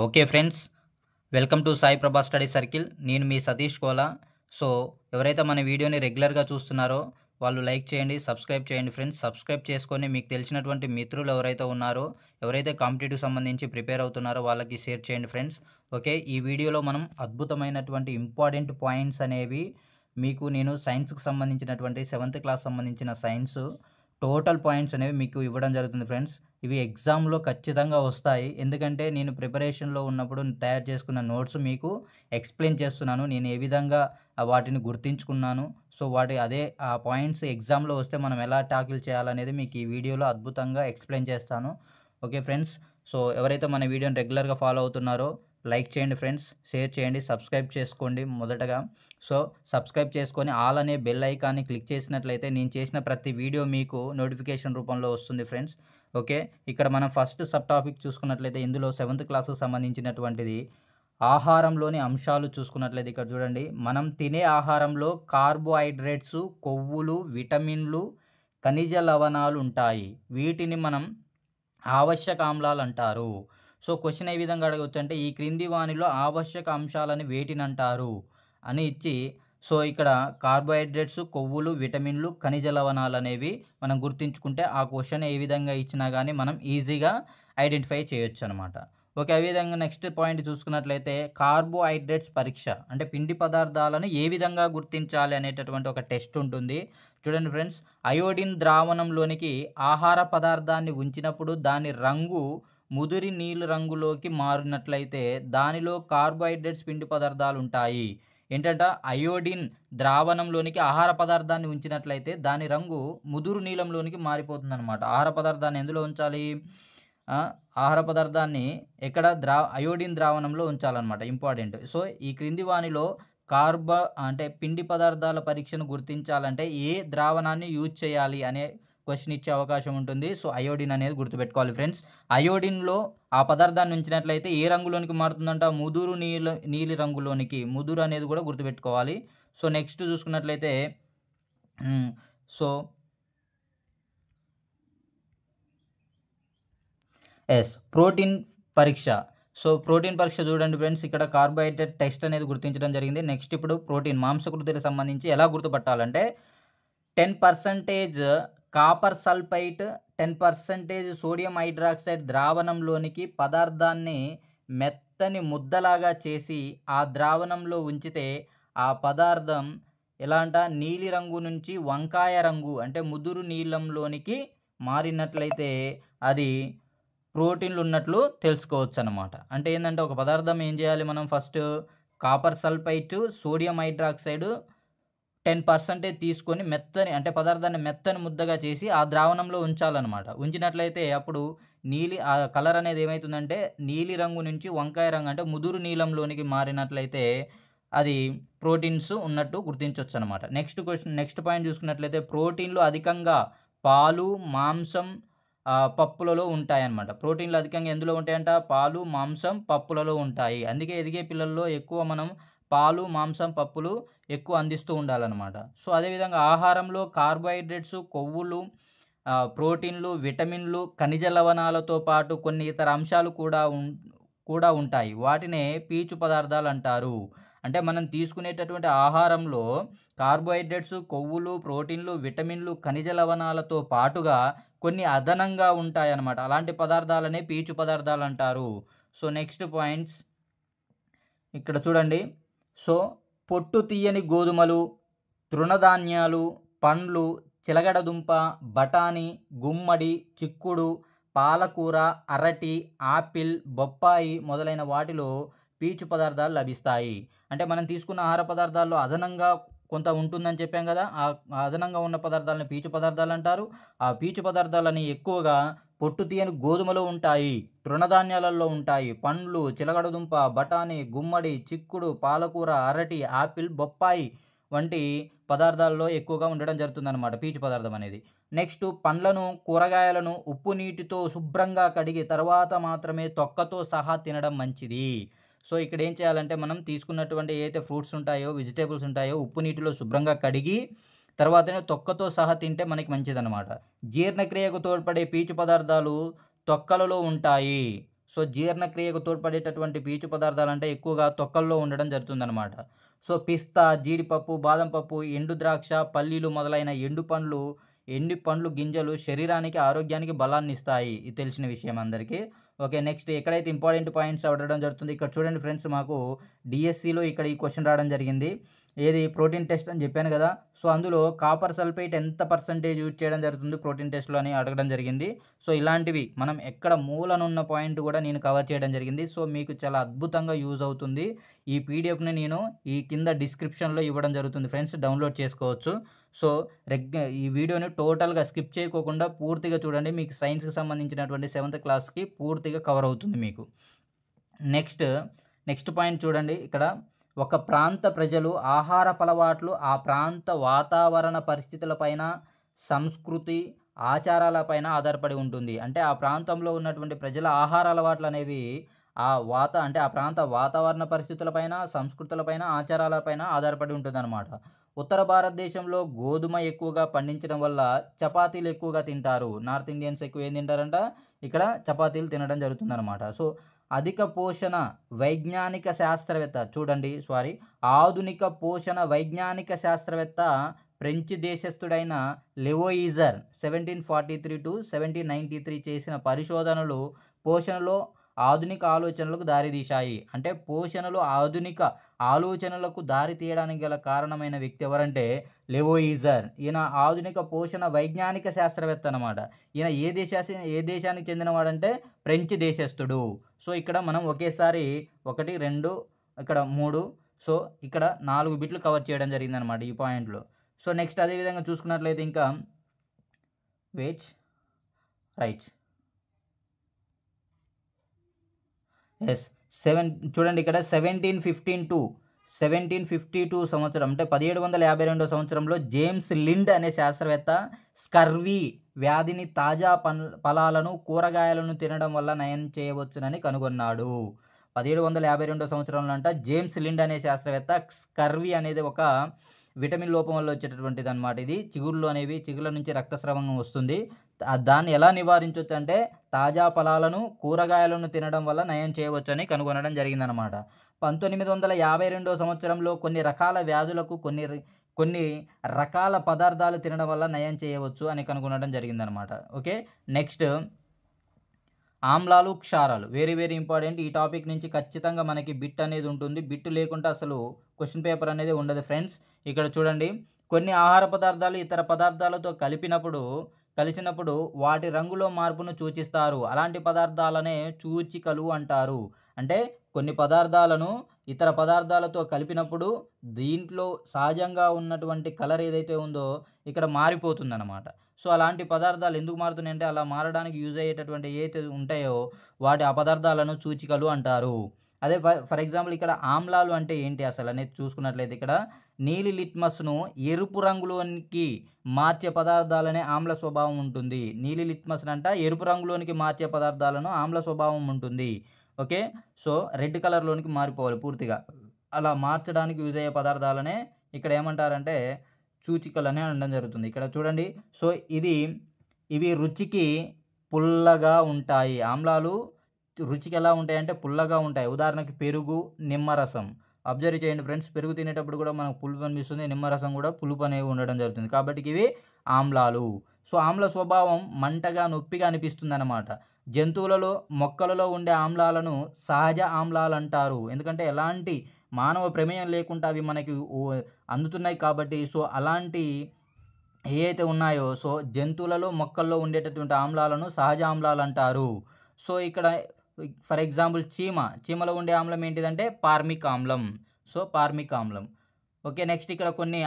Okay friends. Welcome to Sai ప్రభా study circle. నేను మీ Satish Kola. So, ఎవరైతే మన వీడియోని రెగ్యులర్‌గా చూస్తున్నారో వాళ్ళు లైక్ చేయండి, సబ్స్క్రైబ్ చేయండి ఫ్రెండ్స్. సబ్స్క్రైబ్ చేసుకొని మీకు తెలిసినటువంటి మిత్రులు ఎవరైతే ఉన్నారో, ఎవరైతే కాంపిటీటివ్ సంబంధించి ప్రిపేర్ అవుతున్నారో వాళ్ళకి షేర్ చేయండి ఫ్రెండ్స్. ఓకే. ఈ వీడియోలో మనం అద్భుతమైనటువంటి ఇంపార్టెంట్ పాయింట్స్ అనేవి మీకు నేను సైన్స్‌కి సంబంధించినటువంటి 7th క్లాస్ సంబంధించిన సైన్స్ టోటల్ పాయింట్స్ అనేవి మీకు ఇవ్వడం జరుగుతుంది ఫ్రెండ్స్. ఇవి ఎగ్జామ్‌లో ఖచ్చితంగా వస్తాయి. ఎందుకంటే నేను ప్రిపరేషన్‌లో ఉన్నప్పుడు తయారు చేసుకున్న నోట్స్ మీకు ఎక్స్‌ప్లెయిన్ చేస్తున్నాను. నేను ఏ విధంగా వాటిని గుర్తించుకున్నాను. సో, అదే ఆ పాయింట్స్ ఎగ్జామ్‌లో వస్తే మనం ఎలా టాకిల్ చేయాలనేది మీకు ఈ వీడియోలో అద్భుతంగా ఎక్స్‌ప్లెయిన్ చేస్తాను. Okay friends. సో, ఎవరైతే మన వీడియోని రెగ్యులర్‌గా ఫాలో అవుతున్నారో లైక్ చేయండి ఫ్రెండ్స్, షేర్ చేయండి, సబ్స్క్రైబ్ చేసుకోండి మొదటగా. సో, సబ్స్క్రైబ్ చేసుకొని ఆల్ అనే బెల్ ఐకాన్‌ని క్లిక్ చేసినట్లయితే నేను చేసిన ప్రతి వీడియో మీకు నోటిఫికేషన్ రూపంలో వస్తుంది ఫ్రెండ్స్. ఓకే. ఇక్కడ మనం ఫస్ట్ సబ్ టాపిక్ చూసుకున్నట్లయితే ఇందులో 7th క్లాస్‌కి సంబంధించినటువంటిది ఆహారంలోని అంశాలు చూసుకున్నట్లయితే ఇక్కడ చూడండి. మనం తినే ఆహారంలో కార్బోహైడ్రేట్స్, కొవ్వులు, విటమిన్లు, ఖనిజ లవణాలు ఉంటాయి. వీటిని మనం ఆవశ్యక ఆమ్లాలు అంటారు. సో, క్వెషన్ ఏ విధంగా అడగొచ్చంటే ఈ క్రింది వానిలో ఆవశ్యక అంశాలని వేటినంటారు అని ఇచ్చి, సో, ఇక్కడ కార్బోహైడ్రేట్స్, కొవ్వులు, విటమిన్లు, ఖనిజ లవణాలనేవి మనం గుర్తుంచుకుంటే ఆ క్వెషన్ ఏ విధంగా ఇచ్చినా గానీ మనం ఈజీగా ఐడెంటిఫై చేయొచ్చనమాట. ఓకే. అదే విధంగా నెక్స్ట్ పాయింట్ చూసుకున్నట్లయితే కార్బోహైడ్రేట్స్ పరీక్ష. అంటే పిండి పదార్థాలను ఏ విధంగా గుర్తించాలి అనేటటువంటి ఒక టెస్ట్ ఉంటుంది. చూడండి ఫ్రెండ్స్. అయోడిన్ ద్రావణంలోనికి ఆహార పదార్థాన్ని ఉంచినప్పుడు దాని రంగు ముదురి నీలి రంగులోకి మారినట్లయితే దానిలో కార్బోహైడ్రేట్స్ పిండి పదార్థాలుంటాయి. ఏంటంట అయోడిన్ ద్రావణంలోనికి ఆహార పదార్థాన్ని ఉంచినట్లయితే దాని రంగు ముదురు నీలంలోనికి మారిపోతుందనమాట. ఆహార పదార్థాన్ని ఎందులో ఉంచాలి? ఆహార పదార్థాన్ని ఎక్కడ అయోడిన్ ద్రావణంలో ఉంచాలనమాట. ఇంపార్టెంట్. సో, ఈ క్రింది వానిలో అంటే పిండి పదార్థాల పరీక్షను గుర్తించాలంటే ఏ ద్రావణాన్ని యూజ్ చేయాలి అనే క్వెషన్ ఇచ్చే అవకాశం ఉంటుంది. సో, అయోడిన్ అనేది గుర్తుపెట్టుకోవాలి ఫ్రెండ్స్. అయోడిన్‌లో ఆ పదార్థాన్ని ఉంచినట్లయితే ఏ రంగులోనికి మారుతుందంట? ముదురు నీలి రంగులోనికి. ముదురు అనేది కూడా గుర్తుపెట్టుకోవాలి. సో, నెక్స్ట్ చూసుకున్నట్లయితే హ్మ్. సో ప్రోటీన్ పరీక్ష. సో, ప్రోటీన్ పరీక్ష చూడండి ఫ్రెండ్స్. ఇక్కడ కార్బోహైడ్రేట్ టెస్ట్ అనేది గుర్తించడం జరిగింది. నెక్స్ట్ ఇప్పుడు ప్రోటీన్ మాంసకృతులకు సంబంధించి ఎలా గుర్తుపట్టాలంటే 10% కాపర్ సల్ఫైట్, 10% సోడియం హైడ్రాక్సైడ్ ద్రావణంలోనికి పదార్థాన్ని మెత్తని ముద్దలాగా చేసి ఆ ద్రావణంలో ఉంచితే ఆ పదార్థం ఎలా అంట నీలి రంగు నుంచి వంకాయ రంగు అంటే ముదురు నీలంలోనికి మారినట్లయితే అది ప్రోటీన్‌లు ఉన్నట్లు తెలుసుకోవచ్చనమాట. అంటే ఏందంటే ఒక పదార్థం ఏం చేయాలి మనం first copper sulphite, sodium hydroxide 10% తీసుకొని అంటే పదార్థాన్ని మెత్తని ముద్దగా చేసి ఆ ద్రావణంలో ఉంచాలనమాట. ఉంచినట్లయితే అప్పుడు ఆ కలర్ అనేది ఏమైతుందంటే నీలి రంగు నుంచి వంకాయ రంగు అంటే ముదురు నీలంలోనికి మారినట్లయితే అది ప్రోటీన్స్ ఉన్నట్టు గుర్తించొచ్చనమాట. నెక్స్ట్ పాయింట్ చూసుకున్నట్లయితే ప్రోటీన్‌లు అధికంగా పాలు, మాంసం, పప్పులలో ఉంటాయన్నమాట. ప్రోటీన్‌లు అధికంగా ఎందులో ఉంటాయంట? పాలు, మాంసం, పప్పులలో ఉంటాయి. అందుకే ఎదిగే పిల్లల్లో ఎక్కువ మనం పాలు, మాంసం, పప్పులు ఎక్కువ అందిస్తూ ఉండాలన్నమాట. సో, అదేవిధంగా ఆహారంలో కార్బోహైడ్రేట్స్, కొవ్వులు, ప్రోటీన్‌లు, విటమిన్‌లు, ఖనిజ లవణాలతో పాటు కొన్ని ఇతర అంశాలు కూడా ఉంటాయి. వాటినే పీచు పదార్థాలంటారు. అంటే మనం తీసుకునేటటువంటి ఆహారంలో కార్బోహైడ్రేట్స్, కొవ్వులు, ప్రోటీన్‌లు, విటమిన్‌లు, ఖనిజ లవణాలతో పాటుగా కొన్ని అదనంగా ఉంటాయన్నమాట. అలాంటి పదార్థాలనే పీచు పదార్థాలంటారు. సో, నెక్స్ట్ పాయింట్స్ ఇక్కడ చూడండి. సో, పొట్టు తీయని గోధుమలు, తృణధాన్యాలు, పండ్లు, చిలగడదుంప, బఠానీ, గుమ్మడి, చిక్కుడు, పాలకూర, అరటి, ఆపిల్, బొప్పాయి మొదలైన వాటిలో పీచు పదార్థాలు లభిస్తాయి. అంటే మనం తీసుకున్న ఆహార పదార్థాల్లో అదనంగా కొంత ఉంటుందని చెప్పాం కదా! ఆ అదనంగా ఉన్న పదార్థాలను పీచు పదార్థాలంటారు. ఆ పీచు పదార్థాలని ఎక్కువగా పొట్టు తీయని గోధుమలో ఉంటాయి, తృణధాన్యాలలో ఉంటాయి, పండ్లు, చిలకడదుంప, బఠానీ, గుమ్మడి, చిక్కుడు, పాలకూర, అరటి, ఆపిల్, బొప్పాయి వంటి పదార్థాల్లో ఎక్కువగా ఉండడం జరుగుతుందనమాట పీచు పదార్థం అనేది. నెక్స్ట్ పండ్లను, కూరగాయలను ఉప్పు నీటితో శుభ్రంగా కడిగి తర్వాత మాత్రమే తొక్కతో సహా తినడం మంచిది. సో, ఇక్కడ ఏం చేయాలంటే మనం తీసుకున్నటువంటి ఏదైతే ఫ్రూట్స్ ఉంటాయో, వెజిటబుల్స్ ఉంటాయో ఉప్పు నీటిలో శుభ్రంగా కడిగి తర్వాతనే తొక్కతో సహా తింటే మనకి మంచిదనమాట. జీర్ణక్రియకు తోడ్పడే పీచు పదార్థాలు తొక్కలలో ఉంటాయి. సో జీర్ణక్రియకు తోడ్పడేటటువంటి పీచు పదార్థాలు అంటే ఎక్కువగా తొక్కల్లో ఉండడం జరుగుతుందన్నమాట. సో పిస్తా, జీడిపప్పు, బాదం పప్పు, ఎండు ద్రాక్ష, పల్లీలు మొదలైన ఎండు పండ్లు గింజలు శరీరానికి ఆరోగ్యానికి బలాన్ని ఇస్తాయి. ఇది తెలిసిన విషయం అందరికీ. ఓకే. నెక్స్ట్ ఎక్కడైతే ఇంపార్టెంట్ పాయింట్స్ అడగడం జరుగుతుంది, ఇక్కడ చూడండి ఫ్రెండ్స్, మాకు డిఎస్సిలో ఇక్కడ ఈ క్వశ్చన్ రావడం జరిగింది. ఏది ప్రోటీన్ టెస్ట్ అని చెప్పాను కదా. సో అందులో కాపర్ సల్ఫేట్ ఎంత పర్సెంటేజ్ యూజ్ చేయడం జరుగుతుంది ప్రోటీన్ టెస్ట్లో అని అడగడం జరిగింది. సో ఇలాంటివి మనం ఎక్కడ మూలనున్న పాయింట్ కూడా నేను కవర్ చేయడం జరిగింది. సో మీకు చాలా అద్భుతంగా యూజ్ అవుతుంది. ఈ పీడిఎఫ్ని నేను ఈ కింద డిస్క్రిప్షన్లో ఇవ్వడం జరుగుతుంది ఫ్రెండ్స్, డౌన్లోడ్ చేసుకోవచ్చు. సో ఈ వీడియోని టోటల్గా స్కిప్ చేయకోకుండా పూర్తిగా చూడండి. మీకు సైన్స్కి సంబంధించినటువంటి 7th క్లాస్కి పూర్తిగా కవర్ అవుతుంది మీకు. నెక్స్ట్ పాయింట్ చూడండి. ఇక్కడ ఒక ప్రాంత ప్రజలు ఆహారపు అలవాట్లు ఆ ప్రాంత వాతావరణ పరిస్థితులపైన, సంస్కృతి, ఆచారాలపైన ఆధారపడి ఉంటుంది. అంటే ఆ ప్రాంతంలో ఉన్నటువంటి ప్రజల ఆహార అలవాట్లు అనేవి అంటే ఆ ప్రాంత వాతావరణ పరిస్థితులపైన, సంస్కృతులపైన, ఆచారాలపైన ఆధారపడి ఉంటుందన్నమాట. ఉత్తర భారతదేశంలో గోధుమ ఎక్కువగా పండించడం వల్ల చపాతీలు ఎక్కువగా తింటారు. నార్త్ ఇండియన్స్ ఎక్కువ ఏం తింటారంట, ఇక్కడ చపాతీలు తినడం జరుగుతుందన్నమాట. సో అధిక పోషణ వైజ్ఞానిక శాస్త్రవేత్త ఆధునిక పోషణ వైజ్ఞానిక శాస్త్రవేత్త ఫ్రెంచ్ దేశస్థుడైన లెవోయిజర్ 1743 to 1793 చేసిన పరిశోధనలు పోషణలో ఆధునిక ఆలోచనలకు దారితీశాయి. అంటే పోషణలో ఆధునిక ఆలోచనలకు దారి తీయడానికి గల కారణమైన వ్యక్తి ఎవరంటే లెవోయిజర్. ఈయన ఆధునిక పోషణ వైజ్ఞానిక శాస్త్రవేత్త అన్నమాట. ఈయన ఏ దేశానికి చెందినవాడంటే ఫ్రెంచ్ దేశస్థుడు. సో ఇక్కడ మనం ఒకేసారి 1, 2, ఇక్కడ 3, సో ఇక్కడ 4 బిట్లు కవర్ చేయడం జరిగిందనమాట ఈ పాయింట్లో. సో నెక్స్ట్ అదేవిధంగా చూసుకున్నట్లయితే ఇంకా చూడండి ఇక్కడ 1752 సంవత్సరం అంటే 1752 సంవత్సరంలో జేమ్స్ లిండ్ అనే శాస్త్రవేత్త స్కర్వీ వ్యాధిని తాజా ఫలాలను, కూరగాయలను తినడం వల్ల నయం చేయవచ్చునని కనుగొన్నాడు. 1752 సంవత్సరంలో అంట జేమ్స్ లిండ్ అనే శాస్త్రవేత్త స్కర్వీ అనేది ఒక విటమిన్ లోపం వల్ల వచ్చేటటువంటిది అనమాట. ఇది చిగుళ్ళ నుంచి రక్తస్రావం వస్తుంది. దాన్ని ఎలా నివారించవచ్చు అంటే తాజా ఫలాలను, కూరగాయలను తినడం వల్ల నయం చేయవచ్చని కనుగొనడం జరిగిందనమాట. 1952 సంవత్సరంలో కొన్ని రకాల వ్యాధులకు కొన్ని రకాల పదార్థాలు తినడం వల్ల నయం చేయవచ్చు అని కనుగొనడం జరిగిందనమాట. ఓకే. నెక్స్ట్ ఆమ్లాలు, క్షారాలు వెరీ వెరీ ఇంపార్టెంట్. ఈ టాపిక్ నుంచి ఖచ్చితంగా మనకి బిట్ అనేది ఉంటుంది. బిట్ లేకుండా అసలు క్వశ్చన్ పేపర్ అనేది ఉండదు ఫ్రెండ్స్. ఇక్కడ చూడండి, కొన్ని ఆహార పదార్థాలు ఇతర పదార్థాలతో కలిసినప్పుడు వాటి రంగులో మార్పును సూచిస్తారు. అలాంటి పదార్థాలనే సూచికలు అంటారు. అంటే కొన్ని పదార్థాలను ఇతర పదార్థాలతో కలిపినప్పుడు దీంట్లో సహజంగా ఉన్నటువంటి కలర్ ఏదైతే ఉందో ఇక్కడ మారిపోతుందన్నమాట. సో అలాంటి పదార్థాలు ఎందుకు మారుతున్నాయంటే అలా మారడానికి యూజ్ అయ్యేటటువంటి ఏదైతే ఉంటాయో ఆ పదార్థాలను సూచికలు అంటారు. అదే ఫర్ ఎగ్జాంపుల్ ఇక్కడ ఆమ్లాలు అంటే ఏంటి అసలు అనేది చూసుకున్నట్లయితే ఇక్కడ నీలి లిట్మస్ను ఎరుపు రంగులోనికి మార్చే పదార్థాలనే ఆమ్ల స్వభావం ఉంటుంది. నీలి లిట్మస్ అంట ఎరుపు రంగులోనికి మార్చే పదార్థాలను ఆమ్ల స్వభావం ఉంటుంది. ఓకే. సో రెడ్ కలర్లోనికి మారిపోవాలి పూర్తిగా. అలా మార్చడానికి యూజ్ అయ్యే పదార్థాలనే ఇక్కడ ఏమంటారంటే సూచికలు అని అనడం జరుగుతుంది. ఇక్కడ చూడండి, సో ఇవి రుచికి పుల్లగా ఉంటాయి. ఆమ్లాలు రుచికి ఎలా ఉంటాయంటే పుల్లగా ఉంటాయి. ఉదాహరణకి పెరుగు, నిమ్మరసం. అబ్జర్వ్ చేయండి ఫ్రెండ్స్, పెరుగు తినేటప్పుడు కూడా మనకు పులుపు అనిపిస్తుంది, నిమ్మరసం కూడా పులుపు అనేవి ఉండడం జరుగుతుంది. కాబట్టి ఇవి ఆమ్లాలు. సో ఆమ్ల స్వభావం మంటగా, నొప్పిగా అనిపిస్తుంది అన్నమాట. జంతువులలో, మొక్కలలో ఉండే ఆమ్లాలను సహజ ఆమ్లాలు అంటారు. ఎందుకంటే ఎలాంటి మానవ ప్రమేయం లేకుండా అవి మనకి అందుతున్నాయి కాబట్టి. సో అలాంటి ఏవైతే ఉన్నాయో సో జంతువులలో, మొక్కల్లో ఉండేటటువంటి ఆమ్లాలను సహజ ఆమ్లాలు అంటారు. సో ఇక్కడ ఫర్ ఎగ్జాంపుల్ చీమలో ఉండే ఆమ్లం ఏంటిదంటే పార్మిక్ ఆమ్లం. సో పార్మిక్ ఆమ్లం. ఓకే. నెక్స్ట్ ఇక్కడ కొన్ని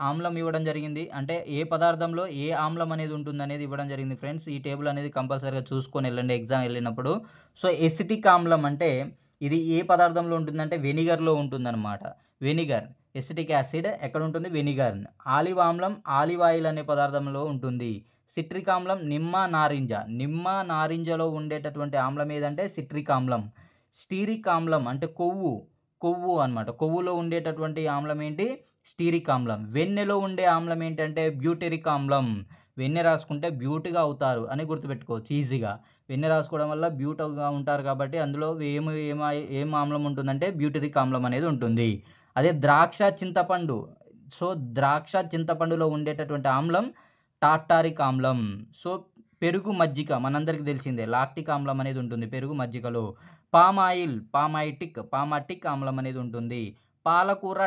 ఆమ్లం ఇవ్వడం జరిగింది. అంటే ఏ పదార్థంలో ఏ ఆమ్లం అనేది ఉంటుంది అనేది ఇవ్వడం జరిగింది ఫ్రెండ్స్. ఈ టేబుల్ అనేది కంపల్సరీగా చూసుకొని వెళ్ళండి ఎగ్జామ్ వెళ్ళినప్పుడు. సో ఎసిటిక్ ఆమ్లం అంటే ఇది ఏ పదార్థంలో ఉంటుందంటే వెనిగర్లో ఉంటుందన్నమాట. ఎసిటిక్ యాసిడ్ ఎక్కడ ఉంటుంది? వెనిగర్. ఆలివ్ ఆమ్లం ఆలివ్ ఆయిల్ అనే పదార్థంలో ఉంటుంది. సిట్రిక్ ఆమ్లం నిమ్మ నారింజలో ఉండేటటువంటి ఆమ్లం ఏదంటే సిట్రిక్ ఆమ్లం. స్టీరిక్ ఆమ్లం అంటే కొవ్వు అన్నమాట. కొవ్వులో ఉండేటటువంటి ఆమ్లం ఏంటి? స్టీరిక్ ఆమ్లం. వెన్నెలో ఉండే ఆమ్లం ఏంటంటే బ్యూటెరిక్ ఆమ్లం. వెన్నె రాసుకుంటే బ్యూటీగా అవుతారు అని గుర్తుపెట్టుకోవచ్చు ఈజీగా. వెన్న రాసుకోవడం వల్ల బ్యూటగా ఉంటారు కాబట్టి అందులో ఏం ఆమ్లం ఉంటుందంటే బ్యూటరిక్ ఆమ్లం అనేది ఉంటుంది. అదే ద్రాక్ష, చింతపండు. సో, ద్రాక్ష, చింతపండులో ఉండేటటువంటి ఆమ్లం టార్టారిక్ ఆమ్లం. సో, పెరుగు, మజ్జిగ మనందరికీ తెలిసిందే లాక్టిక్ ఆమ్లం అనేది ఉంటుంది పెరుగు, మజ్జిగలో. పామాటిక్ ఆమ్లం అనేది ఉంటుంది. పాలకూర,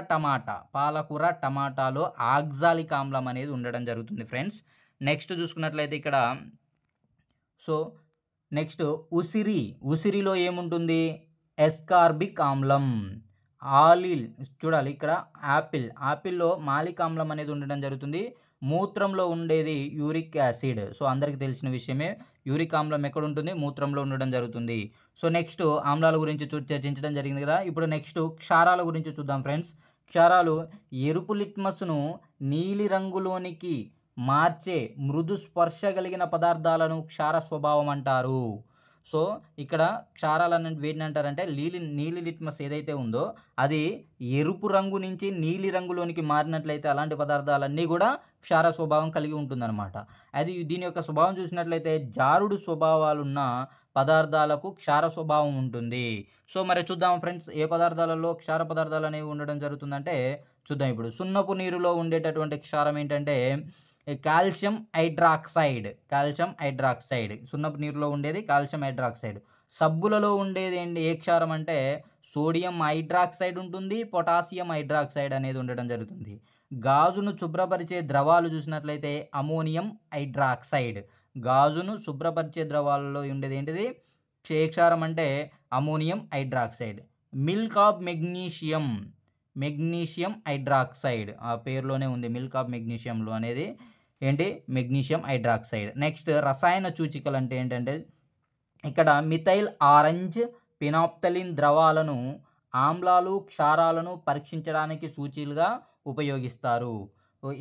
టమాటాలో ఆక్సాలిక్ ఆమ్లం అనేది ఉండడం జరుగుతుంది ఫ్రెండ్స్. నెక్స్ట్ చూసుకున్నట్లయితే ఇక్కడ సో, నెక్స్ట్ ఉసిరిలో ఏముంటుంది? ఎస్కార్బిక్ ఆమ్లం. చూడాలి ఇక్కడ యాపిల్‌లో మాలిక్ ఆమ్లం అనేది ఉండడం జరుగుతుంది. మూత్రంలో ఉండేది యూరిక్ యాసిడ్. సో, అందరికీ తెలిసిన విషయమే. యూరిక్ ఆమ్లం ఎక్కడుంటుంది? మూత్రంలో ఉండడం జరుగుతుంది. సో, నెక్స్ట్ ఆమ్లాల గురించి చర్చించడం జరిగింది కదా! ఇప్పుడు నెక్స్ట్ క్షారాల గురించి చూద్దాం ఫ్రెండ్స్. క్షారాలు ఎరుపు లిట్మస్‌ను నీలి రంగులోనికి మార్చే మృదు స్పర్శ కలిగిన పదార్థాలను క్షార స్వభావం అంటారు. సో, ఇక్కడ క్షారాలను వేటినంటారంటే నీలి లిట్మస్ ఏదైతే ఉందో అది ఎరుపు రంగు నుంచి నీలి రంగులోనికి మారినట్లయితే అలాంటి పదార్థాలన్నీ కూడా క్షార స్వభావం కలిగి ఉంటుందన్నమాట. అది దీని యొక్క స్వభావం చూసినట్లయితే జారుడు స్వభావాలున్న పదార్థాలకు క్షార స్వభావం ఉంటుంది. సో, మరి చూద్దాం ఫ్రెండ్స్ ఏ పదార్థాలలో క్షార పదార్థాలు అనేవి ఉండడం జరుగుతుందంటే చూద్దాం. ఇప్పుడు సున్నపు నీరులో ఉండేటటువంటి క్షారం ఏంటంటే కాల్షియం హైడ్రాక్సైడ్. సున్నపు నీరులో ఉండేది కాల్షియం హైడ్రాక్సైడ్. సబ్బులలో ఉండేది ఏ క్షారం అంటే సోడియం హైడ్రాక్సైడ్ ఉంటుంది, పొటాషియం హైడ్రాక్సైడ్ అనేది ఉండడం జరుగుతుంది. గాజును శుభ్రపరిచే ద్రవాలు చూసినట్లయితే అమోనియం హైడ్రాక్సైడ్. గాజును శుభ్రపరిచే ద్రవాలలో ఉండేది ఏంటిది? ఏ క్షారం అంటే ammonium hydroxide. Milk of magnesium hydroxide. ఆ పేరులోనే ఉంది మిల్క్ ఆఫ్ మెగ్నీషియంలో అనేది ఏంటి? Magnesium hydroxide. నెక్స్ట్ రసాయన సూచికలు అంటే ఏంటంటే ఇక్కడ మిథైల్ ఆరెంజ్, ఫినాప్థలిన్ ద్రవాలను ఆమ్లాలు, క్షారాలను పరీక్షించడానికి సూచీలుగా ఉపయోగిస్తారు.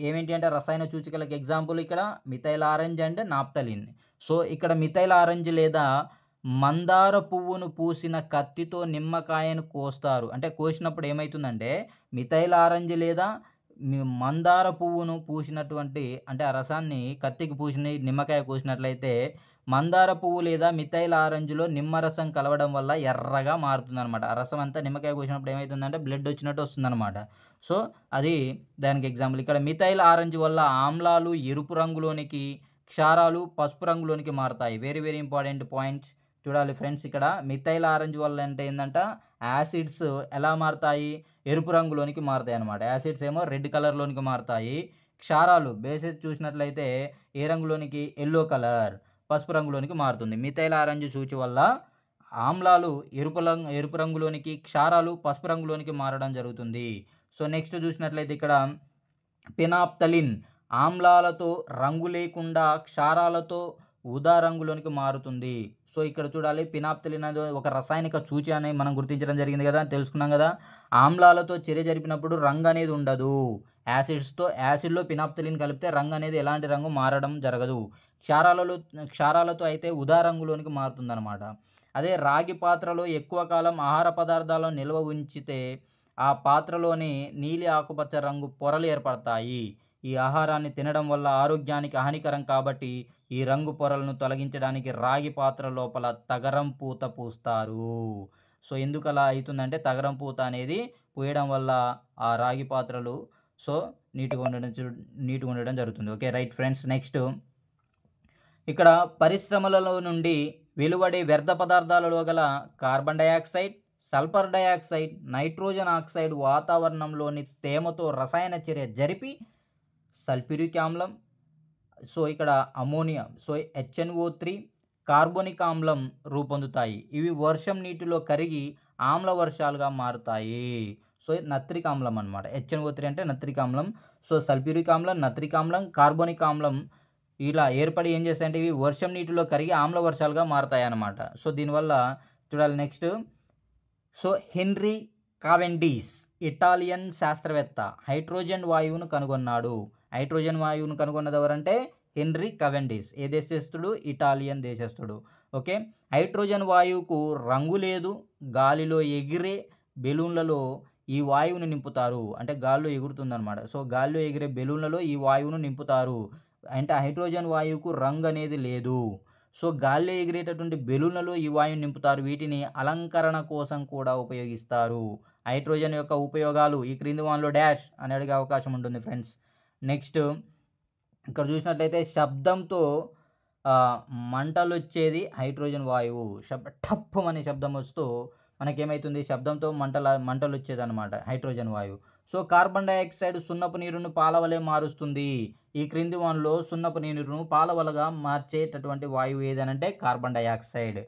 ఏమేంటి అంటే రసాయన సూచికలకు ఎగ్జాంపుల్ ఇక్కడ methyl orange and naphthalene. So, ఇక్కడ మిథైల్ ఆరెంజ్ లేదా మందార పువ్వును పూసిన కత్తితో నిమ్మకాయను కోస్తారు. అంటే కోసినప్పుడు ఏమైతుందంటే మిథైల్ ఆరెంజ్ లేదా మందార పువ్వును పూసినటువంటి అంటే ఆ రసాన్ని కత్తికి పూసిన నిమ్మకాయ కోసినట్లయితే మందార పువ్వు లేదా మిథైల్ ఆరెంజ్‌లో నిమ్మరసం కలవడం వల్ల ఎర్రగా మారుతుందనమాట. ఆ రసం అంతా నిమ్మకాయ కోసినప్పుడు ఏమైతుందంటే బ్లడ్ వచ్చినట్టు వస్తుందనమాట. సో, అది దానికి ఎగ్జాంపుల్. ఇక్కడ మిథైల్ ఆరెంజ్ వల్ల ఆమ్లాలు ఎరుపు రంగులోనికి, క్షారాలు పసుపు రంగులోనికి మారతాయి. వెరీ వెరీ ఇంపార్టెంట్ పాయింట్స్ చూడాలి ఫ్రెండ్స్. ఇక్కడ మిథైల్ ఆరెంజ్ వల్ల అంటే ఏందంట యాసిడ్స్ ఎలా మారతాయి? ఎరుపు రంగులోనికి మారతాయి అన్నమాట. యాసిడ్స్ ఏమో రెడ్ కలర్‌లోనికి మారతాయి. క్షారాలు బేసెస్ చూసినట్లయితే ఏ రంగులోనికి? యెల్లో కలర్, పసుపు రంగులోనికి మారుతుంది. మిథైల్ ఆరెంజ్ సూచి వల్ల ఆమ్లాలు ఎరుపు రంగులోనికి, క్షారాలు పసుపు రంగులోనికి మారడం జరుగుతుంది. సో, నెక్స్ట్ చూసినట్లయితే ఇక్కడ ఫినాప్థలిన్ ఆమ్లాలతో రంగు లేకుండా క్షారాలతో ఊదా రంగులోనికి మారుతుంది. సో, ఇక్కడ చూడాలి ఫినాప్థలిన్ అనేది ఒక రసాయనిక సూచి అని మనం గుర్తించడం జరిగింది కదా! తెలుసుకున్నాం కదా! ఆమ్లాలతో చర్య జరిపినప్పుడు రంగు అనేది ఉండదు. యాసిడ్‌లో ఫినాప్థలిన్ కలిపితే రంగు అనేది ఎలాంటి రంగు మారడం జరగదు. క్షారాలతో అయితే ఊదా రంగులోనికి మారుతుందన్నమాట. అదే రాగి పాత్రలో ఎక్కువ కాలం ఆహార పదార్థాలను నిల్వ ఉంచితే ఆ పాత్రలోని నీలి ఆకుపచ్చ రంగు పొరలు ఏర్పడతాయి. ఈ ఆహారాన్ని తినడం వల్ల ఆరోగ్యానికి హానికరం కాబట్టి ఈ రంగు పొరలను తొలగించడానికి రాగి పాత్ర లోపల తగరం పూత పూస్తారు. సో, ఎందుకు అలా అవుతుందంటే తగరం పూత అనేది పూయడం వల్ల ఆ రాగి పాత్రలు సో, నీట్‌గా ఉండడం జరుగుతుంది. Okay right friends. నెక్స్ట్ ఇక్కడ పరిశ్రమలలో నుండి వెలువడే వ్యర్థ పదార్థాలలో గల carbon dioxide, sulphur dioxide, nitrogen oxide వాతావరణంలోని తేమతో రసాయన చర్య జరిపి సల్ఫ్యూరిక్ ఆమ్లం, సో ఇక్కడ అమోనియా, సో HNO3, కార్బోనిక్ ఆమ్లం రూపొందుతాయి. ఇవి వర్షం నీటిలో కరిగి ఆమ్ల వర్షాలుగా మారుతాయి. సో, నత్రిక్ ఆమ్లం అనమాట. HNO3 అంటే నత్రిక్ ఆమ్లం. సో, సల్ఫ్యూరిక్ ఆమ్లం, నత్రిక్ ఆమ్లం, కార్బోనిక్ ఆమ్లం ఇలా ఏర్పడి ఏం చేస్తాయంటే ఇవి వర్షం నీటిలో కరిగి ఆమ్ల వర్షాలుగా మారతాయి అన్నమాట. సో, దీనివల్ల చూడాలి next. So, henry Cavendish Italian శాస్త్రవేత్త హైడ్రోజన్ వాయువును కనుగొన్నాడు. హైడ్రోజన్ వాయువును కనుగొన్నది ఎవరంటే హెన్రీ కావెండిష్. ఏ దేశస్థుడు? ఇటాలియన్ దేశస్థుడు. ఓకే. హైడ్రోజన్ వాయువుకు రంగు లేదు. గాలిలో ఎగిరే బెలూన్లలో ఈ వాయువును నింపుతారు. అంటే గాల్లో ఎగురుతుందన్నమాట. సో, గాల్లో ఎగిరే బెలూన్లలో ఈ వాయువును నింపుతారు. అంటే హైడ్రోజన్ వాయువుకు రంగు అనేది లేదు. సో గాలిలో ఎగిరేటటువంటి బెలూన్లలో ఈ వాయువుని నింపుతారు. వీటిని అలంకరణ కోసం కూడా ఉపయోగిస్తారు. హైడ్రోజన్ యొక్క ఉపయోగాలు ఈ క్రింది వానిలో డాష్ అని అడిగే అవకాశం ఉంటుంది ఫ్రెండ్స్. నెక్స్ట్ ఇక్కడ చూసినట్లయితే శబ్దంతో మంటలొచ్చేది హైడ్రోజన్ వాయువు. టప్పుమనే శబ్దం వస్తూ మనకేమైతుంది, శబ్దంతో మంటలొచ్చేదనమాట హైడ్రోజన్ వాయువు. సో కార్బన్ డయాక్సైడ్ సున్నపు నీరును పాలవలే మారుస్తుంది. ఈ క్రింది వానిలో సున్నపు నీరును పాలవలగా మార్చేటటువంటి వాయువు ఏదనంటే కార్బన్ డయాక్సైడ్.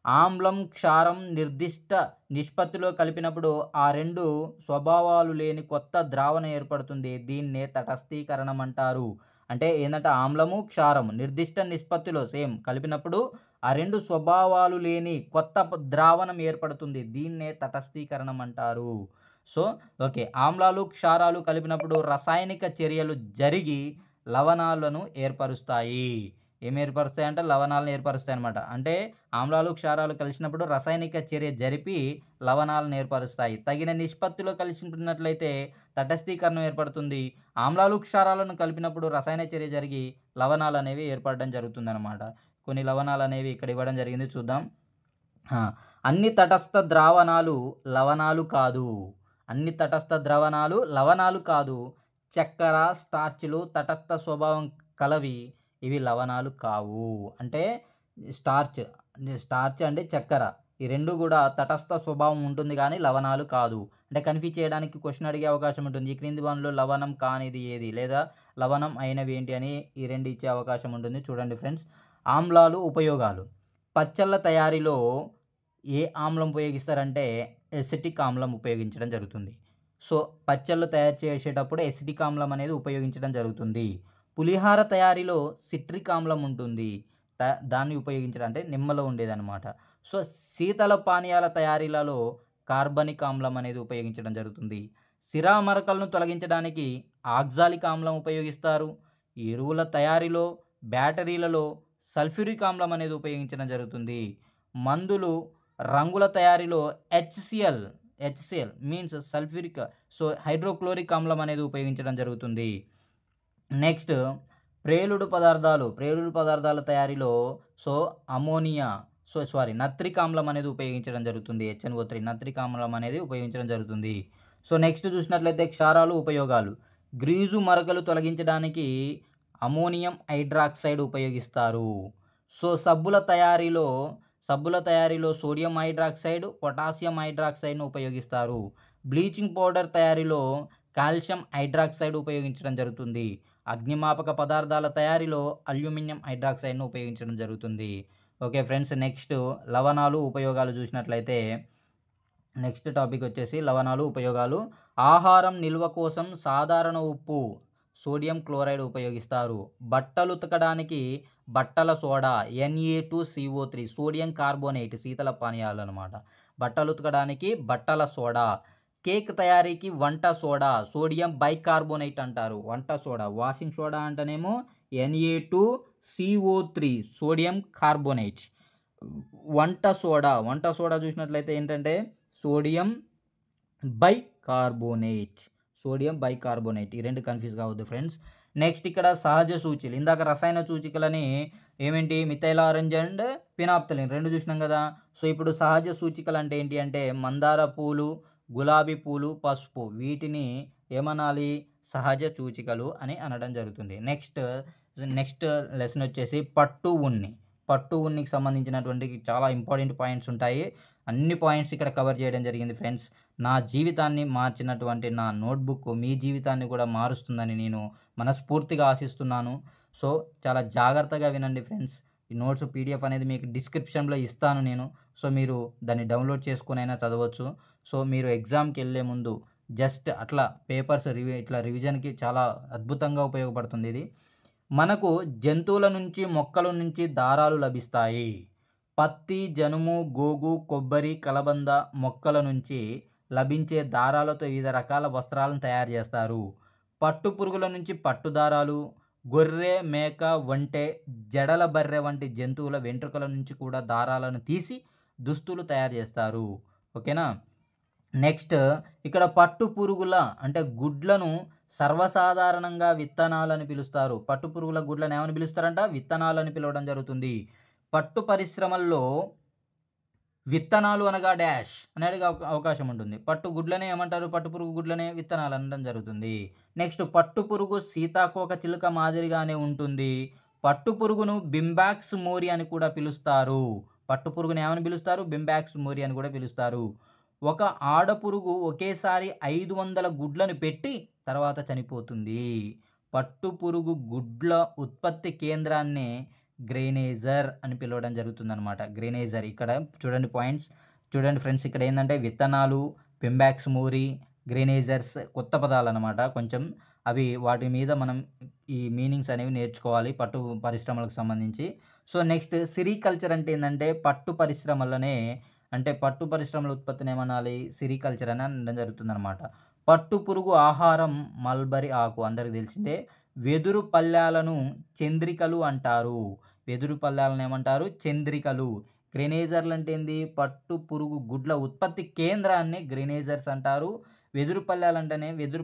ఆమ్లం క్షారం నిర్దిష్ట నిష్పత్తిలో కలిపినప్పుడు ఆ రెండు స్వభావాలు లేని కొత్త ద్రావణం ఏర్పడుతుంది. దీన్నే తటస్థీకరణం అంటారు. అంటే ఏంటంటే ఆమ్లము క్షారము నిర్దిష్ట నిష్పత్తిలో సేమ్ కలిపినప్పుడు ఆ రెండు స్వభావాలు లేని కొత్త ద్రావణం ఏర్పడుతుంది. దీన్నే తటస్థీకరణం అంటారు. సో ఓకే, ఆమ్లాలు క్షారాలు కలిపినప్పుడు రసాయనిక చర్యలు జరిగి లవణాలను ఏర్పరుస్తాయి. ఏమి ఏర్పరుస్తాయి అంటే లవణాలను ఏర్పరుస్తాయి అనమాట. అంటే ఆమ్లాలు క్షారాలు కలిసినప్పుడు రసాయనిక చర్య జరిపి లవణాలను ఏర్పరుస్తాయి. తగిన నిష్పత్తిలో కలిసినట్లయితే తటస్థీకరణం ఏర్పడుతుంది. ఆమ్లాలు క్షారాలను కలిపినప్పుడు రసాయన చర్య జరిగి లవణాలు అనేవి ఏర్పడడం జరుగుతుంది అనమాట. కొన్ని లవణాలు అనేవి ఇక్కడ ఇవ్వడం జరిగింది, చూద్దాం. అన్ని తటస్థ ద్రావణాలు లవణాలు కాదు. అన్ని తటస్థ ద్రవణాలు లవణాలు కాదు. చక్కెర స్టార్చ్లు తటస్థ స్వభావం కలవి, ఇవి లవణాలు కావు. అంటే స్టార్చ్ అంటే చక్కెర, ఈ రెండు కూడా తటస్థ స్వభావం ఉంటుంది కానీ లవణాలు కాదు. అంటే కన్ఫ్యూజ్ చేయడానికి క్వశ్చన్ అడిగే అవకాశం ఉంటుంది. ఈ క్రింది వానిలో లవణం కానిది ఏది, లేదా లవణం అయినవి ఏంటి అని ఈ రెండు ఇచ్చే అవకాశం ఉంటుంది. చూడండి ఫ్రెండ్స్, ఆమ్లాలు ఉపయోగాలు. పచ్చళ్ళ తయారీలో ఏ ఆమ్లం ఉపయోగిస్తారంటే ఎసిటిక్ ఆమ్లం ఉపయోగించడం జరుగుతుంది. సో పచ్చళ్ళు తయారు చేసేటప్పుడు ఎసిటిక్ ఆమ్లం అనేది ఉపయోగించడం జరుగుతుంది. పులిహార తయారీలో సిట్రిక్ ఆమ్లం ఉంటుంది, దాన్ని ఉపయోగించడం అంటే నిమ్మలో ఉండేదన్నమాట. సో శీతల పానీయాల తయారీలలో కార్బనిక్ ఆమ్లం అనేది ఉపయోగించడం జరుగుతుంది. సిరా మరకలను తొలగించడానికి ఆక్సాలిక్ ఆమ్లం ఉపయోగిస్తారు. ఎరువుల తయారీలో బ్యాటరీలలో సల్ఫ్యూరిక్ ఆమ్లం అనేది ఉపయోగించడం జరుగుతుంది. మందులు రంగుల తయారీలో HCl means sulphuric, so hydrochloric ఆమ్లం అనేది ఉపయోగించడం జరుగుతుంది. నెక్స్ట్ ప్రేలుడు పదార్థాల తయారీలో సో అమోనియా నత్రిక్ ఆమ్లం అనేది ఉపయోగించడం జరుగుతుంది. HNO3 నత్రిక్ ఆమ్లం అనేది ఉపయోగించడం జరుగుతుంది. సో నెక్స్ట్ చూసినట్లయితే క్షారాలు ఉపయోగాలు. గ్రీజు మరకలు తొలగించడానికి అమోనియం హైడ్రాక్సైడ్ ఉపయోగిస్తారు. సో సబ్బుల తయారీలో సోడియం హైడ్రాక్సైడ్, పొటాషియం హైడ్రాక్సైడ్ను ఉపయోగిస్తారు. బ్లీచింగ్ పౌడర్ తయారీలో కాల్షియం హైడ్రాక్సైడ్ ఉపయోగించడం జరుగుతుంది. అగ్నిమాపక పదార్థాల తయారీలో అల్యూమినియం హైడ్రాక్సైడ్ను ఉపయోగించడం జరుగుతుంది. ఓకే ఫ్రెండ్స్, నెక్స్ట్ లవణాలు ఉపయోగాలు చూసినట్లయితే నెక్స్ట్ టాపిక్ వచ్చేసి లవణాలు ఉపయోగాలు. ఆహారం నిల్వ కోసం సాధారణ ఉప్పు సోడియం క్లోరైడ్ ఉపయోగిస్తారు. బట్టలు ఉతకడానికి బట్టల సోడా Na2CO3 సోడియం కార్బోనేట్, శీతల పానీయాలు అనమాట. బట్టలు ఉతకడానికి బట్టల సోడా. కేక్ తయారీకి వంట సోడా సోడియం బైకార్బోనేట్ అంటారు. వంట సోడా, వాషింగ్ సోడా అంటేనేమో Na2CO3 సోడియం కార్బోనేట్. వంట సోడా చూసినట్లయితే ఏంటంటే సోడియం బైకార్బోనేట్. ఈ రెండు కన్ఫ్యూజ్ కావద్దు ఫ్రెండ్స్. నెక్స్ట్ ఇక్కడ సహజ సూచికలు. ఇందాక రసాయన సూచికలని ఏమేంటి, మిథైల్ ఆరెంజ్ అండ్ ఫినాప్థలిన్ రెండు చూసినాం కదా. సో ఇప్పుడు సహజ సూచికలు అంటే ఏంటి అంటే మందార పూలు, గులాబీ పూలు, పసుపు, వీటిని ఏమనాలి, సహజ సూచికలు అని అనడం జరుగుతుంది. నెక్స్ట్ లెసన్ వచ్చేసి పట్టు ఉన్నికి సంబంధించినటువంటి చాలా ఇంపార్టెంట్ పాయింట్స్ ఉంటాయి. అన్ని పాయింట్స్ ఇక్కడ కవర్ చేయడం జరిగింది ఫ్రెండ్స్. నా జీవితాన్ని మార్చినటువంటి నా నోట్బుక్ మీ జీవితాన్ని కూడా మారుస్తుందని నేను మనస్ఫూర్తిగా ఆశిస్తున్నాను. సో చాలా జాగ్రత్తగా వినండి ఫ్రెండ్స్. ఈ నోట్స్ PDF అనేది మీకు డిస్క్రిప్షన్లో ఇస్తాను నేను. సో మీరు దాన్ని డౌన్లోడ్ చేసుకునైనా చదవచ్చు. సో మీరు ఎగ్జామ్కి వెళ్ళే ముందు జస్ట్ అట్లా పేపర్స్ రివిజన్కి చాలా అద్భుతంగా ఉపయోగపడుతుంది ఇది. మనకు జంతువుల నుంచి, మొక్కల నుంచి దారాలు లభిస్తాయి. పత్తి, జనుము, గోగు, కొబ్బరి, కలబంద మొక్కల నుంచి లభించే దారాలతో వివిధ రకాల వస్త్రాలను తయారు చేస్తారు. పట్టు పురుగుల నుంచి పట్టు దారాలు, గొర్రె, మేక, ఒంటె, జడల బర్రె వంటి జంతువుల వెంట్రుకల నుంచి కూడా దారాలను తీసి దుస్తులు తయారు చేస్తారు. ఓకేనా. నెక్స్ట్ ఇక్కడ పట్టు పురుగుల అంటే గుడ్లను సర్వసాధారణంగా విత్తనాలని పిలుస్తారు. పట్టు పురుగుల గుడ్లను ఏమని పిలుస్తారంట, విత్తనాలని పిలవడం జరుగుతుంది. పట్టు పరిశ్రమల్లో విత్తనాలు అనగా డాష్ అనేది అవకాశం ఉంటుంది. పట్టు గుడ్లనే ఏమంటారు? పట్టు పురుగు గుడ్లనే విత్తనాలు అనడం జరుగుతుంది. నెక్స్ట్ పట్టు పురుగు సీతాకోక చిలుక మాదిరిగానే ఉంటుంది. పట్టు పురుగును బింబాక్స్ మోరి అని కూడా పిలుస్తారు. పట్టు పురుగుని ఏమని పిలుస్తారు? బింబాక్స్ మోరి అని కూడా పిలుస్తారు. ఒక ఆడపురుగు ఒకేసారి 500 గుడ్లను పెట్టి తర్వాత చనిపోతుంది. పట్టు పురుగు గుడ్ల ఉత్పత్తి కేంద్రాన్నే గ్రెనేజర్ అని పిలవడం జరుగుతుందనమాట. గ్రెనేజర్ ఇక్కడ చూడండి పాయింట్స్. చూడండి ఫ్రెండ్స్, ఇక్కడ ఏంటంటే విత్తనాలు, బింబాక్స్ మోరి, గ్రెనేజర్స్ కొత్త పదాలన్నమాట. కొంచెం అవి వాటి మీద మనం ఈ మీనింగ్స్ అనేవి నేర్చుకోవాలి పట్టు పరిశ్రమలకు సంబంధించి. సో నెక్స్ట్ సిరికల్చర్ అంటే ఏంటంటే పట్టు పరిశ్రమలనే, అంటే పట్టు పరిశ్రమల ఉత్పత్తిని ఏమనాలి? సిరికల్చర్ అని అనడం జరుగుతుందన్నమాట. పట్టు పురుగు ఆహారం మల్బరీ ఆకు అందరికి తెలిసిందే. వెదురు పల్లాలను చంద్రికలు అంటారు. వెదురు పల్లాలను ఏమంటారు? చంద్రికలు. గ్రెనేజర్లు అంటే ఏంది? పట్టు పురుగు గుడ్ల ఉత్పత్తి కేంద్రాన్ని గ్రెనేజర్స్ అంటారు. వెదురు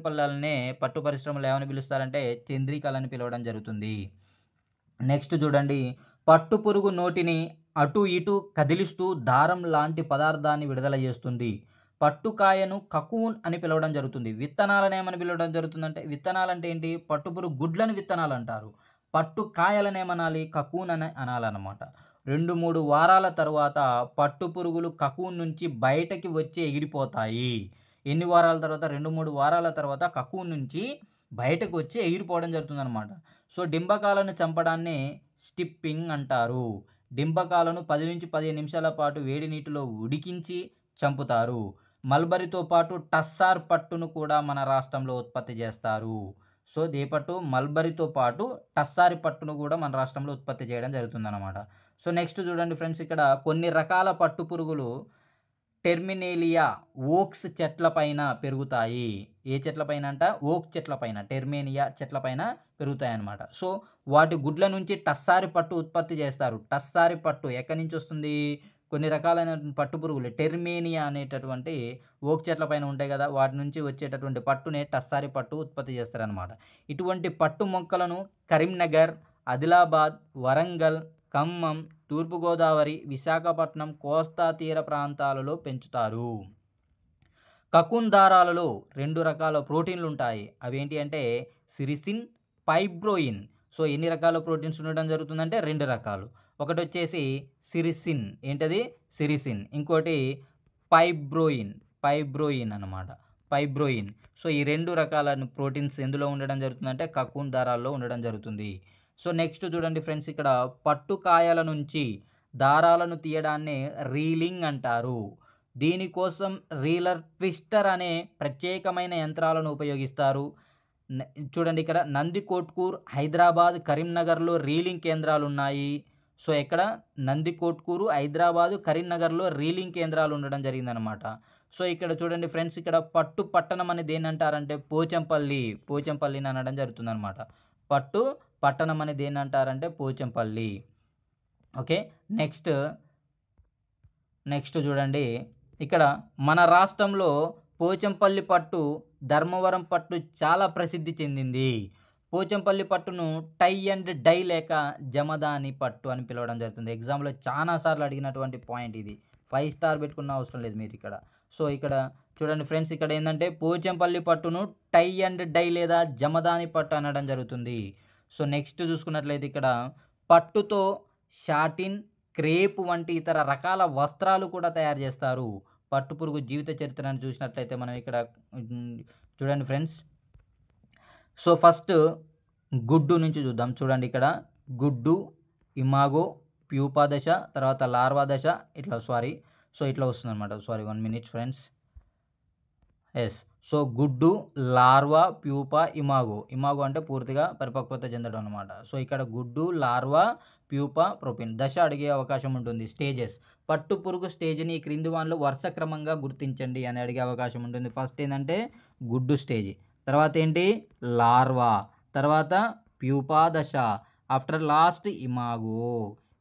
పల్లాలనే పట్టు పరిశ్రమలు ఏమని పిలుస్తారంటే చంద్రికలని పిలవడం జరుగుతుంది. నెక్స్ట్ చూడండి, పట్టు పురుగు నోటిని అటు ఇటు కదిలిస్తూ దారం లాంటి పదార్థాన్ని విడుదల చేస్తుంది. పట్టుకాయను కకూన్ అని పిలవడం జరుగుతుంది. విత్తనాలను ఏమని పిలవడం జరుగుతుందంటే, విత్తనాలంటే ఏంటి? పట్టుపురుగు గుడ్లను విత్తనాలు అంటారు. పట్టు కాయలను ఏమనాలి? కకూన్ అని అనాలన్నమాట. 2-3 వారాల తర్వాత పట్టు పురుగులు కకూన్ నుంచి బయటకి వచ్చి ఎగిరిపోతాయి. ఎన్ని వారాల తర్వాత? 2-3 వారాల తర్వాత కకూన్ నుంచి బయటకు వచ్చి ఎగిరిపోవడం జరుగుతుందన్నమాట. సో డింబకాలను చంపడాన్ని స్టిప్పింగ్ అంటారు. డింబకాలను 10-15 నిమిషాల పాటు వేడి నీటిలో ఉడికించి చంపుతారు. మల్బరీతో పాటు టస్సార్ పట్టును కూడా మన రాష్ట్రంలో ఉత్పత్తి చేస్తారు. సో ఏ పట్టు? మల్బరీతో పాటు టస్సారి పట్టును కూడా మన రాష్ట్రంలో ఉత్పత్తి చేయడం జరుగుతుందన్నమాట. సో నెక్స్ట్ చూడండి ఫ్రెండ్స్, ఇక్కడ కొన్ని రకాల పట్టు పురుగులు టెర్మినేలియా ఓక్స్ చెట్లపైన పెరుగుతాయి. ఏ చెట్లపైన అంట? ఓక్ చెట్లపైన, టెర్మేనియా చెట్లపైన పెరుగుతాయి అన్నమాట. సో వాటి గుడ్ల నుంచి టస్సారి పట్టు ఉత్పత్తి చేస్తారు. టస్సారి పట్టు ఎక్కడి నుంచి వస్తుంది? కొన్ని రకాలైన పట్టు పురుగులు టెర్మేనియా అనేటటువంటి ఓక్ చెట్ల పైన ఉంటాయి కదా, వాటి నుంచి వచ్చేటటువంటి పట్టునే టస్సారి పట్టు ఉత్పత్తి చేస్తారనమాట. ఇటువంటి పట్టు మొక్కలను కరీంనగర్, ఆదిలాబాద్, వరంగల్, ఖమ్మం, తూర్పుగోదావరి, విశాఖపట్నం కోస్తా తీర ప్రాంతాలలో పెంచుతారు. కకూన్ దారాలలో 2 రకాల ప్రోటీన్లు ఉంటాయి. అవేంటి అంటే సిరిసిన్, ఫైబ్రోయిన్. సో ఎన్ని రకాల ప్రోటీన్స్ ఉండడం జరుగుతుందంటే 2 రకాలు. ఒకటి వచ్చేసి సిరిసిన్, ఏంటది? సిరిసిన్. ఇంకోటి ఫైబ్రోయిన్ అన్నమాట. ఫైబ్రోయిన్. సో ఈ 2 రకాల ప్రోటీన్స్ ఎందులో ఉండడం జరుగుతుందంటే కకూన్ దారాల్లో ఉండడం జరుగుతుంది. సో నెక్స్ట్ చూడండి ఫ్రెండ్స్, ఇక్కడ పట్టుకాయల నుంచి దారాలను తీయడాన్ని రీలింగ్ అంటారు. దీనికోసం రీలర్ ట్విస్టర్ అనే ప్రత్యేకమైన యంత్రాలను ఉపయోగిస్తారు. చూడండి, ఇక్కడ నందికొట్కూర్, హైదరాబాద్, కరీంనగర్లో రీలింగ్ కేంద్రాలు ఉన్నాయి. సో ఇక్కడ నందికొట్కూరు, హైదరాబాదు, కరీంనగర్లో రీలింగ్ కేంద్రాలు ఉండడం జరిగిందనమాట. సో ఇక్కడ చూడండి ఫ్రెండ్స్, ఇక్కడ పట్టు పట్టణం అని దేన్ని అంటారంటే పోచంపల్లిని అనడం జరుగుతుందనమాట. పట్టు పట్టణం అని దేన్ని అంటారంటే పోచంపల్లి. ఓకే, నెక్స్ట్ చూడండి, ఇక్కడ మన రాష్ట్రంలో పోచంపల్లి పట్టు, ధర్మవరం పట్టు చాలా ప్రసిద్ధి చెందింది. పోచంపల్లి పట్టును టై అండ్ డై లేక జమదాని పట్టు అని పిలవడం జరుగుతుంది. ఎగ్జామ్లో చాలాసార్లు అడిగినటువంటి పాయింట్ ఇది. 5 స్టార్ పెట్టుకున్న అవసరం లేదు మీరు ఇక్కడ. సో ఇక్కడ చూడండి ఫ్రెండ్స్, ఇక్కడ ఏంటంటే పోచంపల్లి పట్టును టై అండ్ డై లేదా జమదాని పట్టు అనడం జరుగుతుంది. సో నెక్స్ట్ చూసుకున్నట్లయితే ఇక్కడ పట్టుతో షాటిన్, క్రేప్ వంటి ఇతర రకాల వస్త్రాలు కూడా తయారు చేస్తారు. పట్టు పురుగు జీవిత చరిత్రను చూసినట్లయితే మనం ఇక్కడ చూడండి ఫ్రెండ్స్. సో ఫస్ట్ గుడ్డు నుంచి చూద్దాం. చూడండి, ఇక్కడ గుడ్డు, ఇమాగో, ప్యూపా దశ, తర్వాత లార్వా దశ, ఇట్లా వస్తుంది అనమాట. 1 minute ఫ్రెండ్స్. ఎస్, సో గుడ్డు, లార్వా, ప్యూపా, ఇమాగో అంటే పూర్తిగా పరిపక్వత చెందడం అనమాట. సో ఇక్కడ గుడ్డు, లార్వా, ప్యూపా, ప్రోపిన్ దశ అడిగే అవకాశం ఉంటుంది. స్టేజెస్, పట్టు పురుగు స్టేజ్ని ఈ క్రింది వానిలో వరుస క్రమంగా గుర్తించండి అని అడిగే అవకాశం ఉంటుంది. ఫస్ట్ ఏంటంటే గుడ్డు స్టేజ్, తర్వాత ఏంటి లార్వా, తర్వాత ప్యూపా దశ, ఆఫ్టర్ లాస్ట్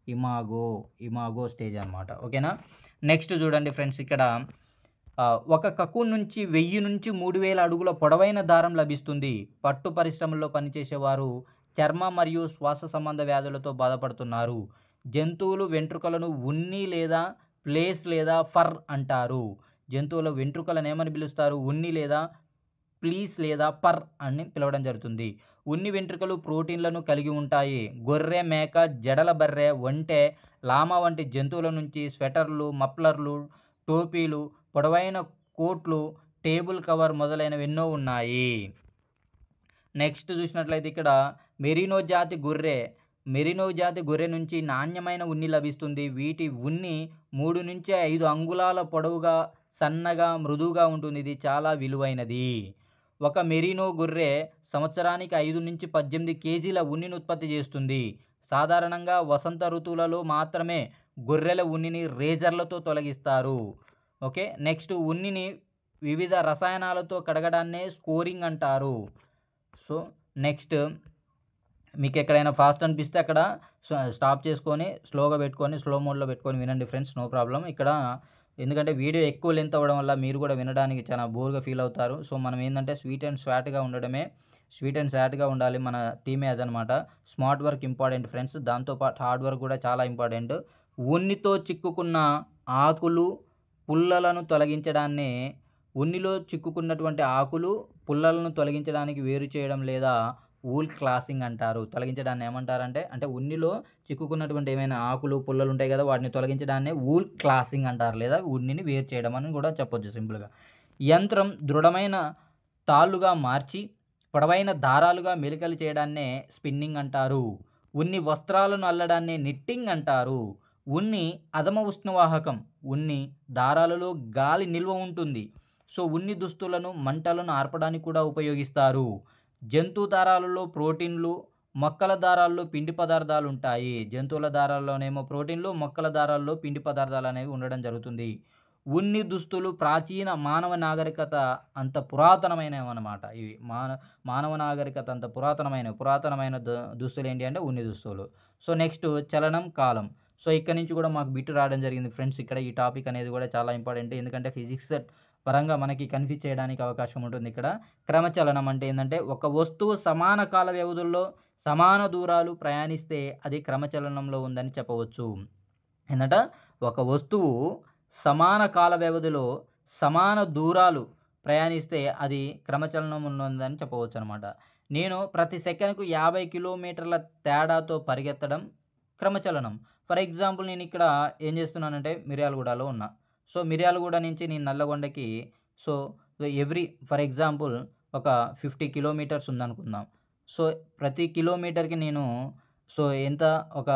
ఇమాగో స్టేజ్ అనమాట. ఓకేనా. నెక్స్ట్ చూడండి ఫ్రెండ్స్, ఇక్కడ ఒక కకూన్ నుంచి 1000 నుంచి 3000 అడుగుల పొడవైన దారం లభిస్తుంది. పట్టు పరిశ్రమల్లో పనిచేసేవారు చర్మ మరియు శ్వాస సంబంధ వ్యాధులతో బాధపడుతున్నారు. జంతువులు వెంట్రుకలను ఉన్ని లేదా ప్లేస్ లేదా ఫర్ అంటారు. జంతువుల వెంట్రుకలను ఏమని పిలుస్తారు? ఉన్ని లేదా ప్లీస్ లేదా పర్ అని పిలవడం జరుగుతుంది. ఉన్ని వెంట్రుకలు ప్రోటీన్లను కలిగి ఉంటాయి. గొర్రె, మేక, జడల బర్రె, ఒంటె, లామా వంటి జంతువుల నుంచి స్వెటర్లు, మఫ్లర్లు, టోపీలు, పొడవైన కోట్లు, టేబుల్ కవర్ మొదలైనవి ఎన్నో ఉన్నాయి. నెక్స్ట్ చూసినట్లయితే ఇక్కడ మెరినో జాతి గొర్రె. మెరినో జాతి గొర్రె నుంచి నాణ్యమైన ఉన్ని లభిస్తుంది. వీటి ఉన్ని 3 నుంచి 5 అంగుళాల పొడవుగా, సన్నగా, మృదువుగా ఉంటుంది. ఇది చాలా విలువైనది. ఒక మెరినో గొర్రె సంవత్సరానికి 5 నుంచి 18 కేజీల ఉన్నిని ఉత్పత్తి చేస్తుంది. సాధారణంగా వసంత ఋతువులలో మాత్రమే గొర్రెల ఉన్నిని రేజర్లతో తొలగిస్తారు. ఓకే, నెక్స్ట్ ఉన్నిని వివిధ రసాయనాలతో కడగడాన్నే స్కోరింగ్ అంటారు. సో నెక్స్ట్ మీకు ఎక్కడైనా ఫాస్ట్ అనిపిస్తే అక్కడ స్టాప్ చేసుకొని స్లోగా పెట్టుకొని స్లో మోడ్లో పెట్టుకొని వినండి ఫ్రెండ్స్, నో ప్రాబ్లం. ఇక్కడ ఎందుకంటే వీడియో ఎక్కువ లెంత్ అవ్వడం వల్ల మీరు కూడా వినడానికి చాలా బోర్గా ఫీల్ అవుతారు. సో మనం ఏంటంటే స్వీట్ అండ్ స్వాట్గా ఉండాలి. మన థీమే అదనమాట. స్మార్ట్ వర్క్ ఇంపార్టెంట్ ఫ్రెండ్స్, దాంతోపాటు హార్డ్ వర్క్ కూడా చాలా ఇంపార్టెంట్. ఉన్నితో చిక్కుకున్న ఆకులు పుల్లలను తొలగించడాన్ని ఉన్నిలో చిక్కుకున్నటువంటి ఆకులు పుల్లలను తొలగించడానికి వేరు చేయడం లేదా వూల్ క్లాసింగ్ అంటారు. తొలగించడాన్ని ఏమంటారంటే, అంటే ఉన్నిలో చిక్కుకున్నటువంటి ఏమైనా ఆకులు పుల్లలు ఉంటాయి కదా, వాటిని తొలగించడాన్ని వూల్ క్లాసింగ్ అంటారు, లేదా ఉన్నిని వేరు చేయడం అని కూడా చెప్పొచ్చు సింపుల్గా. యంత్రం దృఢమైన తాళ్ళుగా మార్చి పొడవైన దారాలుగా మెలికలు చేయడాన్నే స్పిన్నింగ్ అంటారు. ఉన్ని వస్త్రాలను అల్లడాన్ని నిట్టింగ్ అంటారు. ఉన్ని అధమ ఉష్ణవాహకం. ఉన్ని దారాలలో గాలి నిల్వ ఉంటుంది. సో ఉన్ని దుస్తులను, మంటలను ఆర్పడానికి కూడా ఉపయోగిస్తారు. జంతు దారాలలో ప్రోటీన్లు, మొక్కల దారాల్లో పిండి పదార్థాలు ఉంటాయి. జంతువుల దారాల్లోనేమో ప్రోటీన్లు, మొక్కల దారాల్లో పిండి పదార్థాలు అనేవి ఉండడం జరుగుతుంది. ఉన్ని దుస్తులు ప్రాచీన మానవ నాగరికత అంత పురాతనమైనవి అన్నమాట. ఇవి మానవ నాగరికత అంత పురాతనమైన దుస్తులు ఏంటి అంటే ఉన్ని దుస్తులు. సో నెక్స్ట్ చలనం, కాలం. సో ఇక్కడ నుంచి కూడా మాకు బిట్ రావడం జరిగింది ఫ్రెండ్స్. ఇక్కడ ఈ టాపిక్ అనేది కూడా చాలా ఇంపార్టెంట్, ఎందుకంటే ఫిజిక్స్ పరంగా మనకి కన్ఫ్యూజ్ చేయడానికి అవకాశం ఉంటుంది. ఇక్కడ క్రమచలనం అంటే ఏంటంటే, ఒక వస్తువు సమాన కాల వ్యవధుల్లో సమాన దూరాలు ప్రయాణిస్తే అది క్రమచలనంలో ఉందని చెప్పవచ్చు. ఏంటంట, ఒక వస్తువు సమాన కాల వ్యవధిలో సమాన దూరాలు ప్రయాణిస్తే అది క్రమచలనం ఉందని చెప్పవచ్చు అనమాట. నేను ప్రతి సెకండ్కు 50 కిలోమీటర్ల తేడాతో పరిగెత్తడం క్రమచలనం. ఫర్ ఎగ్జాంపుల్ నేను ఇక్కడ ఏం చేస్తున్నానంటే మిర్యాలగూడలో ఉన్నా. సో మిర్యాలగూడ నుంచి నేను నల్లగొండకి సో ఫర్ ఎగ్జాంపుల్ ఒక 50 కిలోమీటర్స్ ఉందనుకుందాం. సో ప్రతి కిలోమీటర్కి నేను సో ఎంత ఒక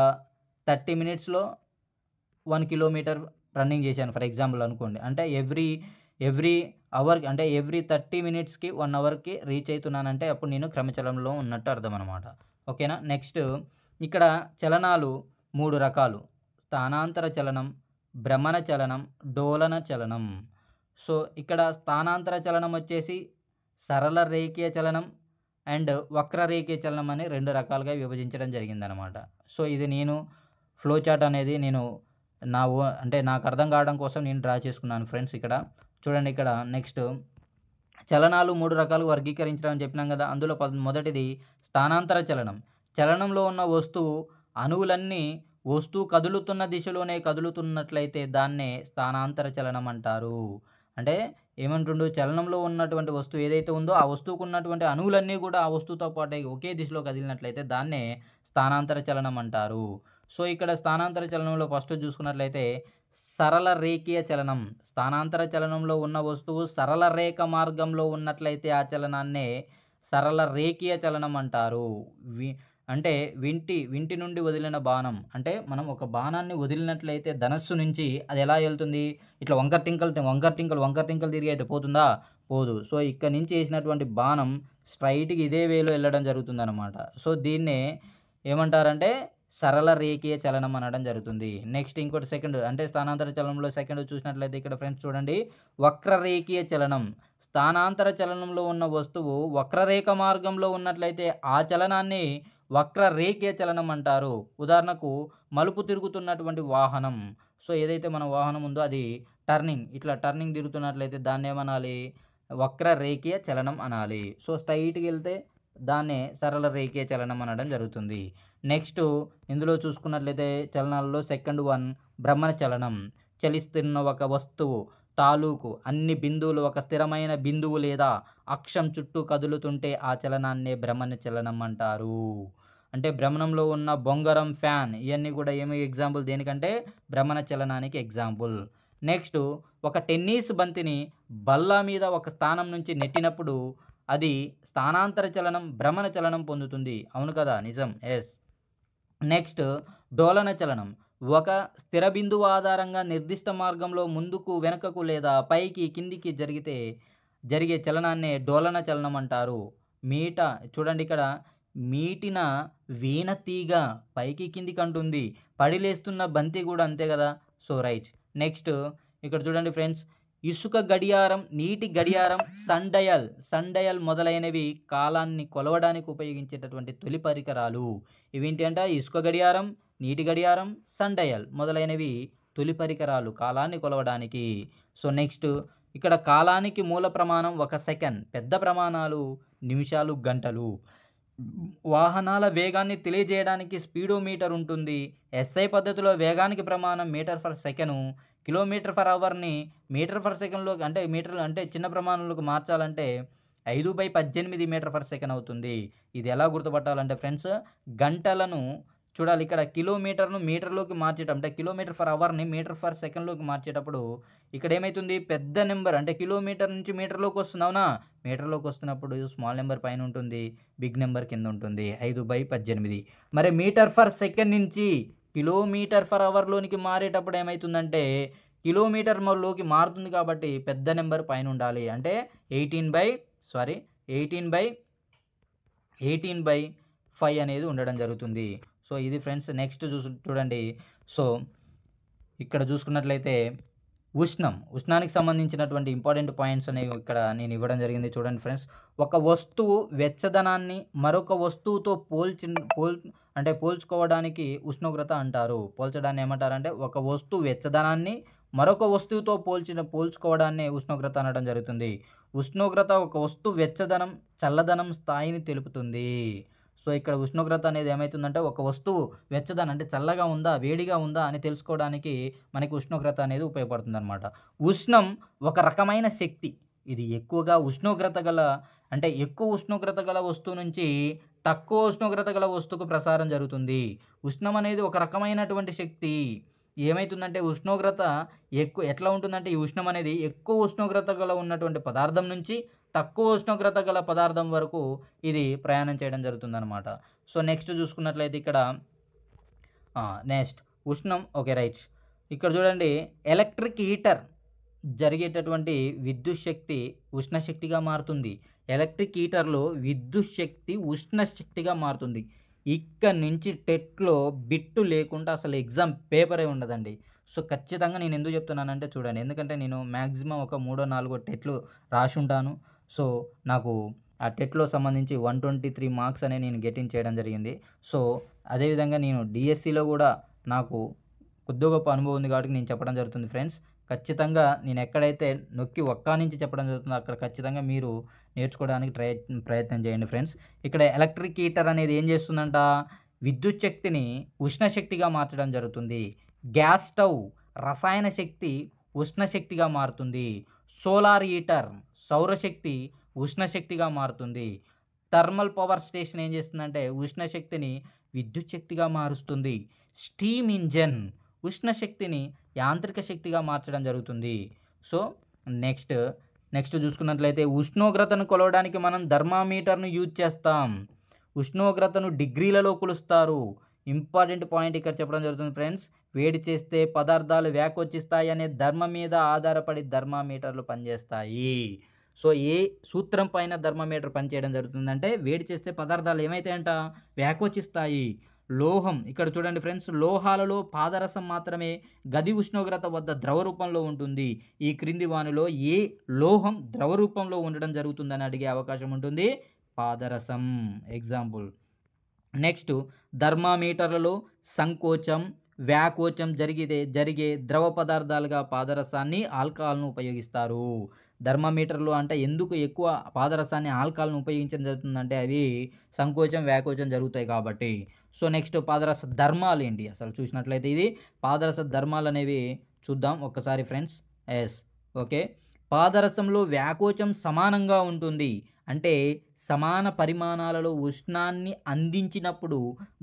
30 మినిట్స్లో 1 కిలోమీటర్ రన్నింగ్ చేశాను ఫర్ ఎగ్జాంపుల్ అనుకోండి. అంటే ఎవ్రీ అవర్ అంటే ఎవ్రీ 30 మినిట్స్కి 1 అవర్కి రీచ్ అవుతున్నానంటే అప్పుడు నేను క్రమచలనంలో ఉన్నట్టు అర్థం అనమాట. ఓకేనా. నెక్స్ట్ ఇక్కడ చలనాలు 3 రకాలు: స్థానాంతర చలనం, భ్రమణ చలనం, డోలన చలనం. సో ఇక్కడ స్థానాంతర చలనం వచ్చేసి సరళ రేఖీయ చలనం అండ్ వక్రరేఖీయ చలనం అని 2 రకాలుగా విభజించడం జరిగిందనమాట. సో ఇది నేను ఫ్లో చార్ట్ అనేది నేను అంటే నాకు అర్థం కావడం కోసం నేను డ్రా చేసుకున్నాను ఫ్రెండ్స్. ఇక్కడ చూడండి, ఇక్కడ నెక్స్ట్ చలనాలు 3 రకాలుగా వర్గీకరించడం అని చెప్పినాం కదా. అందులో మొదటిది స్థానాంతర చలనం. చలనంలో ఉన్న అణువులన్నీ వస్తువు కదులుతున్న దిశలోనే కదులుతున్నట్లయితే దాన్నే స్థానాంతర చలనం అంటారు. అంటే ఏమంటుండు, చలనంలో ఉన్నటువంటి వస్తువు ఏదైతే ఉందో ఆ వస్తువుకు ఉన్నటువంటి అణువులన్నీ కూడా ఆ వస్తువుతో పాటు ఒకే దిశలో కదిలినట్లయితే దాన్నే స్థానాంతర చలనం అంటారు. సో ఇక్కడ స్థానాంతర చలనంలో ఫస్ట్ చూసుకున్నట్లయితే సరళ రేఖీయ చలనం. స్థానాంతర చలనంలో ఉన్న వస్తువు సరళ రేఖ మార్గంలో ఉన్నట్లయితే ఆ చలనాన్నే సరళ రేఖీయ చలనం అంటారు. అంటే వింటి నుండి వదిలిన బాణం. అంటే మనం ఒక బాణాన్ని వదిలినట్లయితే ధనస్సు నుంచి అది ఎలా వెళ్తుంది, ఇట్లా వంకర్ టింకల్ తిరిగి అయితే పోతుందా? పోదు. సో ఇక్కడ నుంచి వేసినటువంటి బాణం స్ట్రైట్గా ఇదే వేలో వెళ్ళడం జరుగుతుందన్నమాట. సో దీన్నే ఏమంటారంటే సరళ రేఖీయ చలనం అనడం జరుగుతుంది. నెక్స్ట్ ఇంకోటి సెకండ్, అంటే స్థానాంతర చలనంలో సెకండ్ చూసినట్లయితే ఇక్కడ ఫ్రెండ్స్ చూడండి, వక్రరేఖీయ చలనం. స్థానాంతర చలనంలో ఉన్న వస్తువు వక్రరేఖ మార్గంలో ఉన్నట్లయితే ఆ చలనాన్ని వక్రరేఖీయ చలనం అంటారు. ఉదాహరణకు మలుపు తిరుగుతున్నటువంటి వాహనం. సో ఏదైతే మన వాహనం ఉందో అది ఇట్లా టర్నింగ్ తిరుగుతున్నట్లయితే దాన్ని ఏమనాలి, వక్రరేఖీయ చలనం అనాలి. సో స్ట్రైట్కి వెళ్తే దాన్నే సరళ రేఖీయ చలనం అనడం జరుగుతుంది. నెక్స్ట్ ఇందులో చూసుకున్నట్లయితే చలనాలలో సెకండ్ వన్ భ్రమణ చలనం. చలిస్తున్న ఒక వస్తువు తాలూకు అన్ని బిందువులు ఒక స్థిరమైన బిందువు లేదా అక్షం చుట్టూ కదులుతుంటే ఆ చలనాన్నే భ్రమణ చలనం అంటారు. అంటే భ్రమణంలో ఉన్న బొంగరం, ఫ్యాన్ ఇవన్నీ కూడా ఏమి ఎగ్జాంపుల్ దేనికంటే భ్రమణ చలనానికి ఎగ్జాంపుల్. నెక్స్ట్ ఒక టెన్నిస్ బంతిని బల్ల మీద ఒక స్థానం నుంచి నెట్టినప్పుడు అది స్థానాంతర చలనం, భ్రమణ చలనం పొందుతుంది. అవును కదా? నిజం. ఎస్. నెక్స్ట్ డోలన చలనం. ఒక స్థిర బిందువు ఆధారంగా నిర్దిష్ట మార్గంలో ముందుకు, వెనుకకు లేదా పైకి, కిందికి జరిగే చలనాన్నే డోలన చలనం అంటారు. చూడండి ఇక్కడ మీటిన వీణ తీగ పైకి కిందికి అంటుంది. పడిలేస్తున్న బంతి కూడా అంతే కదా. So right. నెక్స్ట్ ఇక్కడ చూడండి ఫ్రెండ్స్, ఇసుక గడియారం, నీటి గడియారం, సన్ డయల్ మొదలైనవి కాలాన్ని కొలవడానికి ఉపయోగించేటటువంటి తొలి పరికరాలు. ఇవేంటి అంటే ఇసుక గడియారం, నీటి గడియారం, సన్ డయల్ మొదలైనవి తొలి పరికరాలు కాలాన్ని కొలవడానికి. సో నెక్స్ట్ ఇక్కడ కాలానికి మూల ప్రమాణం 1 సెకండ్, పెద్ద ప్రమాణాలు నిమిషాలు, గంటలు. వాహనాల వేగాన్ని తెలియజేయడానికి స్పీడోమీటర్ ఉంటుంది. ఎస్ఐ పద్ధతిలో వేగానికి ప్రమాణం metre per second. Kilometre per అవర్ని మీటర్ ఫర్ సెకండ్లోకి అంటే మీటర్లు అంటే చిన్న ప్రమాణంలోకి మార్చాలంటే 5/18 మీటర్ ఫర్ సెకండ్ అవుతుంది. ఇది ఎలా గుర్తుపట్టాలంటే ఫ్రెండ్స్, గంటలను చూడాలి. ఇక్కడ కిలోమీటర్ను మీటర్లోకి మార్చేటప్పుడు అంటే కిలోమీటర్ ఫర్ అవర్ని మీటర్ ఫర్ సెకండ్లోకి మార్చేటప్పుడు ఇక్కడ ఏమవుతుంది, పెద్ద నెంబర్ అంటే కిలోమీటర్ నుంచి మీటర్లోకి వస్తుంది. అవునా? మీటర్లోకి వస్తున్నప్పుడు స్మాల్ నెంబర్ పైన ఉంటుంది, బిగ్ నెంబర్ కింద ఉంటుంది. 5/18. మరి మీటర్ ఫర్ సెకండ్ నుంచి కిలోమీటర్ ఫర్ అవర్లోనికి మారేటప్పుడు ఏమవుతుందంటే కిలోమీటర్లోకి మారుతుంది కాబట్టి పెద్ద నెంబర్ పైన ఉండాలి. అంటే 18/5 అనేది ఉండడం జరుగుతుంది. సో ఇది ఫ్రెండ్స్. నెక్స్ట్ చూడండి. సో ఇక్కడ చూసుకున్నట్లయితే ఉష్ణానికి సంబంధించినటువంటి ఇంపార్టెంట్ పాయింట్స్ అనేవి ఇక్కడ నేను ఇవ్వడం జరిగింది. చూడండి ఫ్రెండ్స్, ఒక వస్తువు వెచ్చదనాన్ని మరొక వస్తువుతో పోల్చుకోవడానికి ఉష్ణోగ్రత అంటారు. పోల్చడాన్ని ఏమంటారంటే ఒక వస్తువు వెచ్చదనాన్ని మరొక వస్తువుతో పోల్చుకోవడాన్ని ఉష్ణోగ్రత అనడం జరుగుతుంది. ఉష్ణోగ్రత ఒక వస్తువు వెచ్చదనం, చల్లదనం స్థాయిని తెలుపుతుంది. సో ఇక్కడ ఉష్ణోగ్రత అనేది ఏమవుతుందంటే ఒక వస్తువు వెచ్చదనం అంటే చల్లగా ఉందా, వేడిగా ఉందా అని తెలుసుకోవడానికి మనకి ఉష్ణోగ్రత అనేది ఉపయోగపడుతుంది అనమాట. ఉష్ణం ఒక రకమైన శక్తి. ఇది ఎక్కువ ఉష్ణోగ్రత గల వస్తువు నుంచి తక్కువ ఉష్ణోగ్రత గల వస్తువుకు ప్రసారం జరుగుతుంది. ఉష్ణం అనేది ఒక రకమైనటువంటి శక్తి. ఏమవుతుందంటే ఉష్ణోగ్రత ఎట్లా ఉంటుందంటే ఈ ఉష్ణం అనేది ఎక్కువ ఉష్ణోగ్రత గల ఉన్నటువంటి పదార్థం నుంచి తక్కువ ఉష్ణోగ్రత గల పదార్థం వరకు ఇది ప్రయాణం చేయడం జరుగుతుందన్నమాట. సో నెక్స్ట్ చూసుకున్నట్లయితే ఇక్కడ నెక్స్ట్ ఉష్ణం. Okay right. ఇక్కడ చూడండి, ఎలక్ట్రిక్ హీటర్ జరిగేటటువంటి విద్యుత్ శక్తి ఉష్ణశక్తిగా మారుతుంది. ఎలక్ట్రిక్ హీటర్లో విద్యుత్ శక్తి ఉష్ణశక్తిగా మారుతుంది. ఇక్కడ నుంచి టెట్లో బిట్టు లేకుండా అసలు ఎగ్జామ్ పేపరే ఉండదండి. సో ఖచ్చితంగా నేను ఎందుకు చెప్తున్నానంటే చూడండి, ఎందుకంటే నేను మ్యాక్సిమం ఒక 3-4 టెట్లు రాసి ఉంటాను. సో నాకు ఆ టెట్లో సంబంధించి 123 మార్క్స్ అనేవి నేను గెటింగ్ చేయడం జరిగింది. సో అదేవిధంగా నేను డిఎస్సిలో కూడా నాకు కొద్దిగా గొప్ప అనుభవం ఉంది కాబట్టి నేను చెప్పడం జరుగుతుంది ఫ్రెండ్స్. ఖచ్చితంగా నేను ఎక్కడైతే నొక్కి ఒక్క నుంచి చెప్పడం జరుగుతుందో అక్కడ ఖచ్చితంగా మీరు నేర్చుకోవడానికి ప్రయత్నం చేయండి ఫ్రెండ్స్. ఇక్కడ ఎలక్ట్రిక్ హీటర్ అనేది ఏం చేస్తుందంట, విద్యుత్ శక్తిని ఉష్ణశక్తిగా మార్చడం జరుగుతుంది. గ్యాస్ స్టవ్ రసాయన శక్తి ఉష్ణశక్తిగా మారుతుంది. సోలార్ హీటర్ సౌరశక్తి ఉష్ణశక్తిగా మారుతుంది. థర్మల్ పవర్ స్టేషన్ ఏం చేస్తుందంటే ఉష్ణశక్తిని విద్యుత్ శక్తిగా మారుస్తుంది. స్టీమ్ ఇంజన్ ఉష్ణశక్తిని యాంత్రిక శక్తిగా మార్చడం జరుగుతుంది. సో నెక్స్ట్ చూసుకున్నట్లయితే ఉష్ణోగ్రతను కొలవడానికి మనం థర్మామీటర్ను యూజ్ చేస్తాం. ఉష్ణోగ్రతను డిగ్రీలలో కొలుస్తారు. ఇంపార్టెంట్ పాయింట్ ఇక్కడ చెప్పడం జరుగుతుంది ఫ్రెండ్స్. వేడి చేస్తే పదార్థాలు వ్యాకోచిస్తాయి అనే ధర్మం మీద ఆధారపడి థర్మామీటర్లు పనిచేస్తాయి. సో ఏ సూత్రం పైన థర్మామీటర్ పనిచేయడం జరుగుతుందంటే వేడి చేస్తే పదార్థాలు ఏమైతాయంట, వ్యాకోచిస్తాయి. లోహం ఇక్కడ చూడండి ఫ్రెండ్స్, లోహాలలో పాదరసం మాత్రమే గది ఉష్ణోగ్రత వద్ద ద్రవ రూపంలో ఉంటుంది. ఈ క్రింది వానిలో ఏ లోహం ద్రవ రూపంలో ఉండడం జరుగుతుందని అడిగే అవకాశం ఉంటుంది. పాదరసం ఎగ్జాంపుల్. నెక్స్ట్ థర్మామీటర్లలో సంకోచం వ్యాకోచం జరిగే ద్రవ పదార్థాలుగా పాదరసాన్ని ఆల్కహాల్ను ఉపయోగిస్తారు. థర్మామీటర్లు అంటే ఎందుకు ఎక్కువ పాదరసాన్ని ఆల్కహాల్ను ఉపయోగించడం జరుగుతుందంటే అవి సంకోచం వ్యాకోచం జరుగుతాయి కాబట్టి. సో నెక్స్ట్ పాదరస ధర్మాలు ఏంటి అసలు చూసినట్లయితే ఇది పాదరస ధర్మాలు అనేవి చూద్దాం ఒక్కసారి ఫ్రెండ్స్. Yes, okay. పాదరసంలో వ్యాకోచం సమానంగా ఉంటుంది. అంటే సమాన పరిమాణాలలో ఉష్ణాన్ని అందించినప్పుడు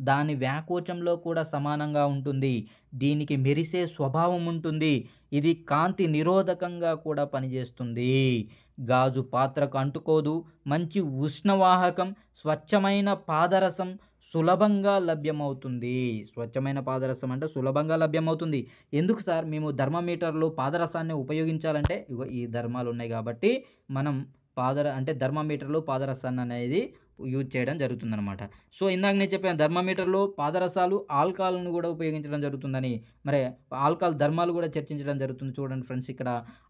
దాని వ్యాకోచంలో కూడా సమానంగా ఉంటుంది. దీనికి మెరిసే స్వభావం ఉంటుంది. ఇది కాంతి నిరోధకంగా కూడా పనిచేస్తుంది. గాజు పాత్రకు అంటుకోదు. మంచి ఉష్ణవాహకం. స్వచ్ఛమైన పాదరసం సులభంగా లభ్యమవుతుంది. స్వచ్ఛమైన పాదరసం అంటే సులభంగా లభ్యమవుతుంది. ఎందుకు సార్ మేము థర్మామీటర్లో పాదరసాన్ని ఉపయోగించాలంటే ఇగో ఈ ధర్మాలు ఉన్నాయి కాబట్టి మనం అంటే థర్మామీటర్లో పాదరసాన్ని అనేది యూజ్ చేయడం జరుగుతుందనమాట. సో ఇందాక నేను చెప్పాను థర్మామీటర్లో పాదరసాలు ఆల్కహాల్ను కూడా ఉపయోగించడం జరుగుతుందని. మరి ఆల్కహాల్ ధర్మాలు కూడా చర్చించడం జరుగుతుంది. చూడండి ఫ్రెండ్స్, ఇక్కడ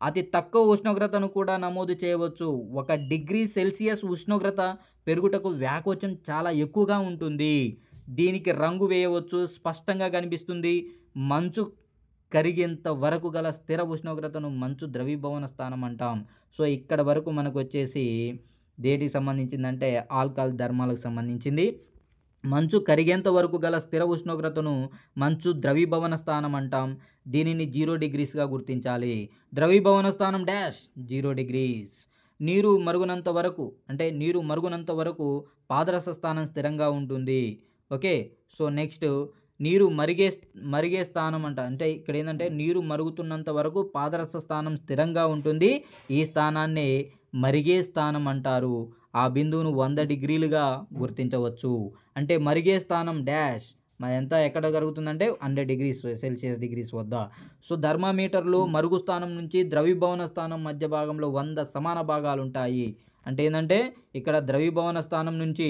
అతి తక్కువ ఉష్ణోగ్రతను కూడా నమోదు చేయవచ్చు. 1 డిగ్రీ సెల్సియస్ ఉష్ణోగ్రత పెరుగుటకు వ్యాకోచం చాలా ఎక్కువగా ఉంటుంది. దీనికి రంగు వేయవచ్చు, స్పష్టంగా కనిపిస్తుంది. మంచు కరిగేంత వరకు గల స్థిర ఉష్ణోగ్రతను మంచు ద్రవీభవన స్థానం అంటాం. సో ఇక్కడ వరకు మనకు వచ్చేసి దేటికి సంబంధించిందంటే ఆల్కహాల్ ధర్మాలకు సంబంధించింది. మంచు కరిగేంత వరకు గల స్థిర ఉష్ణోగ్రతను మంచు ద్రవీభవన స్థానం అంటాం. దీనిని 0 డిగ్రీస్గా గుర్తించాలి. ద్రవీభవన స్థానం డాష్ 0 డిగ్రీస్. నీరు మరుగునంత వరకు పాదరస స్థానం స్థిరంగా ఉంటుంది. ఓకే. సో నెక్స్ట్ నీరు మరిగే స్థానం అంటే ఇక్కడ ఏంటంటే నీరు మరుగుతున్నంత వరకు పాదరస స్థానం స్థిరంగా ఉంటుంది. ఈ స్థానాన్ని మరిగే స్థానం అంటారు. ఆ బిందువును 100 డిగ్రీలుగా గుర్తించవచ్చు. అంటే మరిగే స్థానం డాష్ ఎక్కడ జరుగుతుందంటే 100 డిగ్రీస్ సెల్సియస్ వద్ద. సో థర్మామీటర్లో మరుగు స్థానం నుంచి ద్రవీభవన స్థానం మధ్య భాగంలో 100 సమాన భాగాలు ఉంటాయి. అంటే ఏంటంటే ఇక్కడ ద్రవీభవన స్థానం నుంచి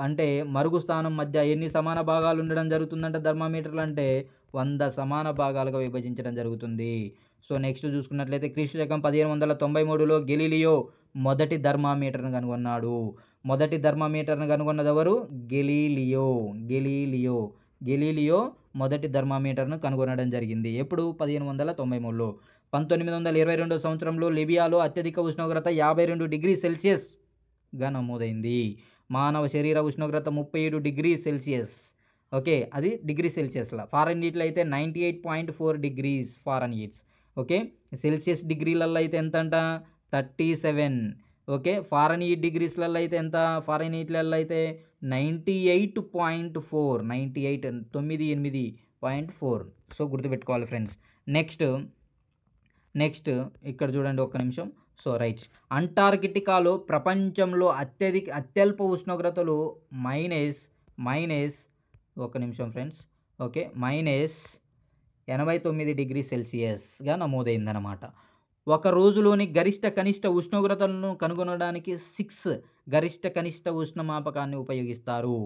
అంటే మరుగు స్థానం మధ్య ఎన్ని సమాన భాగాలు ఉండడం జరుగుతుందంటే థర్మామీటర్లు అంటే 100 సమాన భాగాలుగా విభజించడం జరుగుతుంది. సో నెక్స్ట్ చూసుకున్నట్లయితే క్రీస్తు శకం 1593లో గెలీలియో మొదటి థర్మామీటర్ను కనుగొన్నాడు. మొదటి థర్మామీటర్ను కనుగొన్నది ఎవరు? గెలీలియో మొదటి థర్మామీటర్ను కనుగొనడం జరిగింది. ఎప్పుడు? 1593లో. 1922 సంవత్సరంలో లిబియాలో అత్యధిక ఉష్ణోగ్రత 52 డిగ్రీ సెల్సియస్గా నమోదైంది. మానవ శరీర ఉష్ణోగ్రత 37 డిగ్రీ సెల్సియస్. ఓకే, అది డిగ్రీ సెల్సియస్లో. ఫారెన్హీట్లో అయితే 98.4 డిగ్రీస్ ఫారెన్హీట్స్. ఓకే, సెల్సియస్ డిగ్రీలలో అయితే ఎంత అంట? 37. ఓకే, ఫారెన్హీట్ డిగ్రీస్లలో అయితే ఎంత? ఫారెన్హీట్లలో అయితే 98.4 98.4. సో గుర్తుపెట్టుకోవాలి ఫ్రెండ్స్. నెక్స్ట్ ఇక్కడ చూడండి ఒక్క నిమిషం. సో రైట్, అంటార్కిటికాలో ప్రపంచంలో అత్యల్ప ఉష్ణోగ్రతలు మైనస్ ఒక్క నిమిషం ఫ్రెండ్స్. ఓకే, -89 డిగ్రీ సెల్సియస్గా నమోదైందన్నమాట. ఒక రోజులోని గరిష్ట కనిష్ట ఉష్ణోగ్రతలను కనుగొనడానికి 6 గరిష్ట కనిష్ట ఉష్ణమాపకాన్ని ఉపయోగిస్తారు.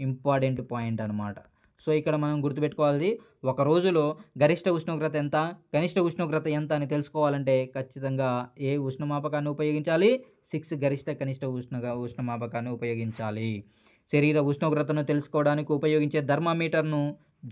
ఇంపార్టెంట్ పాయింట్ అనమాట. సో ఇక్కడ మనం గుర్తుపెట్టుకోవాలి, ఒక రోజులో గరిష్ట ఉష్ణోగ్రత ఎంత, కనిష్ట ఉష్ణోగ్రత ఎంత అని తెలుసుకోవాలంటే ఖచ్చితంగా ఏ ఉష్ణమాపకాన్ని ఉపయోగించాలి? 6 గరిష్ట కనిష్ట ఉష్ణమాపకాన్ని ఉపయోగించాలి. శరీర ఉష్ణోగ్రతను తెలుసుకోవడానికి ఉపయోగించే థర్మామీటర్ను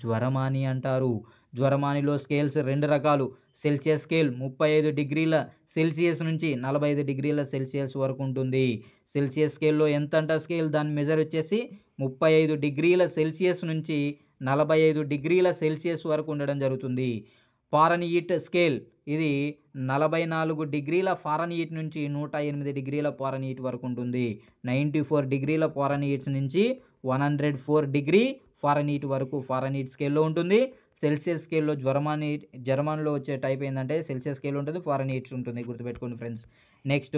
జ్వరమాని అంటారు. జ్వరమానిలో స్కేల్స్ 2 రకాలు. సెల్సియస్ స్కేల్ 35 డిగ్రీల సెల్సియస్ నుంచి 45 డిగ్రీల సెల్సియస్ వరకు ఉంటుంది. సెల్సియస్ స్కేల్లో ఎంత అంట స్కేల్? దాని మెజర్ వచ్చేసి 35 డిగ్రీల సెల్సియస్ నుంచి 45 డిగ్రీల సెల్సియస్ వరకు ఉండడం జరుగుతుంది. ఫారెన్హీట్ స్కేల్ ఇది 44 డిగ్రీల ఫారెన్హీట్ నుంచి 108 డిగ్రీల ఫారెన్హీట్ వరకు ఉంటుంది. 94 డిగ్రీల ఫారెన్హీట్స్ నుంచి 104 డిగ్రీ ఫారెన్హీట్ వరకు ఫారెన్హీట్ స్కేల్లో ఉంటుంది. సెల్సియస్ స్కేల్లో జర్మనీలో వచ్చే టైప్ ఏంటంటే సెల్సియస్ స్కేల్ ఉంటుంది, ఫారెన్హీట్స్ ఉంటుంది. గుర్తుపెట్టుకోండి ఫ్రెండ్స్. నెక్స్ట్,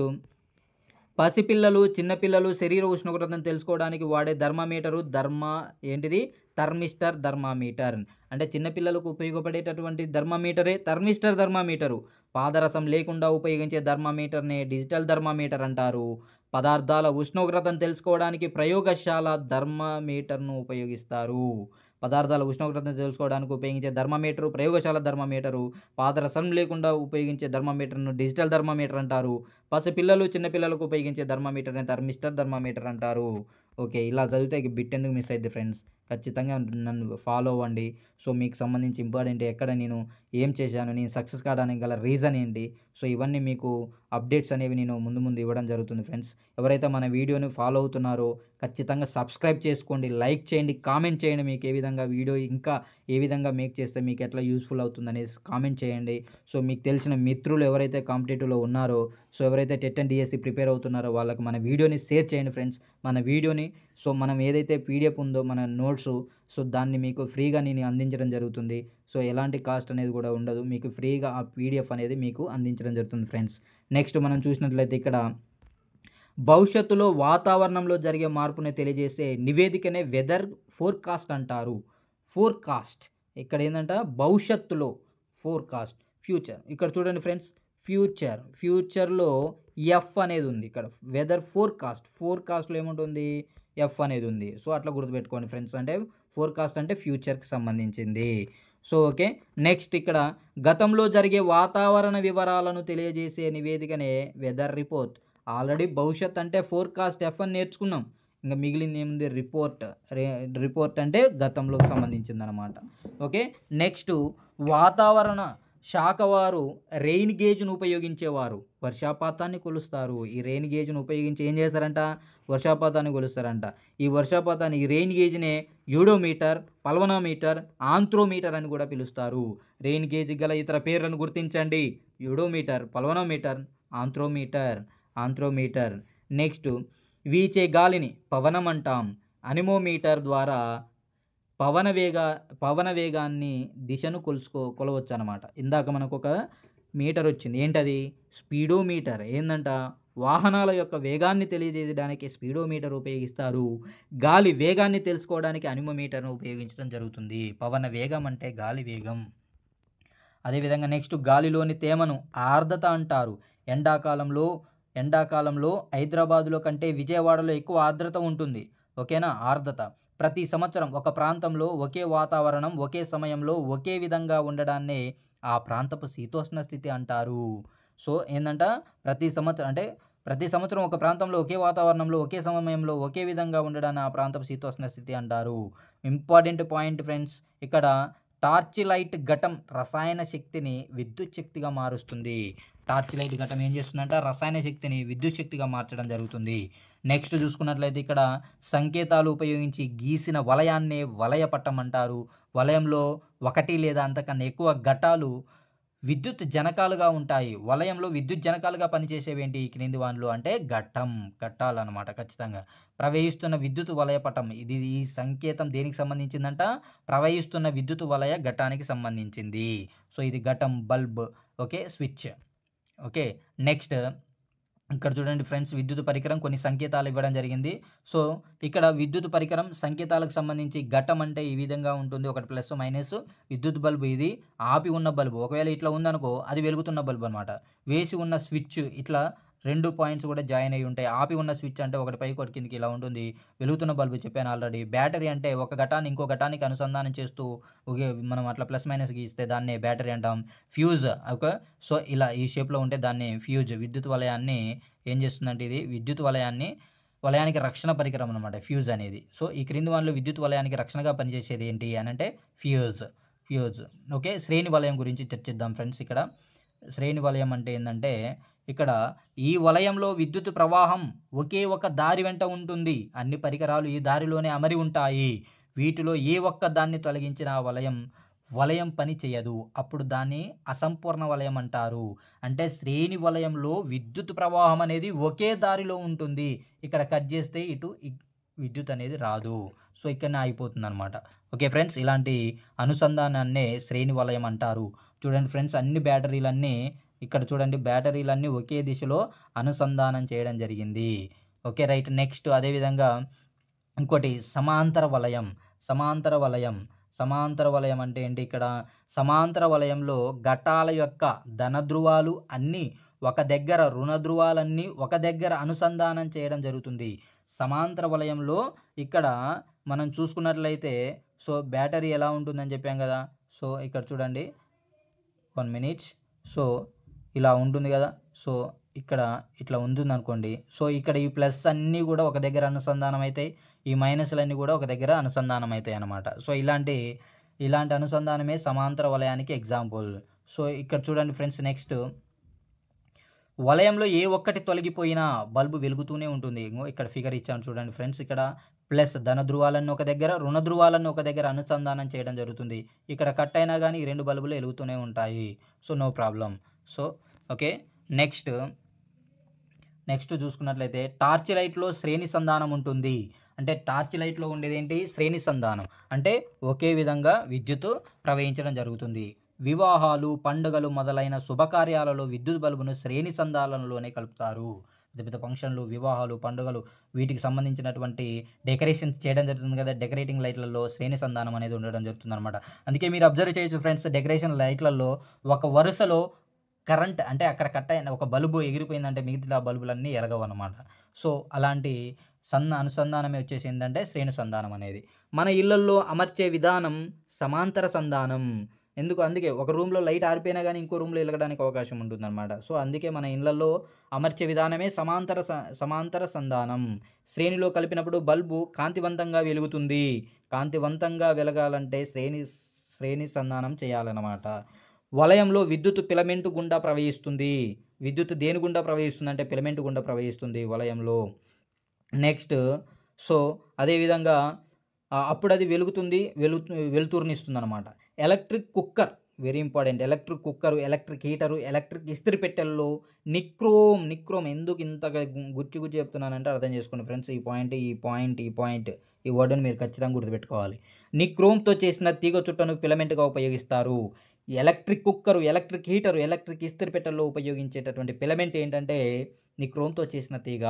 పసిపిల్లలు, చిన్నపిల్లలు శరీర ఉష్ణోగ్రతను తెలుసుకోవడానికి వాడే థర్మామీటరు థర్మిస్టర్ థర్మామీటర్. అంటే చిన్నపిల్లలకు ఉపయోగపడేటటువంటి థర్మామీటరే థర్మిస్టర్. పాదరసం లేకుండా ఉపయోగించే థర్మామీటర్నే డిజిటల్ థర్మామీటర్ అంటారు. పదార్థాల ఉష్ణోగ్రతను తెలుసుకోవడానికి ప్రయోగశాల థర్మామీటర్ను ఉపయోగిస్తారు. పదార్థాల ఉష్ణోగ్రతను తెలుసుకోవడానికి ఉపయోగించే థర్మామీటరు ప్రయోగశాల థర్మామీటరు. పాదరసం లేకుండా ఉపయోగించే థర్మామీటర్ను డిజిటల్ థర్మామీటర్ అంటారు. పసిపిల్లలు, చిన్నపిల్లలకు ఉపయోగించే థర్మామీటర్ని థర్మిస్టర్ థర్మామీటర్ అంటారు. ఓకే, ఇలా చదివితే బిట్ ఎందుకు మిస్ అయింది ఫ్రెండ్స్? ఖచ్చితంగా నన్ను ఫాలో అవ్వండి. సో, మీకు సంబంధించి ఇంపార్టెంట్ ఎక్కడ నేను ఏం చేశాను, నేను సక్సెస్ కావడానికి గల రీజన్ ఏంటి, సో, ఇవన్నీ మీకు అప్డేట్స్ అనేవి నేను ముందు ముందు ఇవ్వడం జరుగుతుంది ఫ్రెండ్స్. ఎవరైతే మన వీడియోని ఫాలో అవుతున్నారో ఖచ్చితంగా సబ్స్క్రైబ్ చేసుకోండి, లైక్ చేయండి, కామెంట్ చేయండి. మీకు ఏ విధంగా వీడియో ఇంకా ఏ విధంగా మేక్ చేస్తే మీకు ఎట్లా యూజ్‌ఫుల్ అవుతుందనేసి కామెంట్ చేయండి. సో, మీకు తెలిసిన మిత్రులు ఎవరైతే కాంపిటేటివ్‌లో ఉన్నారో, సో, ఎవరైతే టెట్ అండ్ డీఎస్సీ ప్రిపేర్ అవుతున్నారో వాళ్ళకి మన వీడియోని షేర్ చేయండి ఫ్రెండ్స్. మన వీడియోని సో, మనం ఏదైతే పీడిఎఫ్ ఉందో మన నోట్సు, సో, దాన్ని మీకు ఫ్రీగా నేను అందించడం జరుగుతుంది. సో, ఎలాంటి కాస్ట్ అనేది కూడా ఉండదు. మీకు ఫ్రీగా ఆ పీడిఎఫ్ అనేది మీకు అందించడం జరుగుతుంది ఫ్రెండ్స్. నెక్స్ట్ మనం చూసినట్లయితే ఇక్కడ భవిష్యత్తులో వాతావరణంలో జరిగే మార్పుని తెలియజేసే నివేదికనే వెదర్ ఫోర్‌కాస్ట్ అంటారు. ఫోర్‌కాస్ట్ ఇక్కడేందంట భవిష్యత్తులో ఫోర్‌కాస్ట్ ఫ్యూచర్. ఇక్కడ చూడండి ఫ్రెండ్స్ ఫ్యూచర్‌లో ఎఫ్ అనేది ఉంది. ఇక్కడ వెదర్ ఫోర్‌కాస్ట్‌లో ఏముంటుంది? ఎఫ్ అనేది ఉంది. సో, అట్లా గుర్తుపెట్టుకోండి ఫ్రెండ్స్. అంటే ఫోర్‌కాస్ట్ అంటే ఫ్యూచర్‌కి సంబంధించింది. So, okay. నెక్స్ట్ ఇక్కడ గతంలో జరిగే వాతావరణ వివరాలను తెలియజేసే నివేదికనే వెదర్ రిపోర్ట్. ఆల్రెడీ భవిష్యత్ అంటే ఫోర్‌కాస్ట్ ఎఫ్ అని నేర్చుకున్నాం. ఇంక మిగిలింది ఏముంది రిపోర్ట్ అంటే గతంలోకి సంబంధించిందనమాట. ఓకే. నెక్స్ట్ వాతావరణ శాఖ వారు రెయిన్ గేజ్‌ను ఉపయోగించేవారు. వర్షపాతాన్ని కొలుస్తారు. ఈ రెయిన్ గేజ్‌ను ఉపయోగించి ఏం చేస్తారంట? వర్షపాతాన్ని కొలుస్తారంట. ఈ రెయిన్ గేజ్‌నే యూడోమీటర్, పల్వనామీటర్, ఆంత్రోమీటర్ అని కూడా పిలుస్తారు. రెయిన్ గేజ్‌కి గల ఇతర పేర్లను గుర్తించండి. యూడోమీటర్, పల్వనామీటర్, ఆంత్రోమీటర్. నెక్స్ట్ వీచే గాలిని పవనం అంటాం. అనిమోమీటర్ ద్వారా పవన వేగాన్ని దిశను కొలవచ్చనమాట. ఇందాక మనకొక మీటర్ వచ్చింది. ఏంటది? స్పీడోమీటర్. ఏందంట? వాహనాల యొక్క వేగాన్ని తెలియజేయడానికి స్పీడోమీటర్ ఉపయోగిస్తారు. గాలి వేగాన్ని తెలుసుకోవడానికి అనిమోమీటర్‌ను ఉపయోగించడం జరుగుతుంది. పవన వేగం అంటే గాలి వేగం. అదేవిధంగా నెక్స్ట్ గాలిలోని తేమను ఆర్ద్రత అంటారు. ఎండాకాలంలో హైదరాబాద్‌లో కంటే విజయవాడలో ఎక్కువ ఆర్ద్రత ఉంటుంది. ఓకేనా? ఆర్ద్రత. ప్రతి సంవత్సరం ఒక ప్రాంతంలో ఒకే వాతావరణం ఒకే సమయంలో ఒకే విధంగా ఉండడాన్నే ఆ ప్రాంతపు శీతోష్ణ స్థితి అంటారు. సో, ఏందంట ప్రతి సంవత్సరం ఒక ప్రాంతంలో ఒకే వాతావరణంలో ఒకే సమయంలో ఒకే విధంగా ఉండడాన్ని ఆ ప్రాంతపు శీతోష్ణ స్థితి అంటారు. Important point friends. ఇక్కడ టార్చ్ లైట్ ఘటం రసాయన శక్తిని విద్యుత్ శక్తిగా మారుస్తుంది. టార్చ్ లైట్ ఘటం ఏం చేస్తుందంట? రసాయన శక్తిని విద్యుత్ శక్తిగా మార్చడం జరుగుతుంది. నెక్స్ట్ చూసుకున్నట్లయితే ఇక్కడ సంకేతాలు ఉపయోగించి గీసిన వలయాన్నే వలయపటం అంటారు. వలయంలో ఒకటి లేదా అంతకన్నా ఎక్కువ ఘటాలు విద్యుత్ జనకాలుగా ఉంటాయి. వలయంలో విద్యుత్ జనకాలుగా పనిచేసేవేంటి ఈ క్రింది వానిలో అంటే ఘట్టాలన్నమాట ఖచ్చితంగా. ప్రవహిస్తున్న విద్యుత్ వలయపటం. ఈ సంకేతం దేనికి సంబంధించిందంట? ప్రవహిస్తున్న విద్యుత్ వలయ ఘటానికి సంబంధించింది. సో, ఇది ఘటం, bulb, okay, switch. Okay. Next ఇక్కడ చూడండి ఫ్రెండ్స్, విద్యుత్ పరికరం కొన్ని సంకేతాలు ఇవ్వడం జరిగింది. సో, ఇక్కడ విద్యుత్ పరికరం సంకేతాలకు సంబంధించి ఘటం అంటే ఈ విధంగా ఉంటుంది. ఒకటి ప్లస్, మైనస్. విద్యుత్ బల్బు ఇది ఆపి ఉన్న బల్బు. ఒకవేళ ఇట్లా ఉందనుకో అది వెలుగుతున్న బల్బు అనమాట. వేసి ఉన్న స్విచ్ ఇట్లా 2 పాయింట్స్ కూడా జాయిన్ అయ్యి ఉంటాయి. ఆపి ఉన్న స్విచ్ అంటే ఒకటి పైకి ఒకటి కిందకి ఇలా ఉంటుంది. వెలుగుతున్న బల్బు చెప్పాను ఆల్రెడీ. బ్యాటరీ అంటే ఒక ఘటాన్ని ఇంకో ఘటానికి అనుసంధానం చేస్తూ మనం అట్లా ప్లస్ మైనస్ గీస్తే దాన్నే బ్యాటరీ అంటాం. ఫ్యూజ్. ఓకే. సో, ఇలా ఈ షేప్‌లో ఉంటే దాన్ని ఫ్యూజ్. విద్యుత్ వలయాన్ని ఏం చేస్తుందంటే ఇది విద్యుత్ వలయానికి రక్షణ పరికరం అనమాట ఫ్యూజ్ అనేది. సో, ఈ క్రింది వానిలో విద్యుత్ వలయానికి రక్షణగా పనిచేసేది ఏంటి అనంటే ఫ్యూజ్. ఓకే. శ్రేణి వలయం గురించి చర్చిద్దాం ఫ్రెండ్స్. ఇక్కడ శ్రేణి వలయం అంటే ఏందంటే ఇక్కడ ఈ వలయంలో విద్యుత్ ప్రవాహం ఒకే ఒక దారి వెంట ఉంటుంది. అన్ని పరికరాలు ఈ దారిలోనే అమరి ఉంటాయి. వీటిలో ఏ ఒక్క దాన్ని తొలగించిన ఆ వలయం పని చేయదు. అప్పుడు దాన్ని అసంపూర్ణ వలయం అంటారు. అంటే శ్రేణి వలయంలో విద్యుత్ ప్రవాహం అనేది ఒకే దారిలో ఉంటుంది. ఇక్కడ కట్ చేస్తే ఇటు విద్యుత్ అనేది రాదు. సో, ఇక్కడనే ఆగిపోతుందనమాట. ఓకే ఫ్రెండ్స్, ఇలాంటి అనుసంధానాన్నే శ్రేణి వలయం అంటారు. చూడండి ఫ్రెండ్స్, ఇక్కడ చూడండి బ్యాటరీలన్నీ ఒకే దిశలో అనుసంధానం చేయడం జరిగింది. Okay right. నెక్స్ట్ అదేవిధంగా ఇంకోటి సమాంతర వలయం అంటే ఏంటి? ఇక్కడ సమాంతర వలయంలో ఘటాల యొక్క ధన ధ్రువాలు అన్నీ ఒక దగ్గర, రుణ ధ్రువాలన్నీ ఒక దగ్గర అనుసంధానం చేయడం జరుగుతుంది. సమాంతర వలయంలో ఇక్కడ మనం చూసుకున్నట్లయితే సో, బ్యాటరీ ఎలా ఉంటుందని చెప్పాం కదా. సో, ఇక్కడ చూడండి 1 మినిట్. సో, ఇలా ఉంటుంది కదా. సో, ఇక్కడ ఇట్లా ఉంటుందనుకోండి. సో, ఇక్కడ ఈ ప్లస్ అన్నీ గూడా ఒక దగ్గర అనుసంధానం అయితాయి. ఈ మైనస్‌లన్నీ గూడా ఒక దగ్గర అనుసంధానం అయితాయన్నమాట. సో, ఇలాంటి అనుసంధానమే సమాంతర వలయానికి ఎగ్జాంపుల్. సో, ఇక్కడ చూడండి ఫ్రెండ్స్ నెక్స్ట్ వలయంలో ఏ ఒక్కటి తొలగిపోయినా బల్బు వెలుగుతూనే ఉంటుంది. ఇంగో ఇక్కడ ఫిగర్ ఇచ్చాను చూడండి ఫ్రెండ్స్. ఇక్కడ ప్లస్ ధన ధ్రువాలను ఒక దగ్గర, రుణ ధ్రువాలను ఒక దగ్గర అనుసంధానం చేయడం జరుగుతుంది. ఇక్కడ కట్ అయినా గానీ ఈ 2 బల్బులు ఎలుగుతూనే ఉంటాయి. So, no problem. So, okay. Next చూసుకున్నట్లయితే టార్చ్ లైట్‌లో శ్రేణి సంధానం ఉంటుంది. అంటే టార్చ్ లైట్‌లో ఉండేదేంటి? శ్రేణి సంధానం. అంటే ఒకే విధంగా విద్యుత్తు ప్రవహించడం జరుగుతుంది. వివాహాలు, పండుగలు మొదలైన శుభకార్యాలలో విద్యుత్ బల్బును శ్రేణి సంధానంలోనే కలుపుతారు. పెద్ద పెద్ద ఫంక్షన్లు, వివాహాలు, పండుగలు వీటికి సంబంధించినటువంటి డెకరేషన్స్ చేయడం జరుగుతుంది కదా! డెకరేటింగ్ లైట్‌లలో శ్రేణి సంధానం అనేది ఉండడం జరుగుతుందనమాట. అందుకే మీరు అబ్జర్వ్ చేయొచ్చు ఫ్రెండ్స్ డెకరేషన్ లైట్‌లలో ఒక వరుసలో కరెంట్ అంటే అక్కడ కట్ అయిన ఒక బల్బు ఎగిరిపోయిందంటే మిగతా బల్బులన్నీ ఎలగవనమాట. సో, అలాంటి అనుసంధానమే వచ్చేసి ఏంటంటే శ్రేణి సంధానం అనేది. మన ఇళ్లల్లో అమర్చే విధానం సమాంతర సంధానం. అందుకే ఒక రూమ్‌లో లైట్ ఆరిపోయినా గానీ ఇంకో రూమ్‌లో ఎలగడానికి అవకాశం ఉంటుందనమాట. సో, అందుకే మన ఇళ్లల్లో అమర్చే విధానమే సమాంతర సంధానం. శ్రేణిలో కలిపినప్పుడు బల్బు కాంతివంతంగా వెలుగుతుంది. కాంతివంతంగా వెలగాలంటే శ్రేణి సంధానం చేయాలనమాట. వలయంలో విద్యుత్ ఫిలమెంట్ గుండా ప్రవహిస్తుంది. విద్యుత్ దేని గుండా ప్రవహిస్తుందంటే ఫిలమెంట్ గుండా ప్రవహిస్తుంది వలయంలో. నెక్స్ట్ సో, అదేవిధంగా అప్పుడది వెలుగుతుంది. వెలుతురునిస్తుందనమాట. Electric cooker very important. Electric cooker, electric heater, electric ఇస్త్రీ పెట్టెల్లో నిక్రోమ్ ఎందుకు ఇంతగా గుచ్చి చెప్తున్నానంటే అర్థం చేసుకోండి ఫ్రెండ్స్. ఈ వర్డ్‌ని మీరు ఖచ్చితంగా గుర్తుపెట్టుకోవాలి. నిక్రోమ్‌తో చేసిన తీగ చుట్టను ఫిలమెంట్‌గా ఉపయోగిస్తారు. Electric cooker, electric heater, electric ఇస్త్రీ పెట్టెల్లో ఉపయోగించేటటువంటి ఫిలమెంట్ ఏంటంటే నిక్రోమ్‌తో చేసిన తీగ.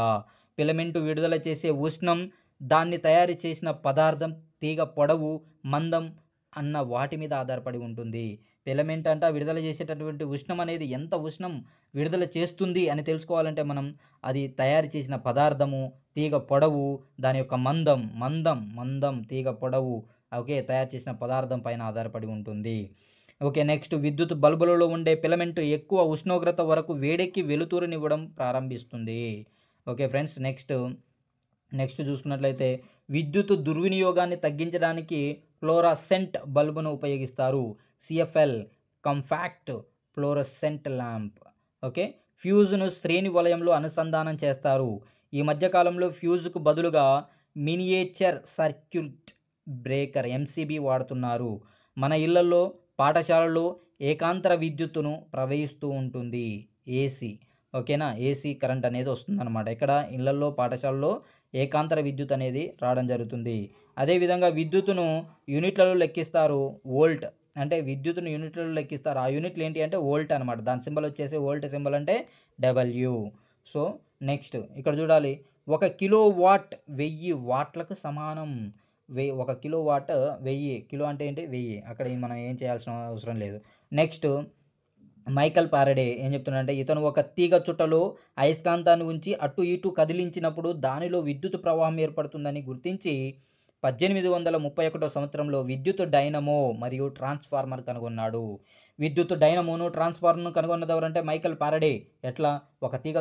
ఫిలమెంట్ విడుదల చేసే ఉష్ణం, దాన్ని తయారు చేసిన పదార్థం, తీగ పొడవు, మందం అన్న వాటి మీద ఆధారపడి ఉంటుంది. ఫిలమెంట్ అంట విడుదల చేసేటటువంటి ఉష్ణం అనేది ఎంత ఉష్ణం విడుదల చేస్తుంది అని తెలుసుకోవాలంటే మనం అది తయారు చేసిన పదార్థము, తీగ పొడవు, దాని యొక్క మందం, తీగ పొడవు ఓకే తయారు చేసిన పదార్థం పైన ఆధారపడి ఉంటుంది. ఓకే. నెక్స్ట్ విద్యుత్ బల్బులలో ఉండే ఫిలమెంట్ ఎక్కువ ఉష్ణోగ్రత వరకు వేడెక్కి వెలుతురునివ్వడం ప్రారంభిస్తుంది. Okay friends. నెక్స్ట్ చూసుకున్నట్లయితే విద్యుత్ దుర్వినియోగాన్ని తగ్గించడానికి ఫ్లోరసెంట్ బల్బును ఉపయోగిస్తారు. CFL compact fluorescent lamp. Okay. ఫ్యూజ్‌ను శ్రేణి వలయంలో అనుసంధానం చేస్తారు. ఈ మధ్య కాలంలో ఫ్యూజ్‌కు బదులుగా మినియేచర్ సర్క్యూట్ బ్రేకర్ MCB వాడుతున్నారు. మన ఇళ్లల్లో, పాఠశాలల్లో ఏకాంతర విద్యుత్తును ప్రవహిస్తూ ఉంటుంది. AC ఓకేనా. AC కరెంట్ అనేది వస్తుందన్నమాట. ఇక్కడ ఇళ్లల్లో, పాఠశాలలో ఏకాంతర విద్యుత్ అనేది రావడం జరుగుతుంది. అదేవిధంగా విద్యుత్తును యూనిట్లలో లెక్కిస్తారు. వోల్ట్ అంటే విద్యుత్తును యూనిట్లలో లెక్కిస్తారు. ఆ యూనిట్లు ఏంటి అంటే వోల్ట్ అనమాట. దాని సింబల్ వచ్చేసి వోల్ట్ సింబల్ అంటే W. సో, నెక్స్ట్ ఇక్కడ చూడాలి. 1 కిలో వాట్ 1000 వాట్లకు సమానం. 1 కిలో వాట్ 1000 కిలో అంటే ఏంటి 1000. అక్కడ మనం ఏం చేయాల్సిన అవసరం లేదు. నెక్స్ట్ మైకల్ ఫారడే ఏం చెప్తున్నాడంటే ఇతను ఒక తీగ చుట్టలో అయస్కాంతాన్ని ఉంచి అటు ఇటు కదిలించినప్పుడు దానిలో విద్యుత్ ప్రవాహం ఏర్పడుతుందని గుర్తించి 1831 సంవత్సరంలో విద్యుత్ డైనమో మరియు ట్రాన్స్ఫార్మర్ కనుగొన్నాడు. విద్యుత్ డైనమోను, ట్రాన్స్ఫార్మర్ను కనుగొన్నది ఎవరంటే మైకల్ ఫారడే. ఎట్లా? ఒక తీగ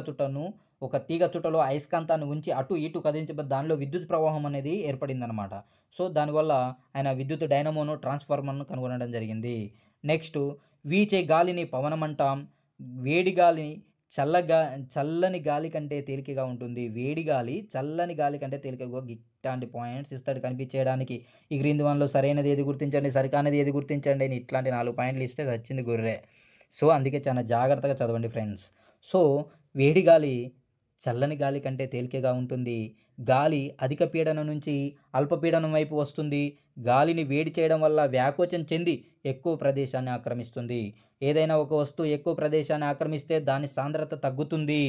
చుట్టలో అయస్కాంతాన్ని ఉంచి అటు ఇటు కదిలించినప్పుడు దానిలో విద్యుత్ ప్రవాహం అనేది ఏర్పడిందనమాట. సో, దానివల్ల ఆయన విద్యుత్ డైనమోను, ట్రాన్స్ఫార్మర్ను కనుగొనడం జరిగింది. నెక్స్ట్ వీచే గాలిని పవనం అంటాం. వేడి గాలిని చల్లని గాలి కంటే తేలికగా ఉంటుంది. వేడి గాలి చల్లని గాలి కంటే తేలికగా ఇట్లాంటి పాయింట్స్ ఇస్తాడు కనిపించేయడానికి. ఈ క్రింది వన్లో సరైనది ఏది గుర్తించండి, సరికానిది ఏది గుర్తించండి అని ఇట్లాంటి 4 పాయింట్లు ఇస్తే వచ్చింది గొర్రె. సో, అందుకే చాలా జాగ్రత్తగా చదవండి ఫ్రెండ్స్. సో, వేడి గాలి చల్లని గాలి కంటే తేలికగా ఉంటుంది. గాలి అధిక పీడనం నుంచి అల్పపీడనం వైపు వస్తుంది. గాలిని వేడి చేయడం వల్ల వ్యాకోచం చెంది ఎక్కువ ప్రదేశాన్ని ఆక్రమిస్తుంది. ఏదైనా ఒక వస్తువు ఎక్కువ ప్రదేశాన్ని ఆక్రమిస్తే దాని సాంద్రత తగ్గుతుంది.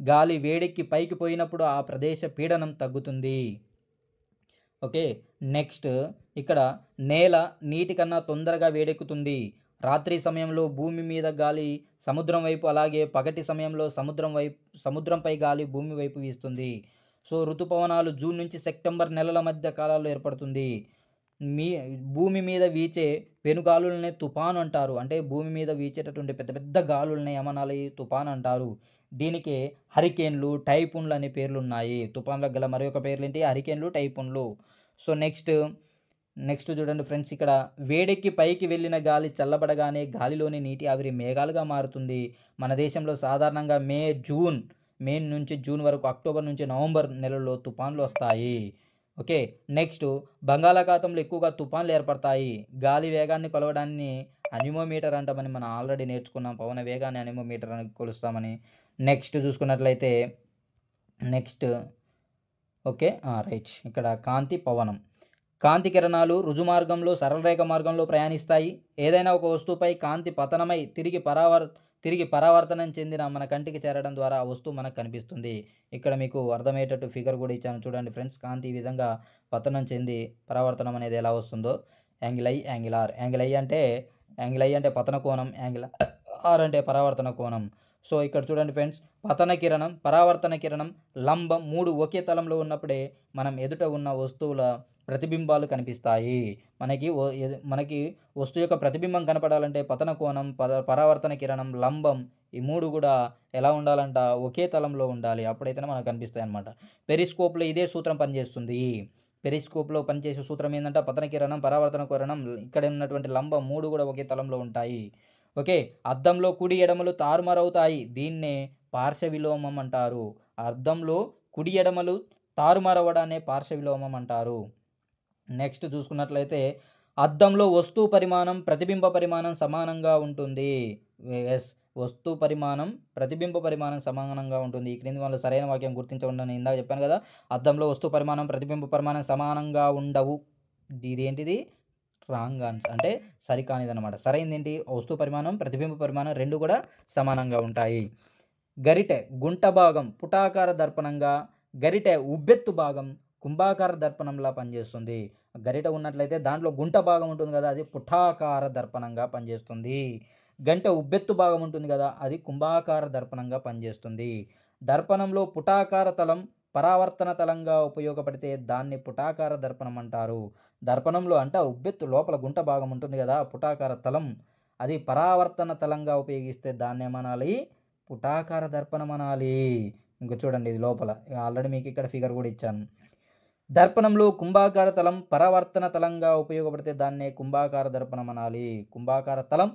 గాలి వేడెక్కి పైకి పోయినప్పుడు ఆ ప్రదేశ పీడనం తగ్గుతుంది. ఓకే. నెక్స్ట్ ఇక్కడ నేల నీటి కన్నా తొందరగా వేడెక్కుతుంది. రాత్రి సమయంలో భూమి మీద గాలి సముద్రం వైపు, అలాగే పగటి సమయంలో సముద్రంపై గాలి భూమి వైపు వీస్తుంది. సో, ఋతుపవనాలు జూన్ నుంచి సెప్టెంబర్ నెలల మధ్య కాలాల్లో ఏర్పడుతుంది. మీ భూమి మీద వీచే పెనుగాలులనే తుఫాను అంటారు. అంటే భూమి మీద వీచేటటువంటి పెద్ద పెద్ద గాలుల్ని ఏమనాలి? తుఫాను అంటారు. దీనికి హరికేన్లు, టైఫూన్లు అనే పేర్లున్నాయి. తుఫాన్లకు గల మరి ఒక పేర్లేంటి? హరికేన్లు, టైఫూన్లు. సో నెక్స్ట్ చూడండి ఫ్రెండ్స్, ఇక్కడ వేడెక్కి పైకి వెళ్ళిన గాలి చల్లబడగానే గాలిలోని నీటి ఆవిరి మేఘాలుగా మారుతుంది. మన దేశంలో సాధారణంగా మే నుంచి జూన్ వరకు, అక్టోబర్ నుంచి నవంబర్ నెలల్లో తుఫాన్లు వస్తాయి. ఓకే. నెక్స్ట్, బంగాళాఖాతంలో ఎక్కువగా తుఫాన్లు ఏర్పడతాయి. గాలి వేగాన్ని కొలవడాన్ని అనిమోమీటర్ అంటామని మనం ఆల్రెడీ నేర్చుకున్నాం. పవన వేగాన్ని అనిమోమీటర్ అని కొలుస్తామని. నెక్స్ట్ చూసుకున్నట్లయితే నెక్స్ట్ ఓకే. రైట్. ఇక్కడ కాంతి, పవనం. కాంతి కిరణాలు రుజుమార్గంలో, సరళరేఖ మార్గంలో ప్రయాణిస్తాయి. ఏదైనా ఒక వస్తువుపై కాంతి పతనమై తిరిగి పరావర్తనం చెందిన మన కంటికి చేరడం ద్వారా ఆ వస్తువు మనకు కనిపిస్తుంది. ఇక్కడ మీకు అర్థమయ్యేటట్టు ఫిగర్ కూడా ఇచ్చాను చూడండి ఫ్రెండ్స్. కాంతి ఈ విధంగా పతనం చెంది పరావర్తనం అనేది ఎలా వస్తుందో. Angle I, angle R. Angle I అంటే పతన కోణం, యాంగిల్ ఆర్ అంటే పరావర్తన కోణం. సో ఇక్కడ చూడండి ఫ్రెండ్స్, పతన కిరణం, పరావర్తన కిరణం, లంబం 3 ఒకే తలంలో ఉన్నప్పుడే మనం ఎదుట ఉన్న వస్తువుల ప్రతిబింబాలు కనిపిస్తాయి. మనకి వస్తువు యొక్క ప్రతిబింబం కనపడాలంటే పతన కోణం, పరావర్తన కిరణం, లంబం ఈ 3 కూడా ఎలా ఉండాలంట? ఒకే తలంలో ఉండాలి. అప్పుడైతేనే మనకు కనిపిస్తాయి అన్నమాట. పెరిస్కోప్లో ఇదే సూత్రం పనిచేస్తుంది. పెరిస్కోప్లో పనిచేసే సూత్రం ఏంటంటే పతన కిరణం, పరావర్తన కిరణం, ఇక్కడ ఉన్నటువంటి లంబం 3 కూడా ఒకే తలంలో ఉంటాయి. ఓకే. అద్దంలో కుడి ఎడమలు తారుమారవుతాయి. దీన్నే పార్శ్వ విలోమం అంటారు. అద్దంలో కుడి ఎడమలు తారుమారవడాన్ని పార్శ్వ విలోమం అంటారు. నెక్స్ట్ చూసుకున్నట్లయితే అద్దంలో వస్తువు పరిమాణం, ప్రతిబింబ పరిమాణం సమానంగా ఉంటుంది. ఎస్, వస్తువు పరిమాణం, ప్రతిబింబ పరిమాణం సమానంగా ఉంటుంది. ఈ క్రింది వల్ల సరైన వాక్యం గుర్తించండి అని ఇందాక చెప్పాను కదా. అద్దంలో వస్తువు పరిమాణం, ప్రతిబింబ పరిమాణం సమానంగా ఉండవు. ఇదేంటిది? రాంగ్ ఆన్సర్, అంటే సరికానిదన్నమాట. సరైనది ఏంటి? వస్తువు పరిమాణం, ప్రతిబింబ పరిమాణం 2 కూడా సమానంగా ఉంటాయి. గరిటె గుంట భాగం పుటాకార దర్పణంగా, గరిటె ఉబ్బెత్తు భాగం కుంభాకార దర్పణంలా పనిచేస్తుంది. గరిటె ఉన్నట్లయితే దాంట్లో గుంట భాగం ఉంటుంది కదా, అది పుటాకార దర్పణంగా పనిచేస్తుంది. గంట ఉబ్బెత్తు భాగం ఉంటుంది కదా, అది కుంభాకార దర్పణంగా పనిచేస్తుంది. దర్పణంలో పుటాకార తలం పరావర్తన తలంగా ఉపయోగపడితే దాన్ని పుటాకార దర్పణం అంటారు. దర్పణంలో అంటే ఉబ్బెత్తు లోపల గుంట భాగం ఉంటుంది కదా, పుటాకార తలం, అది పరావర్తన తలంగా ఉపయోగిస్తే దాన్ని ఏమనాలి? పుటాకార దర్పణం అనాలి. ఇంక చూడండి, ఇది లోపల ఆల్రెడీ మీకు ఇక్కడ ఫిగర్ కూడా ఇచ్చాను. దర్పణంలో కుంభాకార తలం పరావర్తన తలంగా ఉపయోగపడితే దాన్నే కుంభాకార దర్పణం అనాలి. కుంభాకార తలం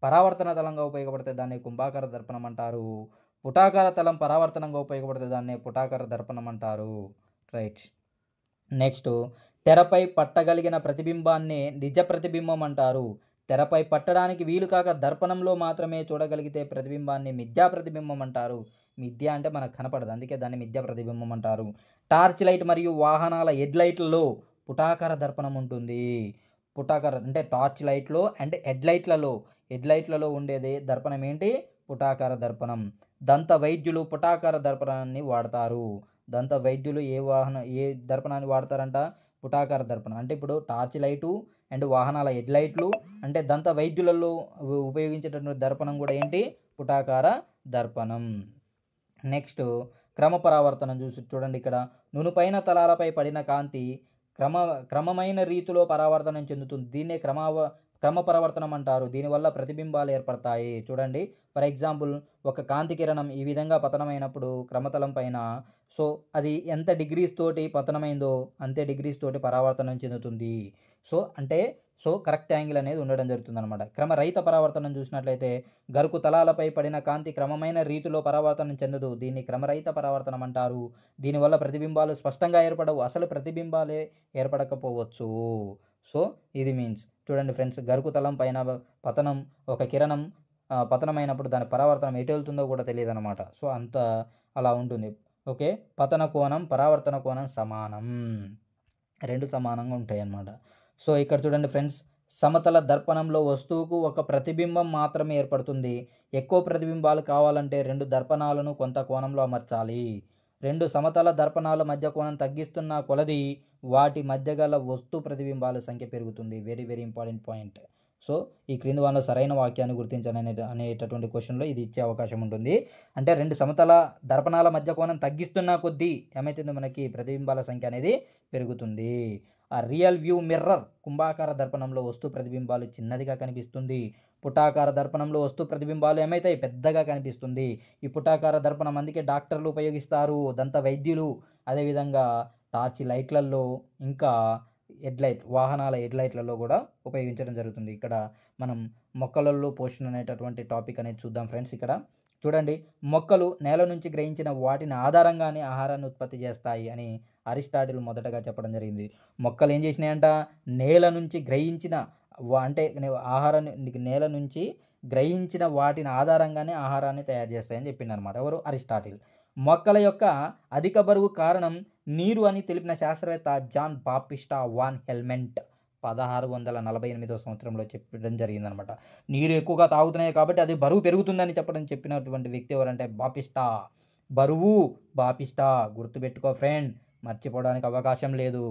పరావర్తన తలంగా ఉపయోగపడితే దాన్ని కుంభాకార దర్పణం అంటారు. పుటాకార తలం పరావర్తనంగా ఉపయోగపడితే దాన్ని పుటాకార దర్పణం అంటారు. రైట్. నెక్స్ట్, తెరపై పట్టగలిగిన ప్రతిబింబాన్ని నిజ ప్రతిబింబం అంటారు. తెరపై పట్టడానికి వీలు కాక దర్పణంలో మాత్రమే చూడగలిగితే ప్రతిబింబాన్ని మిథ్యా ప్రతిబింబం అంటారు. మిథ్య అంటే మనకు కనపడదు, అందుకే దాన్ని మిథ్యా ప్రతిబింబం అంటారు. టార్చ్ లైట్ మరియు వాహనాల హెడ్ లైట్లలో పుటాకార దర్పణం ఉంటుంది. పుటాకార అంటే టార్చ్ లైట్లో అండ్ హెడ్ లైట్లలో ఉండేది దర్పణం ఏంటి? పుటాకార దర్పణం. దంత వైద్యులు పుటాకార దర్పణాన్ని వాడతారు. దంత వైద్యులు ఏ దర్పణాన్ని వాడతారంట? పుటాకార దర్పణం. అంటే ఇప్పుడు టార్చ్ లైటు అండ్ వాహనాల హెడ్ లైట్లు అంటే దంత వైద్యులలో ఉపయోగించేటటువంటి దర్పణం కూడా ఏంటి? పుటాకార దర్పణం. నెక్స్ట్, క్రమపరావర్తనం చూడండి. ఇక్కడ నునుపైన తలాలపై పడిన కాంతి క్రమమైన రీతిలో పరావర్తనం చెందుతుంది. దీన్నే క్రమపరావర్తనం అంటారు. దీనివల్ల ప్రతిబింబాలు ఏర్పడతాయి. చూడండి, ఫర్ ఎగ్జాంపుల్, ఒక కాంతి కిరణం ఈ విధంగా పతనమైనప్పుడు క్రమతలం పైన, సో అది ఎంత డిగ్రీస్ తోటి పతనమైందో అంతే డిగ్రీస్ తోటి పరావర్తనం చెందుతుంది. సో కరెక్ట్ యాంగిల్ అనేది ఉండడం జరుగుతుంది అనమాట. క్రమరహిత పరావర్తనం చూసినట్లయితే గరుకు తలాలపై పడిన కాంతి క్రమమైన రీతిలో పరావర్తనం చెందదు. దీన్ని క్రమరహిత పరావర్తనం అంటారు. దీనివల్ల ప్రతిబింబాలు స్పష్టంగా ఏర్పడవు, అసలు ప్రతిబింబాలే ఏర్పడకపోవచ్చు. సో ఇది మీన్స్ చూడండి ఫ్రెండ్స్, గరుకు తలం పైన ఒక కిరణం పతనమైనప్పుడు దాని పరావర్తనం ఎటు వెళ్తుందో కూడా తెలియదు అనమాట. సో అంత అలా ఉంటుంది. ఓకే. పతన కోణం, పరావర్తన కోణం సమానం, 2 సమానంగా ఉంటాయి అన్నమాట. సో ఇక్కడ చూడండి ఫ్రెండ్స్, సమతల దర్పణంలో వస్తువుకు ఒక ప్రతిబింబం మాత్రమే ఏర్పడుతుంది. ఎక్కువ ప్రతిబింబాలు కావాలంటే 2 దర్పణాలను కొంత కోణంలో అమర్చాలి. 2 సమతల దర్పణాల మధ్య కోణం తగ్గిస్తున్న కొలది వాటి మధ్య గల వస్తు ప్రతిబింబాల సంఖ్య పెరుగుతుంది. Very very important point. So ఈ క్రింది వాటిలో సరైన వాక్యాన్ని గుర్తించండి అనేటటువంటి క్వశ్చన్లో ఇది ఇచ్చే అవకాశం ఉంటుంది. అంటే 2 సమతల దర్పణాల మధ్య కోణం తగ్గిస్తున్న కొద్దీ ఏమవుతుంది? మనకి ప్రతిబింబాల సంఖ్య అనేది పెరుగుతుంది. రియల్ వ్యూ మిర్రర్, కుంభాకార దర్పణంలో వస్తు ప్రతిబింబాలు చిన్నదిగా కనిపిస్తుంది. పుటాకార దర్పణంలో వస్తు ప్రతిబింబాలు ఏమైతాయి, పెద్దగా కనిపిస్తుంది. ఈ పుటాకార దర్పణం అందుకే డాక్టర్లు ఉపయోగిస్తారు, దంత వైద్యులు, అదేవిధంగా టార్చ్ లైట్లలో, ఇంకా వాహనాల హెడ్లైట్లలో కూడా ఉపయోగించడం జరుగుతుంది. ఇక్కడ మనం మొక్కలలో పోషణ అనేటటువంటి టాపిక్ అనేది చూద్దాం ఫ్రెండ్స్. ఇక్కడ చూడండి, మొక్కలు నేల నుంచి గ్రహించిన వాటిని ఆధారంగానే ఆహారాన్ని ఉత్పత్తి చేస్తాయి అని అరిస్టాటిల్ మొదటగా చెప్పడం జరిగింది. మొక్కలు ఏం చేసినాయంట, నేల నుంచి గ్రహించిన అంటే ఆహారాన్ని నేల నుంచి గ్రహించిన వాటిని ఆధారంగానే ఆహారాన్ని తయారు చేస్తాయని చెప్పింది అనమాట. ఎవరు, అరిస్టాటిల్. మొక్కల యొక్క అధిక బరువు కారణం నీరు అని తెలిపిన శాస్త్రవేత్త జాన్ బాప్టిస్టా వాన్ హెల్మెంట్ 1648వ సంవత్సరంలో చెప్పడం జరిగిందనమాట. నీరు ఎక్కువగా తాగుతున్నాయి కాబట్టి అది బరువు పెరుగుతుందని చెప్పినటువంటి వ్యక్తి ఎవరంటే బాపిస్టా. బరువు బాపిస్టా, గుర్తుపెట్టుకో ఫ్రెండ్, మర్చిపోవడానికి అవకాశం లేదు.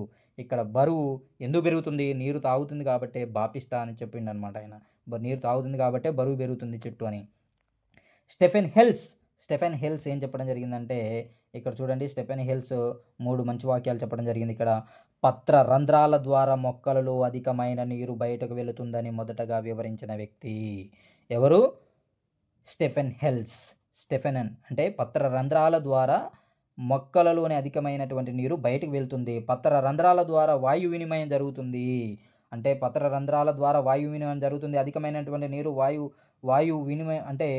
ఇక్కడ బరువు ఎందుకు పెరుగుతుంది, నీరు తాగుతుంది కాబట్టి బాపిస్టా అని చెప్పిండు అనమాట ఆయన. నీరు తాగుతుంది కాబట్టి బరువు పెరుగుతుంది చెట్టు అని. స్టెఫెన్ హెల్స్ ఏం చెప్పడం జరిగిందంటే, ఇక్కడ చూడండి, స్టెఫెన్ హెల్స్ 3 మంచి వాక్యాలు చెప్పడం జరిగింది. ఇక్కడ పత్ర రంధ్రాల ద్వారా మొక్కలలో అధికమైన నీరు బయటకు వెళుతుందని మొదటగా వివరించిన వ్యక్తి ఎవరు, స్టెఫెన్ హెల్స్. స్టెఫెన్ అంటే పత్ర రంధ్రాల ద్వారా మొక్కలలోని అధికమైనటువంటి నీరు బయటకు వెళ్తుంది, పత్ర రంధ్రాల ద్వారా వాయు వినిమయం జరుగుతుంది. అంటే పత్ర రంధ్రాల ద్వారా వాయు వినిమయం జరుగుతుంది, అధికమైనటువంటి నీరు వాయు వినిమయం అంటే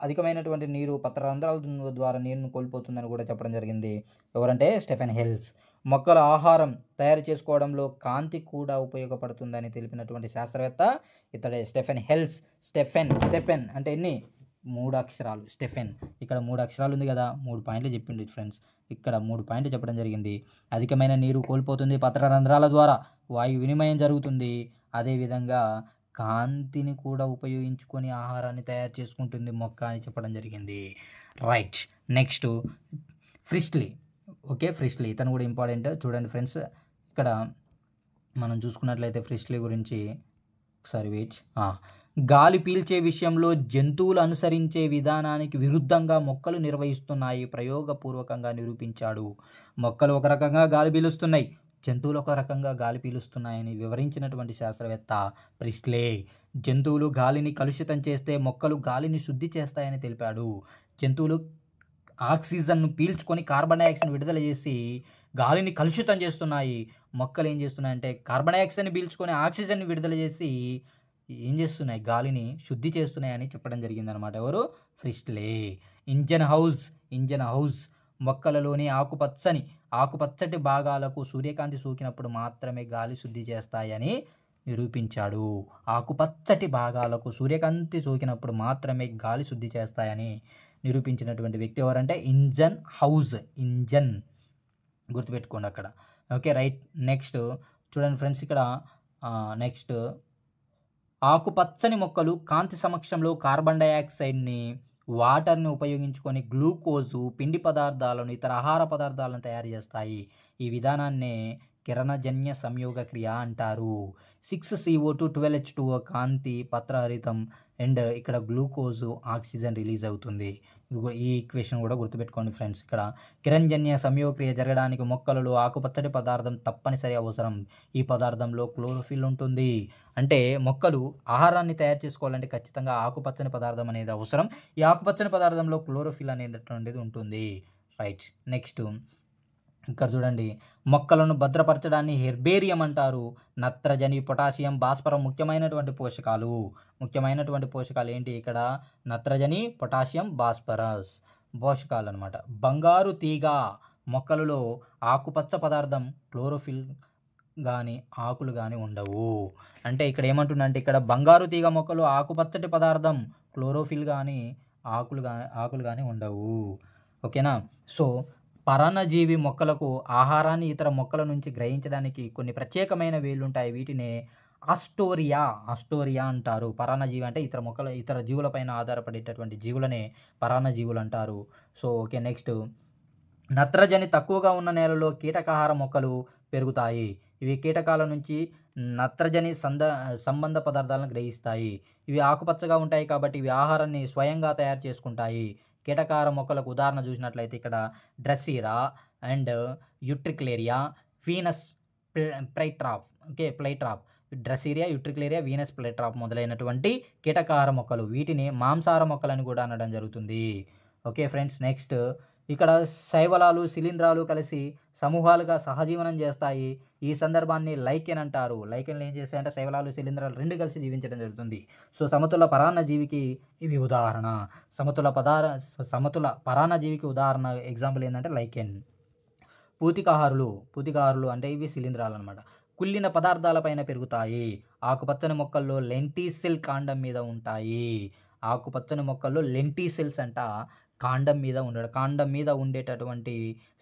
అధికమైనటువంటి నీరు పత్ర రంధ్రాల ద్వారా నీరును కోల్పోతుందని కూడా చెప్పడం జరిగింది. ఎవరంటే స్టెఫెన్ హెల్స్. మొక్కల ఆహారం తయారు చేసుకోవడంలో కాంతి కూడా ఉపయోగపడుతుందని తెలిపినటువంటి శాస్త్రవేత్త ఇతడే, స్టెఫెన్ హెల్స్. స్టెఫెన్ అంటే ఎన్ని, 3 అక్షరాలు, స్టెఫెన్. ఇక్కడ 3 అక్షరాలు ఉంది కదా, 3 పాయింట్లు చెప్పిండు ఫ్రెండ్స్. ఇక్కడ 3 పాయింట్లు చెప్పడం జరిగింది. అధికమైన నీరు కోల్పోతుంది, పత్ర రంధ్రాల ద్వారా వాయు వినిమయం జరుగుతుంది, అదేవిధంగా కాంతిని కూడా ఉపయోగించుకొని ఆహారాన్ని తయారు చేసుకుంటుంది మొక్క అని చెప్పడం జరిగింది. రైట్. నెక్స్ట్ ఫ్రిస్లీ. ఓకే, ఫ్రిస్లీ ఇతను కూడా ఇంపార్టెంట్. చూడండి ఫ్రెండ్స్, ఇక్కడ మనం చూసుకున్నట్లయితే ఫ్రిస్లీ గురించి ఒకసారి గాలి పీల్చే విషయంలో జంతువులు అనుసరించే విధానానికి విరుద్ధంగా మొక్కలు నిర్వహిస్తున్నాయి ప్రయోగపూర్వకంగా నిరూపించాడు. మొక్కలు ఒక రకంగా గాలి పీలుస్తున్నాయి, జంతువులు ఒక రకంగా గాలి పీలుస్తున్నాయని వివరించినటువంటి శాస్త్రవేత్త ప్రిస్లే. జంతువులు గాలిని కలుషితం చేస్తే మొక్కలు గాలిని శుద్ధి చేస్తాయని తెలిపాడు. జంతువులు ఆక్సిజన్ను పీల్చుకొని కార్బన్ డైఆక్సైడ్ విడుదల చేసి గాలిని కలుషితం చేస్తున్నాయి. మొక్కలు ఏం చేస్తున్నాయంటే కార్బన్ డైఆక్సైడ్ని పీల్చుకొని ఆక్సిజన్ని విడుదల చేసి ఏం చేస్తున్నాయి, గాలిని శుద్ధి చేస్తున్నాయని చెప్పడం జరిగిందనమాట. ఎవరు, ఫ్రిస్లే. ఇంజన్ హౌస్ మొక్కలలోని ఆకుపచ్చటి భాగాలకు సూర్యకాంతి సోకినప్పుడు మాత్రమే గాలి శుద్ధి చేస్తాయని నిరూపించాడు. ఆకుపచ్చటి భాగాలకు సూర్యకాంతి సోకినప్పుడు మాత్రమే గాలి శుద్ధి చేస్తాయని నిరూపించినటువంటి వ్యక్తి ఎవరంటే ఇంజన్ గుర్తుపెట్టుకోండి అక్కడ. Okay, right. నెక్స్ట్ చూడండి ఫ్రెండ్స్, ఇక్కడ నెక్స్ట్ ఆకుపచ్చని మొక్కలు కాంతి సమక్షంలో కార్బన్ డైఆక్సైడ్ని, వాటర్ని ఉపయోగించుకొని గ్లూకోజు, పిండి పదార్థాలను, ఇతర ఆహార పదార్థాలను తయారు చేస్తాయి. ఈ విధానాన్నే కిరణజన్య సంయోగ క్రియ అంటారు. 6CO2 12H2O కాంతి, పత్రహరితం అండ్ ఇక్కడ గ్లూకోజు, ఆక్సిజన్ రిలీజ్ అవుతుంది. ఈ ఈక్వేషన్ కూడా గుర్తుపెట్టుకోండి ఫ్రెండ్స్. ఇక్కడ కిరణజన్య సంయోగ క్రియ జరగడానికి మొక్కలలో ఆకుపచ్చటి పదార్థం తప్పనిసరి అవసరం. ఈ పదార్థంలో క్లోరోఫిల్ ఉంటుంది. అంటే మొక్కలు ఆహారాన్ని తయారు చేసుకోవాలంటే ఖచ్చితంగా ఆకుపచ్చని పదార్థం అనేది అవసరం. ఈ ఆకుపచ్చని పదార్థంలో క్లోరోఫిల్ అనేటటువంటిది ఉంటుంది. రైట్. నెక్స్ట్ ఇక్కడ చూడండి, మొక్కలను భద్రపరచడాన్ని హెర్బేరియం అంటారు. నత్రజని, పొటాషియం, భాస్వరం ముఖ్యమైనటువంటి పోషకాలు ఏంటి, ఇక్కడ నత్రజని, పొటాషియం, భాస్వరస్ పోషకాలు అనమాట. బంగారు తీగ మొక్కలలో ఆకుపచ్చ పదార్థం క్లోరోఫిల్ కానీ ఆకులు కానీ ఉండవు. అంటే ఇక్కడ ఏమంటుందంటే, ఇక్కడ బంగారు తీగ మొక్కలు ఆకుపచ్చటి పదార్థం క్లోరోఫిల్ కానీ ఆకులు కానీ ఉండవు. ఓకేనా. సో పరాన్నజీవి మొక్కలకు ఆహారాన్ని ఇతర మొక్కల నుంచి గ్రహించడానికి కొన్ని ప్రత్యేకమైన వేళ్ళు ఉంటాయి. వీటిని ఆస్టోరియా అంటారు. పరాన్నజీవి అంటే ఇతర జీవులపైన ఆధారపడేటటువంటి జీవులనే పరాన్నజీవులు అంటారు. So okay. నెక్స్ట్ నత్రజని తక్కువగా ఉన్న నేలలో కీటకాహార మొక్కలు పెరుగుతాయి. ఇవి కీటకాల నుంచి నత్రజని సంబంధ పదార్థాలను గ్రహిస్తాయి. ఇవి ఆకుపచ్చగా ఉంటాయి కాబట్టి ఇవి ఆహారాన్ని స్వయంగా తయారు చేసుకుంటాయి. కీటకాహార మొక్కలకు ఉదాహరణ చూసినట్లయితే ఇక్కడ డ్రెస్సీరా అండ్ యూట్రిక్లేరియా, వీనస్ ప్లైట్రాప్. ఓకే. ప్లైట్రాప్, డ్రసీరియా, యుట్రిక్లేరియా, వీనస్ ప్లైట్రాప్ మొదలైనటువంటి కీటకాహార మొక్కలు. వీటిని మాంసాహార మొక్కలని కూడా అనడం జరుగుతుంది. Okay friends. నెక్స్ట్ ఇక్కడ శైవలాలు, శిలీంధ్రాలు కలిసి సమూహాలుగా సహజీవనం చేస్తాయి. ఈ సందర్భాన్ని లైకెన్ అంటారు. లైకెన్లు ఏం చేస్తాయంటే శైవలాలు, శిలీంధ్రాలు 2 కలిసి జీవించడం జరుగుతుంది. సో సమతుల పరాన్నజీవికి ఇవి ఉదాహరణ. సమతుల పరాన్నజీవికి ఉదాహరణ ఎగ్జాంపుల్ ఏంటంటే లైకెన్. పూతికాహారులు అంటే ఇవి శిలీంధ్రాలన్నమాట. కుళ్ళిన పదార్థాలపైన పెరుగుతాయి. ఆకుపచ్చని మొక్కల్లో లెంటిసిల్ కాండం మీద ఉంటాయి. ఆకుపచ్చని మొక్కల్లో లెంటిసిల్స్ అంట కాండం మీద ఉండేటటువంటి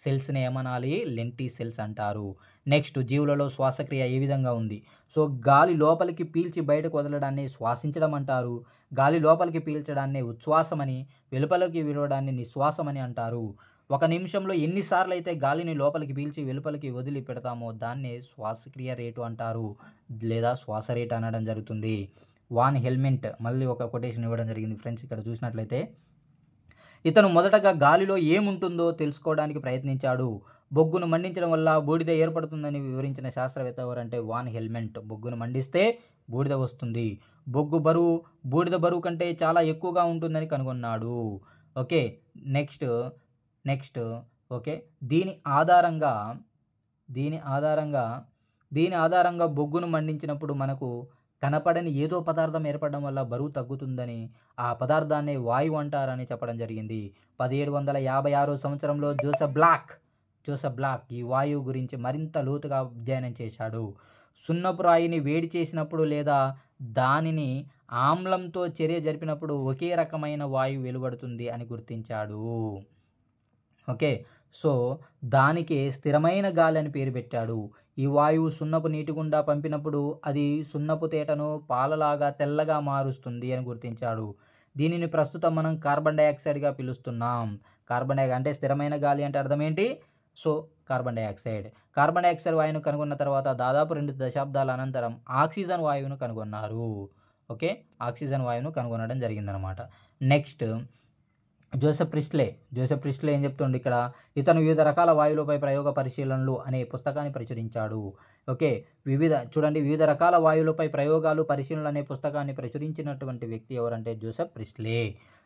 సెల్స్‌ని ఏమనాలి? లెంటిసిల్స్ అంటారు. నెక్స్ట్ జీవులలో శ్వాసక్రియ ఏ విధంగా ఉంది? సో గాలి లోపలికి పీల్చి బయటకు వదలడాన్ని శ్వాసించడం అంటారు. గాలి లోపలికి పీల్చడాన్ని ఉచ్ఛ్వాసమని, వెలుపలికి విడవడాన్ని నిశ్వాసమని అంటారు. ఒక నిమిషంలో ఎన్నిసార్లు అయితే గాలిని లోపలికి పీల్చి వెలుపలికి వదిలి పెడతామో దాన్నే శ్వాసక్రియ రేటు అంటారు, లేదా శ్వాస రేటు అనడం జరుగుతుంది. వాన్ హెల్మెంట్ మళ్ళీ ఒక కొటేషన్ ఇవ్వడం జరిగింది ఫ్రెండ్స్. ఇక్కడ చూసినట్లయితే ఇతను మొదటగా గాలిలో ఏముంటుందో తెలుసుకోవడానికి ప్రయత్నించాడు. బొగ్గును మండించడం వల్ల బూడిద ఏర్పడుతుందని వివరించిన శాస్త్రవేత్త ఎవరంటే వాన్ హెల్మెంట్. బొగ్గును మండిస్తే బూడిద వస్తుంది. బూడిద బరువు కంటే చాలా ఎక్కువగా ఉంటుందని కనుగొన్నాడు. ఓకే. Next okay. దీని ఆధారంగా బొగ్గును మండించినప్పుడు మనకు కనపడని ఏదో పదార్థం ఏర్పడడం వల్ల బరువు తగ్గుతుందని, ఆ పదార్థాన్ని వాయువు అంటారని చెప్పడం జరిగింది. 1756 సంవత్సరంలో జోసెఫ్ బ్లాక్ ఈ వాయువు గురించి మరింత లోతుగా అధ్యయనం చేశాడు. సున్నపు రాయిని వేడి చేసినప్పుడు లేదా దానిని ఆమ్లంతో చర్య జరిపినప్పుడు ఒకే రకమైన వాయువు వెలువడుతుంది అని గుర్తించాడు. ఓకే. సో దానికి స్థిరమైన గాలి అని పేరు పెట్టాడు. ఈ వాయువు సున్నపు నీటి గుండా పంపినప్పుడు అది సున్నపు తేటను పాలలాగా తెల్లగా మారుస్తుంది అని గుర్తించాడు. దీనిని ప్రస్తుతం మనం కార్బన్ డయాక్సైడ్గా పిలుస్తున్నాం. అంటే స్థిరమైన గాలి అంటే అర్థం ఏంటి? సో కార్బన్ డయాక్సైడ్ వాయువును కనుగొన్న తర్వాత దాదాపు 2 దశాబ్దాల అనంతరం ఆక్సిజన్ వాయువును కనుగొన్నారు. ఓకే. ఆక్సిజన్ వాయువును కనుగొనడం జరిగిందనమాట. నెక్స్ట్ జోసెఫ్ ప్రిస్ట్లే ఏం చెప్తుండే ఇక్కడ? ఇతను వివిధ రకాల వాయువులపై ప్రయోగ పరిశీలనలు అనే పుస్తకాన్ని ప్రచురించాడు. ఓకే. వివిధ రకాల వాయువులపై ప్రయోగాలు, పరిశీలనలు అనే పుస్తకాన్ని ప్రచురించినటువంటి వ్యక్తి ఎవరంటే జోసెఫ్ ప్రిస్ట్లే.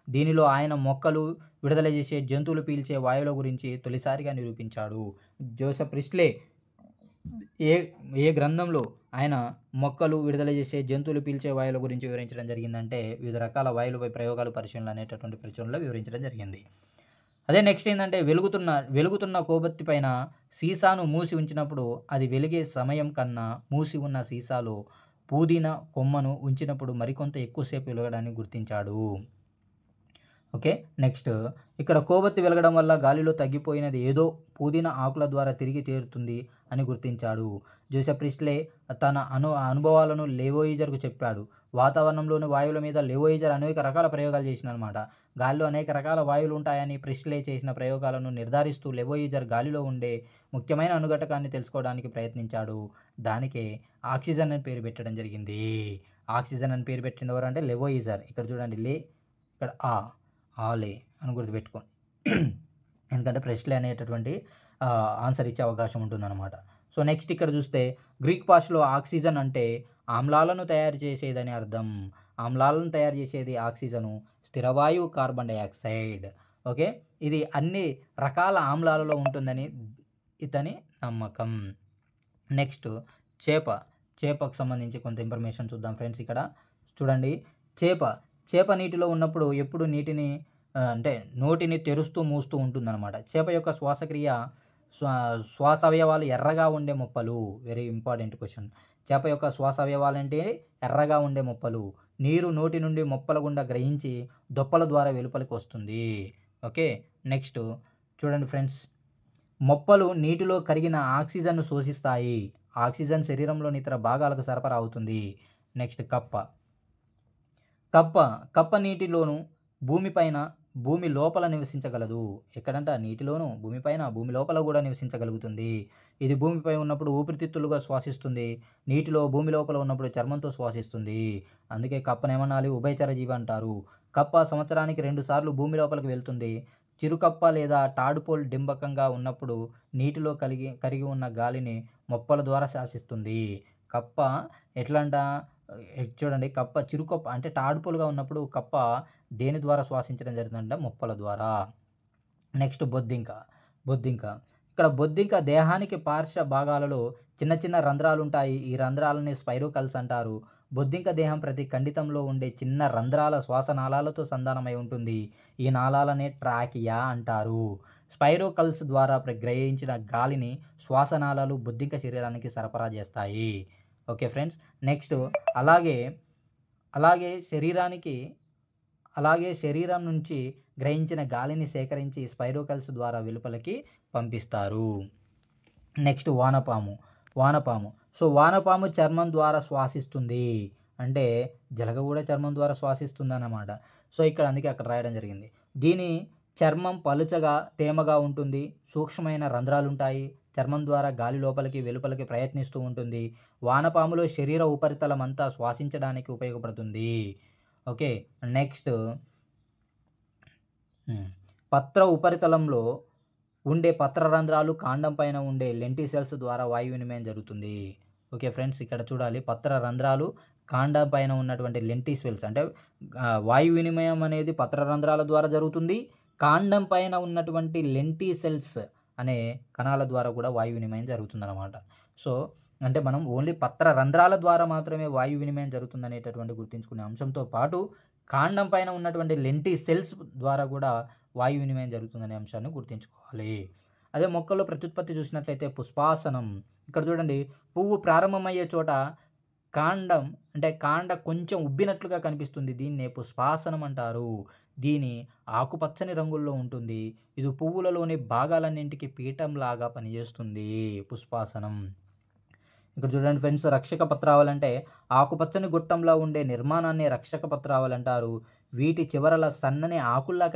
దీనిలో ఆయన మొక్కలు విడుదల చేసే, జంతువులు పీల్చే వాయువుల గురించి తొలిసారిగా నిరూపించాడు. జోసెఫ్ ప్రిస్ట్లే ఏ గ్రంథంలో ఆయన మొక్కలు విడుదల చేసే, జంతువులు పీల్చే వాయువుల గురించి వివరించడం జరిగిందంటే వివిధ రకాల వాయువులపై ప్రయోగాలు, పరిశీలనలు అనేటటువంటి ప్రచురణలో వివరించడం జరిగింది. అదే నెక్స్ట్ ఏంటంటే వెలుగుతున్న కొవ్వొత్తి పైన సీసాను మూసి ఉంచినప్పుడు అది వెలిగే సమయం కన్నా మూసి ఉన్న సీసాలో పుదీనా కొమ్మను ఉంచినప్పుడు మరికొంత ఎక్కువసేపు వెలగడాన్ని గుర్తించాడు. ఓకే. నెక్స్ట్ ఇక్కడ కొవ్వొత్తి వెలగడం వల్ల గాలిలో తగ్గిపోయినది ఏదో పుదీనా ఆకుల ద్వారా తిరిగి చేరుతుంది అని గుర్తించాడు. జోసెఫ్ ప్రిస్ట్లే తన అనుభవాలను లెవోయిజర్కు చెప్పాడు. వాతావరణంలోని వాయువుల మీద లెవోయిజర్ అనేక రకాల ప్రయోగాలు చేసిననమాట. గాలిలో అనేక రకాల వాయువులు ఉంటాయని ప్రిస్ట్లే చేసిన ప్రయోగాలను నిర్ధారిస్తూ లెవోయిజర్ గాలిలో ఉండే ముఖ్యమైన అణుఘటకాన్ని తెలుసుకోవడానికి ప్రయత్నించాడు. దానికే ఆక్సిజన్ అని పేరు పెట్టడం జరిగింది. ఆక్సిజన్ అని పేరు పెట్టింది ఎవరంటే లెవోయిజర్. ఇక్కడ చూడండి, ఇక్కడ ఆలే అని గుర్తుపెట్టుకోండి. ఎందుకంటే ప్రిస్ట్లే అనేటటువంటి ఆన్సర్ ఇచ్చే అవకాశం ఉంటుందన్నమాట. సో నెక్స్ట్ ఇక్కడ చూస్తే గ్రీక్ భాషలో ఆక్సిజన్ అంటే ఆమ్లాలను తయారు చేసేదని అర్థం. ఆమ్లాలను తయారు చేసేది ఆక్సిజను, స్థిరవాయువు కార్బన్ డయాక్సైడ్. ఓకే. ఇది అన్ని రకాల ఆమ్లాలలో ఉంటుందని ఇతని నమ్మకం. నెక్స్ట్ చేపకు సంబంధించి కొంత ఇన్ఫర్మేషన్ చూద్దాం ఫ్రెండ్స్. ఇక్కడ చూడండి, చేప నీటిలో ఉన్నప్పుడు ఎప్పుడు నోటిని తెరుస్తూ మూస్తూ ఉంటుందన్నమాట. చేప యొక్క శ్వాసవయవాలు ఎర్రగా ఉండే మొప్పలు. Very important question. చేప యొక్క శ్వాసవయవాలు అంటే ఎర్రగా ఉండే మొప్పలు. నీరు నోటి నుండి మొప్పల గుండా గ్రహించి దొప్పల ద్వారా వెలుపలికి వస్తుంది. ఓకే. నెక్స్ట్ చూడండి ఫ్రెండ్స్, మొప్పలు నీటిలో కరిగిన ఆక్సిజన్ను శోషిస్తాయి. ఆక్సిజన్ శరీరంలోని ఇతర భాగాలకు సరఫరా అవుతుంది. నెక్స్ట్ కప్ప నీటిలోను భూమి లోపల నివసించగలదు. ఎక్కడంట? నీటిలోను, భూమిపైన, భూమి లోపల కూడా నివసించగలుగుతుంది. ఇది భూమిపై ఉన్నప్పుడు ఊపిరితిత్తులుగా శ్వాసిస్తుంది. నీటిలో, భూమి లోపల ఉన్నప్పుడు చర్మంతో శ్వాసిస్తుంది. అందుకే కప్పనేమనాలి? ఉభయచర జీవి అంటారు. కప్ప సంవత్సరానికి 2 సార్లు భూమి లోపలికి వెళ్తుంది. చిరుకప్ప లేదా టాడ్పోల్ డింబకంగా ఉన్నప్పుడు నీటిలో కరిగి ఉన్న గాలిని మొప్పల ద్వారా శాసిస్తుంది. కప్ప ఎట్లంట చూడండి కప్ప చిరుకప్ప అంటే టాడ్పోల్‌గా ఉన్నప్పుడు కప్ప దేని ద్వారా శ్వాసించడం జరుగుతుందంటే మొప్పల ద్వారా. నెక్స్ట్ బొద్దింక. బొద్దింక. ఇక్కడ బొద్దింక దేహానికి పార్శ్వ భాగాలలో చిన్న చిన్న రంధ్రాలుంటాయి. ఈ రంధ్రాలని స్పైరోకల్స్ అంటారు. బొద్దింక దేహం ప్రతి ఖండితంలో ఉండే చిన్న రంధ్రాల శ్వాసనాళాలతో సంధానమై ఉంటుంది. ఈ నాళాలనే ట్రాకియా అంటారు. స్పైరోకల్స్ ద్వారా గ్రహించిన గాలిని శ్వాసనాళాలు బొద్దింక శరీరానికి సరఫరా చేస్తాయి. Okay friends. నెక్స్ట్ అలాగే, అలాగే శరీరానికి అలాగే శరీరం నుంచి గ్రహించిన గాలిని సేకరించి స్పైరోకల్స్ ద్వారా వెలుపలకి పంపిస్తారు. నెక్స్ట్ వానపాము. వానపాము. సో, వానపాము చర్మం ద్వారా శ్వాసిస్తుంది. అంటే జలగ కూడా చర్మం ద్వారా శ్వాసిస్తుందన్నమాట. సో, ఇక్కడ అందుకే అక్కడ రాయడం జరిగింది. దీని చర్మం పలుచగా, తేమగా ఉంటుంది. సూక్ష్మమైన రంధ్రాలుంటాయి. చర్మం ద్వారా గాలి లోపలికి, వెలుపలికి ప్రయత్నిస్తూ ఉంటుంది. వానపాములో శరీర ఉపరితలం అంతా శ్వాసించడానికి ఉపయోగపడుతుంది. ఓకే. నెక్స్ట్ పత్ర ఉపరితలంలో ఉండే పత్రరంధ్రాలు, కాండం పైన ఉండే లెంటిసెల్స్ ద్వారా వాయు వినిమయం జరుగుతుంది. Okay friends. ఇక్కడ చూడాలి పత్ర రంధ్రాలు, కాండం పైన ఉన్నటువంటి లెంటిసెల్స్ అంటే వాయు వినిమయం అనేది పత్ర రంధ్రాల ద్వారా జరుగుతుంది. కాండం పైన ఉన్నటువంటి లెంటిసెల్స్ అనే కణాల ద్వారా కూడా వాయు వినిమయం జరుగుతుందన్నమాట. సో, అంటే మనం ఓన్లీ పత్ర రంధ్రాల ద్వారా మాత్రమే వాయు వినిమయం జరుగుతుందనేటటువంటి గుర్తుంచుకునే అంశంతో పాటు కాండం పైన ఉన్నటువంటి లెంటిసెల్స్ ద్వారా కూడా వాయు వినిమయం జరుగుతుందనే అంశాన్ని గుర్తుంచుకోవాలి. అదే మొక్కల్లో ప్రత్యుత్పత్తి చూసినట్లయితే పుష్పాసనం. ఇక్కడ చూడండి పువ్వు ప్రారంభమయ్యే చోట కాండం అంటే కాండ కొంచెం ఉబ్బినట్లుగా కనిపిస్తుంది. దీన్నే పుష్పాసనం అంటారు. దీని ఆకుపచ్చని రంగుల్లో ఉంటుంది. ఇది పువ్వులలోని భాగాలన్నింటికి పీఠంలాగా పనిచేస్తుంది పుష్పాసనం. ఇక్కడ చూడండి ఫ్రెండ్స్ రక్షక పత్రావళి ఆకుపచ్చని గుట్టంలా ఉండే నిర్మాణాన్ని రక్షక పత్రావళి అంటారు. వీటి చివరల సన్నని ఆకుల్లా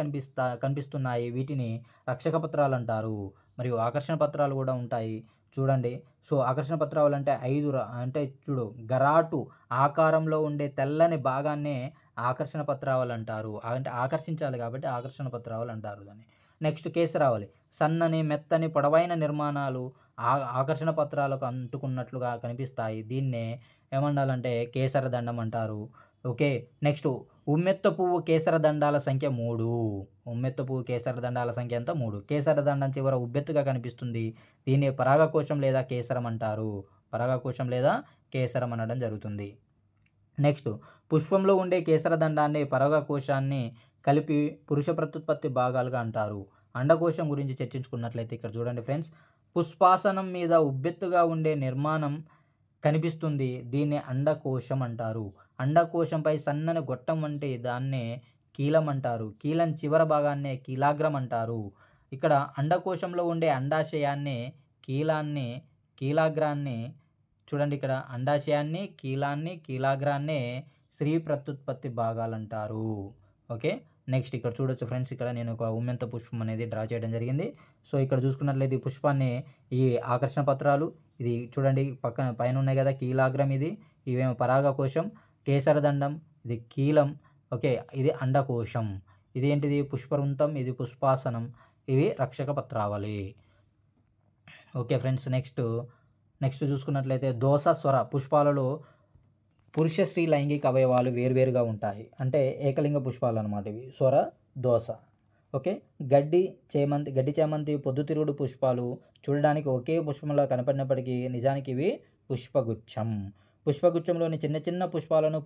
కనిపిస్తున్నాయి. వీటిని రక్షక పత్రాలు అంటారు. మరియు ఆకర్షణ పత్రాలు కూడా ఉంటాయి. చూడండి. సో, ఆకర్షణ పత్రావళి అంటే చూడు గరాటు ఆకారంలో ఉండే తెల్లని భాగాన్నే ఆకర్షణ పత్రావళి అంటారు. అంటే ఆకర్షించాలి కాబట్టి ఆకర్షణ పత్రావళి అంటారు దాన్ని. నెక్స్ట్ కేసరావళి. సన్నని, మెత్తని, పొడవైన నిర్మాణాలు ఆకర్షణ పత్రాలకు అంటుకున్నట్లుగా కనిపిస్తాయి. దీన్నే ఏమనాలంటే కేసర దండం అంటారు. ఓకే. నెక్స్ట్ ఉమ్మెత్త పువ్వు కేసర దండాల సంఖ్య 3. ఉమ్మెత్త పువ్వు కేసర దండాల సంఖ్య ఎంత? 3. కేసర దండం చివర ఉబ్బెత్తుగా కనిపిస్తుంది. దీన్ని పరాగకోశం లేదా కేసరం అంటారు. పరాగకోశం లేదా కేసరం అనడం జరుగుతుంది. నెక్స్ట్ పుష్పంలో ఉండే కేసర దండాన్ని, పరాగకోశాన్ని కలిపి పురుష ప్రత్యుత్పత్తి భాగాలుగా అంటారు. అండకోశం గురించి చర్చించుకున్నట్లయితే ఇక్కడ చూడండి ఫ్రెండ్స్. పుష్పాసనం మీద ఉబ్బెత్తుగా ఉండే నిర్మాణం కనిపిస్తుంది. దీన్ని అండకోశం అంటారు. అండకోశంపై సన్నని గొట్టం వంటి దాన్నే కీలం అంటారు. కీలం చివర భాగాన్నే కీలాగ్రం అంటారు. ఇక్కడ అండకోశంలో ఉండే అండాశయాన్ని, కీలాన్ని, కీలాగ్రాన్ని చూడండి ఇక్కడ అండాశయాన్ని, కీలాన్ని, కీలాగ్రాన్నే స్త్రీ ప్రత్యుత్పత్తి భాగాలంటారు. ఓకే. నెక్స్ట్ ఇక్కడ చూడొచ్చు ఫ్రెండ్స్. ఇక్కడ నేను ఒక ఉమ్మెంత పుష్పం అనేది డ్రా చేయడం జరిగింది. సో, ఇక్కడ చూసుకున్నట్లయితే ఈ పుష్పాన్ని ఈ ఆకర్షణ పత్రాలు ఇది చూడండి పైన ఉన్నాయి కదా కీలాగ్రం ఇవేమో పరాగకోశం, కేసరదండం ఇది కీలం. ఓకే. ఇది అండకోశం. ఇదేంటిది పుష్పవృంతం, ఇది పుష్పాసనం, ఇవి రక్షక పత్రావళి. Okay friends. నెక్స్ట్ చూసుకున్నట్లయితే దోస, స్వర. పుష్పాలలో పురుష, స్త్రీ లైంగిక అవయవాలు వేరువేరుగా ఉంటాయి. అంటే ఏకలింగ పుష్పాలు అన్నమాట ఇవి. స్వర, దోస. ఓకే. గడ్డి చేమంతి, పొద్దుతిరుగుడు పుష్పాలు చూడడానికి ఒకే పుష్పంలా కనపడినప్పటికీ నిజానికి ఇవి పుష్పగుచ్ఛం. పుష్పగుచ్ఛంలోని చిన్న చిన్న పుష్పాలను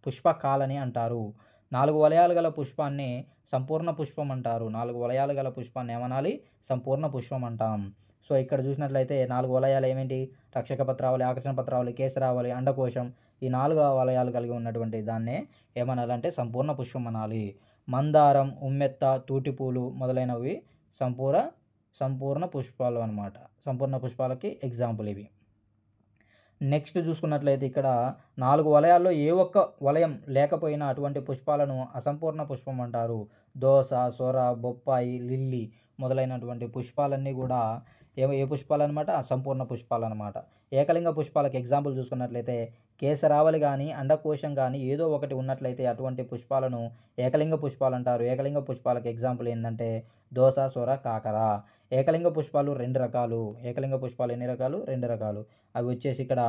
పుష్పకాలని అంటారు. 4 వలయాలు గల పుష్పాన్ని సంపూర్ణ పుష్పం అంటారు. 4 వలయాలు గల పుష్పాన్ని ఏమనాలి? సంపూర్ణ పుష్పం అంటాం. సో, ఇక్కడ చూసినట్లయితే 4 వలయాలు ఏమేంటి? రక్షక పత్రావళి, ఆకర్షణ పత్రావళి, కేసరావళి, అండకోశం. ఈ 4 వలయాలు కలిగి ఉన్నటువంటి దాన్నే ఏమనాలంటే సంపూర్ణ పుష్పం అనాలి. మందారం, ఉమ్మెత్త, తూటిపూలు మొదలైనవి సంపూర్ణ పుష్పాలు అన్నమాట. సంపూర్ణ పుష్పాలకి ఎగ్జాంపుల్ ఇవి. నెక్స్ట్ చూసుకున్నట్లయితే ఇక్కడ 4 వలయాల్లో ఏ ఒక్క వలయం లేకపోయినా అటువంటి పుష్పాలను అసంపూర్ణ పుష్పం అంటారు. దోస, సొర, బొప్పాయి, లిల్లీ మొదలైనటువంటి పుష్పాలన్నీ కూడా ఏ పుష్పాలన్నమాట? అసంపూర్ణ పుష్పాలన్నమాట. ఏకలింగ పుష్పాలకు ఎగ్జాంపుల్ చూసుకున్నట్లయితే కేసరావళి గానీ, అండకోశం గానీ ఏదో ఒకటి ఉన్నట్లయితే అటువంటి పుష్పాలను ఏకలింగ పుష్పాలంటారు. ఏకలింగ పుష్పాలకు ఎగ్జాంపుల్ ఏందంటే దోస, సొర, కాకర. ఏకలింగ పుష్పాలు 2 రకాలు. ఏకలింగ పుష్పాలు ఎన్ని రకాలు? 2 రకాలు. అవి వచ్చేసి ఇక్కడ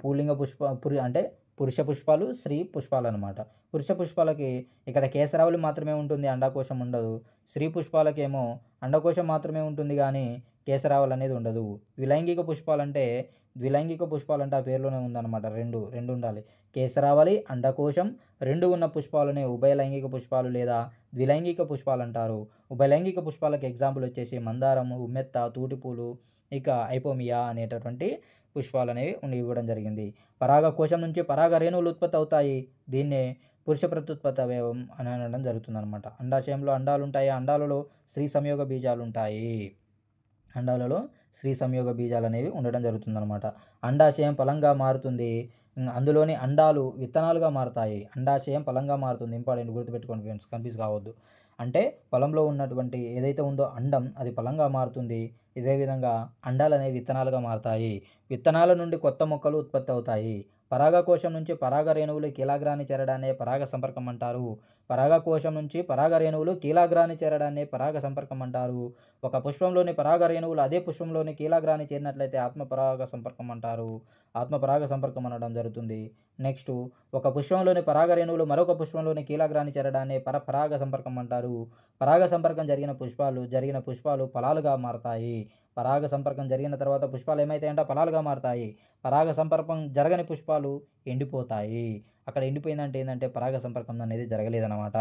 పూలింగ అంటే పురుష పుష్పాలు, స్త్రీ పుష్పాలనమాట. పురుష పుష్పాలకి ఇక్కడ కేసరావళి మాత్రమే ఉంటుంది, అండాకోశం ఉండదు. స్త్రీ పుష్పాలకేమో అండకోశం మాత్రమే ఉంటుంది గానీ కేసరావళి అనేది ఉండదు. ద్విలైంగిక పుష్పాలంటే ఆ పేరులోనే ఉందన్నమాట. 2 ఉండాలి. కేసరావళి, అండకోశం 2 ఉన్న పుష్పాలనే ఉభయలైంగిక పుష్పాలు లేదా ద్విలైంగిక పుష్పాలంటారు. ఉభయలైంగిక పుష్పాలకు ఎగ్జాంపుల్ వచ్చేసి మందారం, ఉమ్మెత్త, తూటిపూలు, ఇక ఐపోమియా అనేటటువంటి పుష్పాలనేవి ఇవ్వడం జరిగింది. పరాగకోశం నుంచి పరాగ రేణువులు ఉత్పత్తి అవుతాయి. దీన్నే పురుష ప్రత్యుత్పత్తి అవయవం అని అనడం జరుగుతుందనమాట. అండాశయంలో అండాలుంటాయి. అండాలలో స్త్రీ సంయోగ బీజాలుంటాయి. అండాలలో స్త్రీ సంయోగ బీజాలనేవి ఉండడం జరుగుతుందనమాట. అండాశయం ఫలంగా మారుతుంది. అందులోని అండాలు విత్తనాలుగా మారతాయి. అండాశయం ఫలంగా మారుతుంది. ఇంపార్టెంట్, గుర్తుపెట్టుకోండి ఫ్రెండ్స్, కన్ఫ్యూజ్ కావద్దు. అంటే పొలంలో ఉన్నటువంటి ఏదైతే ఉందో అండం అది ఫలంగా మారుతుంది. ఇదే విధంగా అండాలనేవి విత్తనాలుగా మారతాయి. విత్తనాల నుండి కొత్త మొక్కలు ఉత్పత్తి అవుతాయి. పరాగకోశం నుంచి పరాగ రేణువులు కీలాగ్రాన్ని చేరడాన్నే పరాగ సంపర్కం అంటారు. పరాగకోశం నుంచి పరాగ రేణువులు కీలాగ్రాన్ని చేరడాన్నే పరాగ సంపర్కం అంటారు. ఒక పుష్పంలోని పరాగ రేణువులు అదే పుష్పంలోని కీలాగ్రాన్ని చేరినట్లయితే ఆత్మపరాగ సంపర్కం అంటారు. ఆత్మపరాగ సంపర్కం అనడం జరుగుతుంది. నెక్స్ట్, ఒక పుష్పంలోని పరాగ రేణువులు మరొక పుష్పంలోని కీలాగ్రాన్ని చేరడాన్ని పరపరాగ సంపర్కం అంటారు. పరాగ సంపర్కం జరిగిన పుష్పాలు ఫలాలుగా మారతాయి. పరాగ సంపర్కం జరిగిన తర్వాత పుష్పాలు ఏమైతాయంటే ఫలాలుగా మారతాయి. పరాగ సంపర్కం జరగని పుష్పాలు ఎండిపోతాయి. అక్కడ ఎండిపోయిందంటే ఏంటంటే పరాగ సంపర్కం అనేది జరగలేదన్నమాట.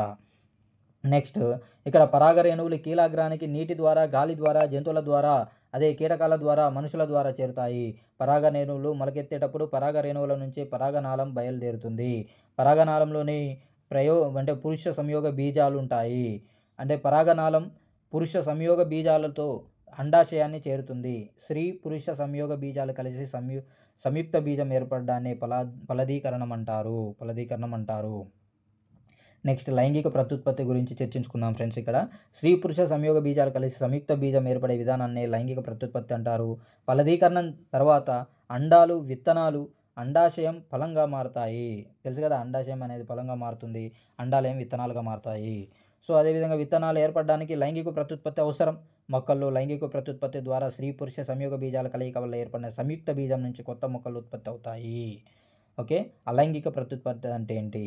నెక్స్ట్, ఇక్కడ పరాగ రేణువులు కీలాగ్రానికి నీటి ద్వారా, గాలి ద్వారా, జంతువుల ద్వారా, అదే కీటకాల ద్వారా, మనుషుల ద్వారా చేరుతాయి. పరాగ రేణువులు మొలకెత్తేటప్పుడు పరాగ రేణువుల నుంచి పరాగనాళం బయలుదేరుతుంది. పరాగనాళంలోని అంటే పురుష సంయోగ బీజాలు ఉంటాయి. అంటే పరాగనాళం పురుష సంయోగ బీజాలతో అండాశయాన్ని చేరుతుంది. స్త్రీ పురుష సంయోగ బీజాలు కలిసి సంయుక్త బీజం ఏర్పడడాన్ని ఫలదీకరణం అంటారు. నెక్స్ట్, లైంగిక ప్రత్యుత్పత్తి గురించి చర్చించుకుందాం ఫ్రెండ్స్. ఇక్కడ స్త్రీ పురుష సంయోగ బీజాలు కలిసి సంయుక్త బీజం ఏర్పడే విధానాన్ని లైంగిక ప్రత్యుత్పత్తి అంటారు. ఫలదీకరణం తర్వాత అండాలు, విత్తనాలు, అండాశయం ఫలంగా మారతాయి. తెలుసు కదా, అండాశయం అనేది ఫలంగా మారుతుంది, అండాలేం విత్తనాలుగా మారతాయి. సో అదేవిధంగా విత్తనాలు ఏర్పడడానికి లైంగిక ప్రత్యుత్పత్తి అవసరం. మొక్కల్లో లైంగిక ప్రత్యుత్పత్తి ద్వారా స్త్రీ పురుష సంయోగ బీజాల కలయిక వల్ల ఏర్పడిన సంయుక్త బీజం నుంచి కొత్త మొక్కలు ఉత్పత్తి అవుతాయి. ఓకే, అలైంగిక ప్రత్యుత్పత్తి అంటే ఏంటి?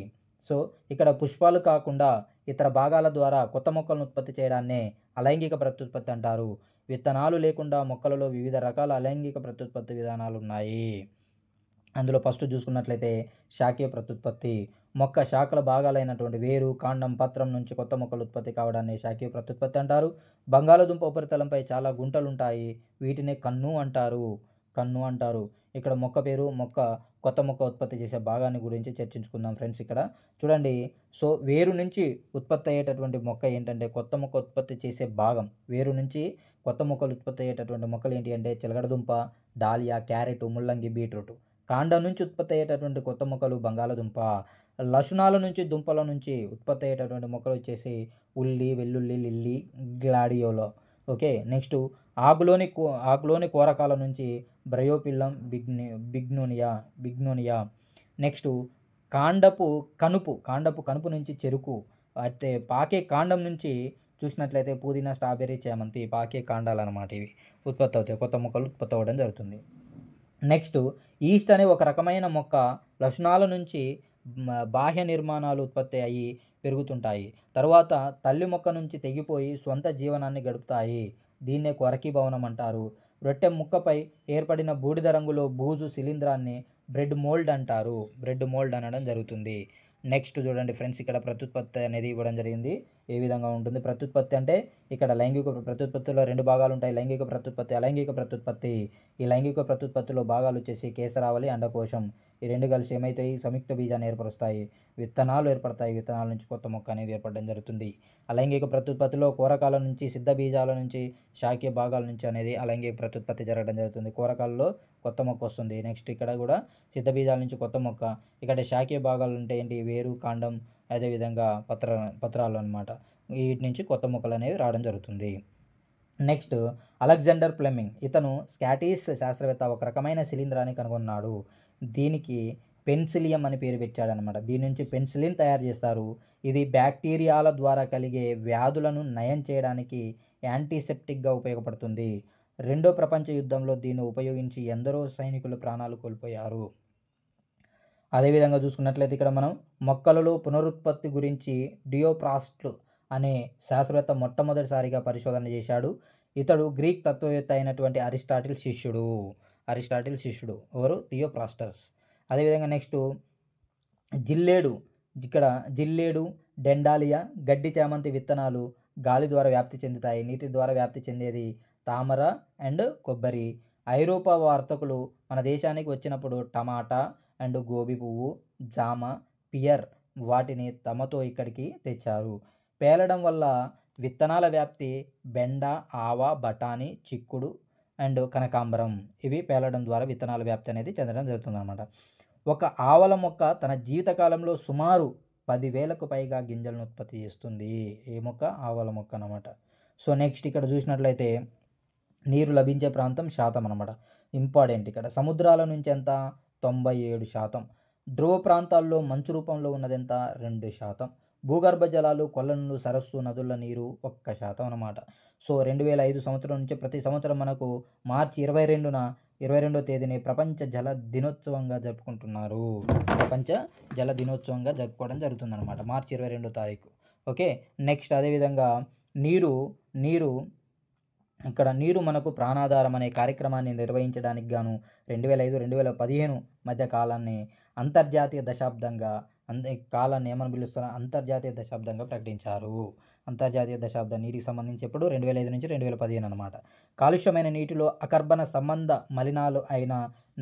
సో ఇక్కడ పుష్పాలు కాకుండా ఇతర భాగాల ద్వారా కొత్త మొక్కలను ఉత్పత్తి చేయడాన్నే అలైంగిక ప్రత్యుత్పత్తి అంటారు. విత్తనాలు లేకుండా మొక్కలలో వివిధ రకాల అలైంగిక ప్రత్యుత్పత్తి విధానాలు ఉన్నాయి. అందులో ఫస్ట్ చూసుకున్నట్లయితే శాఖీయ ప్రత్యుత్పత్తి. మొక్క శాఖల భాగాలైనటువంటి వేరు, కాండం, పత్రం నుంచి కొత్త మొక్కలు ఉత్పత్తి కావడాన్ని శాఖీయ ప్రత్యుత్పత్తి అంటారు. బంగాళదుంప ఉపరితలంపై చాలా గుంటలుంటాయి. వీటిని కన్ను అంటారు. ఇక్కడ కొత్త మొక్క ఉత్పత్తి చేసే భాగాన్ని గురించి చర్చించుకుందాం ఫ్రెండ్స్. ఇక్కడ చూడండి, సో వేరు నుంచి ఉత్పత్తి అయ్యేటటువంటి మొక్క ఏంటంటే కొత్త మొక్క ఉత్పత్తి చేసే భాగం. వేరు నుంచి కొత్త మొక్కలు ఉత్పత్తి అయ్యేటటువంటి మొక్కలు ఏంటి అంటే చిలకడదుంప, డాలియా, క్యారెట్, ముల్లంగి, బీట్రూట్. కాండం నుంచి ఉత్పత్తి అయ్యేటటువంటి కొత్త మొక్కలు బంగాళదుంప. లసునాల నుంచి, దుంపల నుంచి ఉత్పత్తి అయ్యేటటువంటి మొక్కలు వచ్చేసి ఉల్లి, వెల్లుల్లి, లిల్లీ, గ్లాడియోలో. ఓకే, నెక్స్ట్ ఆకులోని కోరకాల నుంచి బ్రయోపిల్లం, బిగ్నోనియా. నెక్స్ట్, కాండపు కనుపు నుంచి చెరుకు. అంటే పాకే కాండం నుంచి చూసినట్లయితే పుదీనా, స్ట్రాబెర్రీ, చేమంతి పాకే కాండాలు అన్నమాట. ఇవి ఉత్పత్తి అవుతాయి, కొత్త మొక్కలు ఉత్పత్తి అవ్వడం జరుగుతుంది. నెక్స్ట్, ఈస్ట్ అనే ఒక రకమైన మొక్క లక్షణాల నుంచి బాహ్య నిర్మాణాలు ఉత్పత్తి అయ్యి పెరుగుతుంటాయి. తర్వాత తల్లి మొక్క నుంచి తెగిపోయి సొంత జీవనాన్ని గడుపుతాయి. దీన్నే కొరకీభవనం అంటారు. రొట్టె ముక్కపై ఏర్పడిన బూడిద రంగులో బూజు శిలీంధ్రాన్ని బ్రెడ్ మోల్డ్ అంటారు. బ్రెడ్ మోల్డ్ అనడం జరుగుతుంది. నెక్స్ట్ చూడండి ఫ్రెండ్స్, ఇక్కడ ప్రత్యుత్పత్తి అనేది ఇవ్వడం జరిగింది. ఏ విధంగా ఉంటుంది ప్రత్యుత్పత్తి అంటే? ఇక్కడ లైంగిక ప్రత్యుత్పత్తిలో 2 భాగాలు ఉంటాయి, లైంగిక ప్రత్యుత్పత్తి, అలైంగిక ప్రత్యుత్పత్తి. ఈ లైంగిక ప్రత్యుత్పత్తిలో భాగాలు వచ్చేసి కేసరావళి, అండకోశం. ఈ 2 కలిసి ఏమవుతాయి? సంయుక్త బీజాన్ని ఏర్పరుస్తాయి. విత్తనాలు ఏర్పడతాయి. విత్తనాల నుంచి కొత్త మొక్క అనేది ఏర్పడడం జరుగుతుంది. అలైంగిక ప్రత్యుత్పత్తిలో కోరకాల నుంచి, సిద్ధ బీజాల నుంచి, శాఖీయ భాగాల నుంచి అనేది అలైంగిక ప్రత్యుత్పత్తి జరగడం జరుగుతుంది. కోరకాలలో కొత్త మొక్క వస్తుంది. నెక్స్ట్ ఇక్కడ కూడా సిద్ధ బీజాల నుంచి కొత్త మొక్క. ఇక్కడ శాఖీయ భాగాలు ఉంటే ఏంటి? వేరు, కాండం, అదేవిధంగా పత్రాలు అనమాట. వీటి నుంచి కొత్త మొక్కలు అనేవి రావడం జరుగుతుంది. నెక్స్ట్ అలెగ్జాండర్ ఫ్లెమింగ్, ఇతను స్కాటిష్ శాస్త్రవేత్త ఒక రకమైన శిలీంధ్రాన్ని కనుగొన్నాడు. దీనికి పెన్సిలియం అని పేరు పెట్టాడనమాట. దీని నుంచి పెన్సిలిన్ తయారు చేస్తారు. ఇది బ్యాక్టీరియాల ద్వారా కలిగే వ్యాధులను నయం చేయడానికి యాంటీసెప్టిక్గా ఉపయోగపడుతుంది. రెండో ప్రపంచ యుద్ధంలో దీన్ని ఉపయోగించి ఎందరో సైనికులు ప్రాణాలు కోల్పోయారు. అదేవిధంగా చూసుకున్నట్లయితే ఇక్కడ మనం మొక్కలలో పునరుత్పత్తి గురించి డియోఫ్రాస్ట్ అనే శాస్త్రవేత్త మొట్టమొదటిసారిగా పరిశోధన చేశాడు. ఇతడు గ్రీక్ తత్వవేత్త అయినటువంటి అరిస్టాటిల్ శిష్యుడు ఎవరు? థియోఫ్రాస్టస్. అదేవిధంగా నెక్స్ట్ జిల్లేడు, డెండాలియా, గడ్డి చామంతి విత్తనాలు గాలి ద్వారా వ్యాప్తి చెందుతాయి. నీటి ద్వారా వ్యాప్తి చెందేది తామర అండ్ కొబ్బరి. ఐరోపా వర్తకులు మన దేశానికి వచ్చినప్పుడు టమాటా అండ్ గోబీ పువ్వు, జామ, పియర్ వాటిని తమతో ఇక్కడికి తెచ్చారు. పేలడం వల్ల విత్తనాల వ్యాప్తి బెండ, ఆవ, బఠానీ, చిక్కుడు అండ్ కనకాంబరం ఇవి పేలడం ద్వారా విత్తనాల వ్యాప్తి అనేది చెందడం జరుగుతుందన్నమాట. ఒక ఆవల మొక్క తన జీవితకాలంలో సుమారు 10,000కు పైగా గింజలను ఉత్పత్తి చేస్తుంది. ఏ మొక్క? ఆవల మొక్క అన్నమాట. సో నెక్స్ట్ ఇక్కడ చూసినట్లయితే నీరు లభించే ప్రాంతం శాతం అన్నమాట. ఇంపార్టెంట్ ఇక్కడ సముద్రాల నుంచి ఎంత? 97%. ధ్రువ ప్రాంతాల్లో మంచు రూపంలో ఉన్నది ఎంత? 2%. భూగర్భ జలాలు, కొలనులు, సరస్సు, నదుల నీరు 1% అన్నమాట. సో 2005 సంవత్సరం నుంచి ప్రతి సంవత్సరం మనకు మార్చి 22వ తేదీని ప్రపంచ జల దినోత్సవంగా జరుపుకుంటున్నారు. ప్రపంచ జల దినోత్సవంగా జరుపుకోవడం జరుగుతుందన్నమాట మార్చి 22వ తారీఖు. ఓకే. నెక్స్ట్ అదేవిధంగా ఇక్కడ నీరు మనకు ప్రాణాధారం అనే కార్యక్రమాన్ని నిర్వహించడానికి గాను 2005-2015 మధ్య కాలాన్ని అంతర్జాతీయ దశాబ్దంగా కాలాన్ని ఏమని పిలుస్తారు? అంతర్జాతీయ దశాబ్దంగా ప్రకటించారు. అంతర్జాతీయ దశాబ్దం నీటికి సంబంధించి ఎప్పుడు 2005 నుంచి 2015 అనమాట. కాలుష్యమైన నీటిలో అకర్బన సంబంధ మలినాలు అయిన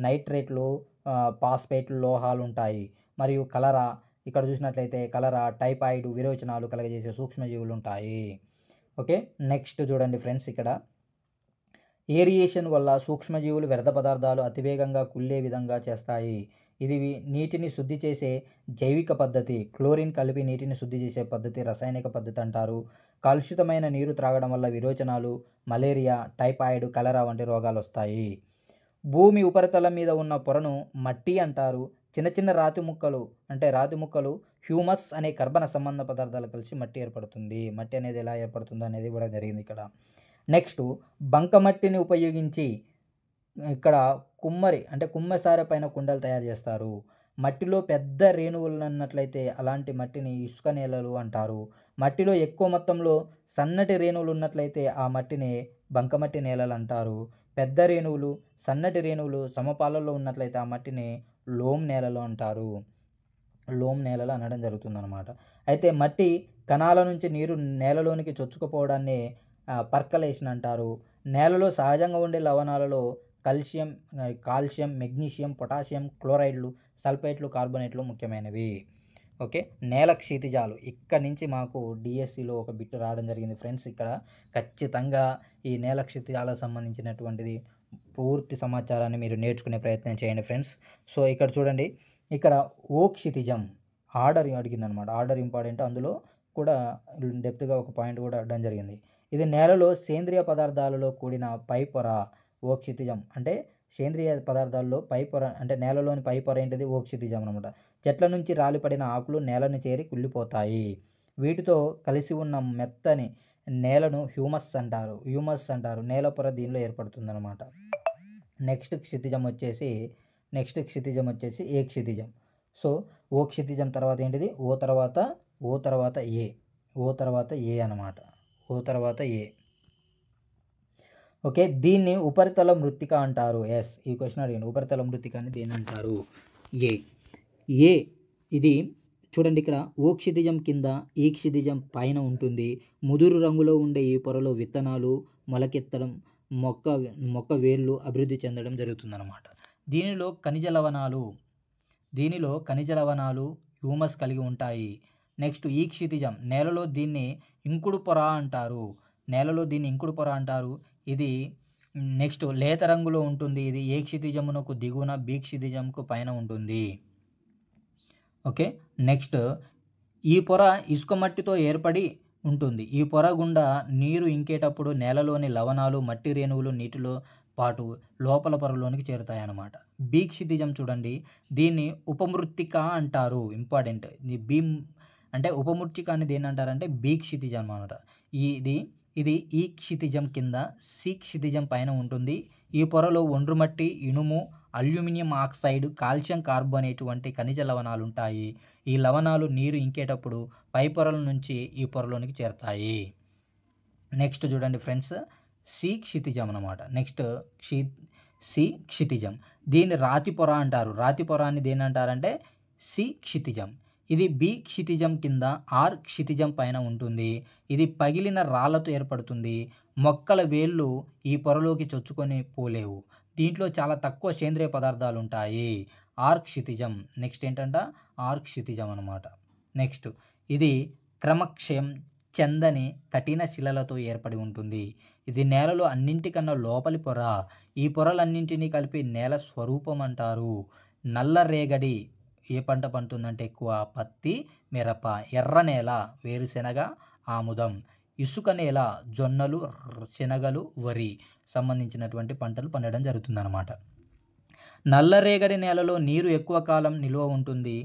నైట్రేట్లు, ఫాస్ఫేట్లు, లోహాలు ఉంటాయి. మరియు కలరా, ఇక్కడ చూసినట్లయితే కలరా, టైఫాయిడ్, విరోచనాలు కలగజేసే సూక్ష్మజీవులు ఉంటాయి. ఓకే. నెక్స్ట్ చూడండి ఫ్రెండ్స్, ఇక్కడ ఏరియేషన్ వల్ల సూక్ష్మజీవులు వ్యర్థ పదార్థాలు అతివేగంగా కుళ్ళే విధంగా చేస్తాయి. ఇది నీటిని శుద్ధి చేసే జైవిక పద్ధతి. క్లోరిన్ కలిపి నీటిని శుద్ధి చేసే పద్ధతి రసాయనిక పద్ధతి అంటారు. కలుషితమైన నీరు త్రాగడం వల్ల విరోచనాలు, మలేరియా, టైఫాయిడ్, కలరా వంటి రోగాలు వస్తాయి. భూమి ఉపరితలం మీద ఉన్న పొరను మట్టి అంటారు. చిన్న చిన్న రాతి ముక్కలు హ్యూమస్ అనే కర్బన సంబంధ పదార్థాలు కలిసి మట్టి ఏర్పడుతుంది. మట్టి అనేది ఎలా ఏర్పడుతుందో అనేది కూడా జరిగింది ఇక్కడ. నెక్స్ట్ బంకమట్టిని ఉపయోగించి ఇక్కడ కుమ్మసార పైన కుండలు తయారు చేస్తారు. మట్టిలో పెద్ద రేణువులు ఉన్నట్లయితే అలాంటి మట్టిని ఇసుక నేలలు అంటారు. మట్టిలో ఎక్కువ మొత్తంలో సన్నటి రేణువులు ఉన్నట్లయితే ఆ మట్టిని బంకమట్టి నేలలు అంటారు. పెద్ద రేణువులు, సన్నటి రేణువులు సమపాలలో ఉన్నట్లయితే ఆ మట్టిని లోమ్ నేలలు అంటారు. లోమ్ నేలలు అనడం జరుగుతుందన్నమాట. అయితే మట్టి కణాల నుంచి నీరు నేలలోనికి చొచ్చుకుపోవడాన్ని పర్కలేషన్ అంటారు. నేలలో సహజంగా ఉండే లవణాలలో కాల్షియం, మెగ్నీషియం, పొటాషియం, క్లోరైడ్లు, సల్ఫేట్లు, కార్బోనేట్లు ముఖ్యమైనవి. ఓకే. నేల క్షితిజాలు, ఇక్కడ నుంచి మాకు డిఎస్సిలో ఒక బిట్ రావడం జరిగింది ఫ్రెండ్స్. ఇక్కడ ఖచ్చితంగా ఈ నేల క్షితిజాలకు సంబంధించినటువంటిది పూర్తి సమాచారాన్ని మీరు నేర్చుకునే ప్రయత్నం చేయండి ఫ్రెండ్స్. సో ఇక్కడ చూడండి, ఇక్కడ ఓ క్షితిజం ఆర్డర్ అడిగిందనమాట. ఆర్డర్ ఇంపార్టెంట్, అందులో కూడా డెప్త్గా ఒక పాయింట్ కూడా అడగడం జరిగింది. ఇది నేలలో సేంద్రియ పదార్థాలలో కూడిన పై పొర. ఓ క్షితిజం అంటే సేంద్రియ పదార్థాల్లో పై పొర, అంటే నేలలోని పై పొర ఏంటిది? ఓ క్షితిజం అనమాట. చెట్ల నుంచి రాలిపడిన ఆకులు నేలను చేరి కుళ్ళిపోతాయి. వీటితో కలిసి ఉన్న మెత్తని నేలను హ్యూమస్ అంటారు. నేల పొర దీనిలో ఏర్పడుతుంది అనమాట. నెక్స్ట్ క్షితిజం వచ్చేసి ఏ క్షితిజం. సో ఓ క్షితిజం తర్వాత ఏంటిది? ఓ తర్వాత ఏ అనమాట. ఓకే. దీన్ని ఉపరితల మృత్తిక అంటారు. ఎస్, ఈ క్వశ్చన్ అడిగింది. ఉపరితల మృత్తిక అని దేని అంటారు? ఏ ఇది చూడండి, ఇక్కడ ఓ క్షితిజం కింద ఈ క్షితిజం పైన ఉంటుంది. ముదురు రంగులో ఉండే ఈ పొరలో విత్తనాలు మొలకెత్తడం, మొక్క వేళ్ళు అభివృద్ధి చెందడం జరుగుతుందన్నమాట. దీనిలో ఖనిజ లవణాలు హ్యూమస్ కలిగి ఉంటాయి. నెక్స్ట్ ఈ క్షితిజం నేలలో దీన్ని ఇంకుడు పొర అంటారు. ఇది నెక్స్ట్ లేత రంగులో ఉంటుంది. ఇది ఏ క్షితిజమునకు దిగువన, బి క్షితిజంకు పైన ఉంటుంది. ఓకే. నెక్స్ట్ ఈ పొర ఇసుక మట్టితో ఏర్పడి ఉంటుంది. ఈ పొర గుండా నీరు ఇంకేటప్పుడు నేలలోని లవణాలు, మట్టి రేణువులు నీటిలో పాటు లోపల పొరలోనికి చేరుతాయన్నమాట. బి క్షితిజం చూడండి. దీన్ని ఉపమృత్తిక అంటారు. ఇంపార్టెంట్. ఈ బీమ్ అంటే ఉపమృత్తిక అని దేన్నంటారంటే బి క్షితిజం అన్నమాట. ఇది ఈ క్షితిజం కింద సి క్షితిజం పైన ఉంటుంది. ఈ పొరలో ఒండ్రుమట్టి, ఇనుము, అల్యూమినియం ఆక్సైడ్, కాల్షియం కార్బోనేట్ వంటి ఖనిజ లవణాలు ఉంటాయి. ఈ లవణాలు నీరు ఇంకేటప్పుడు పై పొరల నుంచి ఈ పొరలోనికి చేరతాయి. నెక్స్ట్ చూడండి ఫ్రెండ్స్, సి క్షితిజం అనమాట. నెక్స్ట్ సి క్షితిజం. దీన్ని రాతి పొర అంటారు. రాతి పొర అని దేని అంటారంటే సి క్షితిజం. ఇది బి క్షితిజం కింద ఆర్ క్షితిజం పైన ఉంటుంది. ఇది పగిలిన రాళ్లతో ఏర్పడుతుంది. మొక్కల వేళ్ళు ఈ పొరలోకి చొచ్చుకొని పోలేవు. దీంట్లో చాలా తక్కువ సేంద్రియ పదార్థాలు ఉంటాయి. ఆర్ క్షితిజం. నెక్స్ట్ ఏంటంట ఆర్ క్షితిజం అనమాట. నెక్స్ట్ ఇది క్రమక్షయం చెందని కఠిన శిలలతో ఏర్పడి ఉంటుంది. ఇది నేలలో అన్నింటికన్నా లోపలి పొర. ఈ పొరలన్నింటినీ కలిపి నేల స్వరూపం అంటారు. నల్ల రేగడి ఏ పంట పండుతుందంటే ఎక్కువ పత్తి, మిరప. ఎర్ర నేల వేరుశెనగ, ఆముదం. ఇసుక నేల జొన్నలు, శనగలు, వరి సంబంధించినటువంటి పంటలు పండడం జరుగుతుందన్నమాట. నల్లరేగడి నేలలో నీరు ఎక్కువ కాలం నిల్వ ఉంటుంది.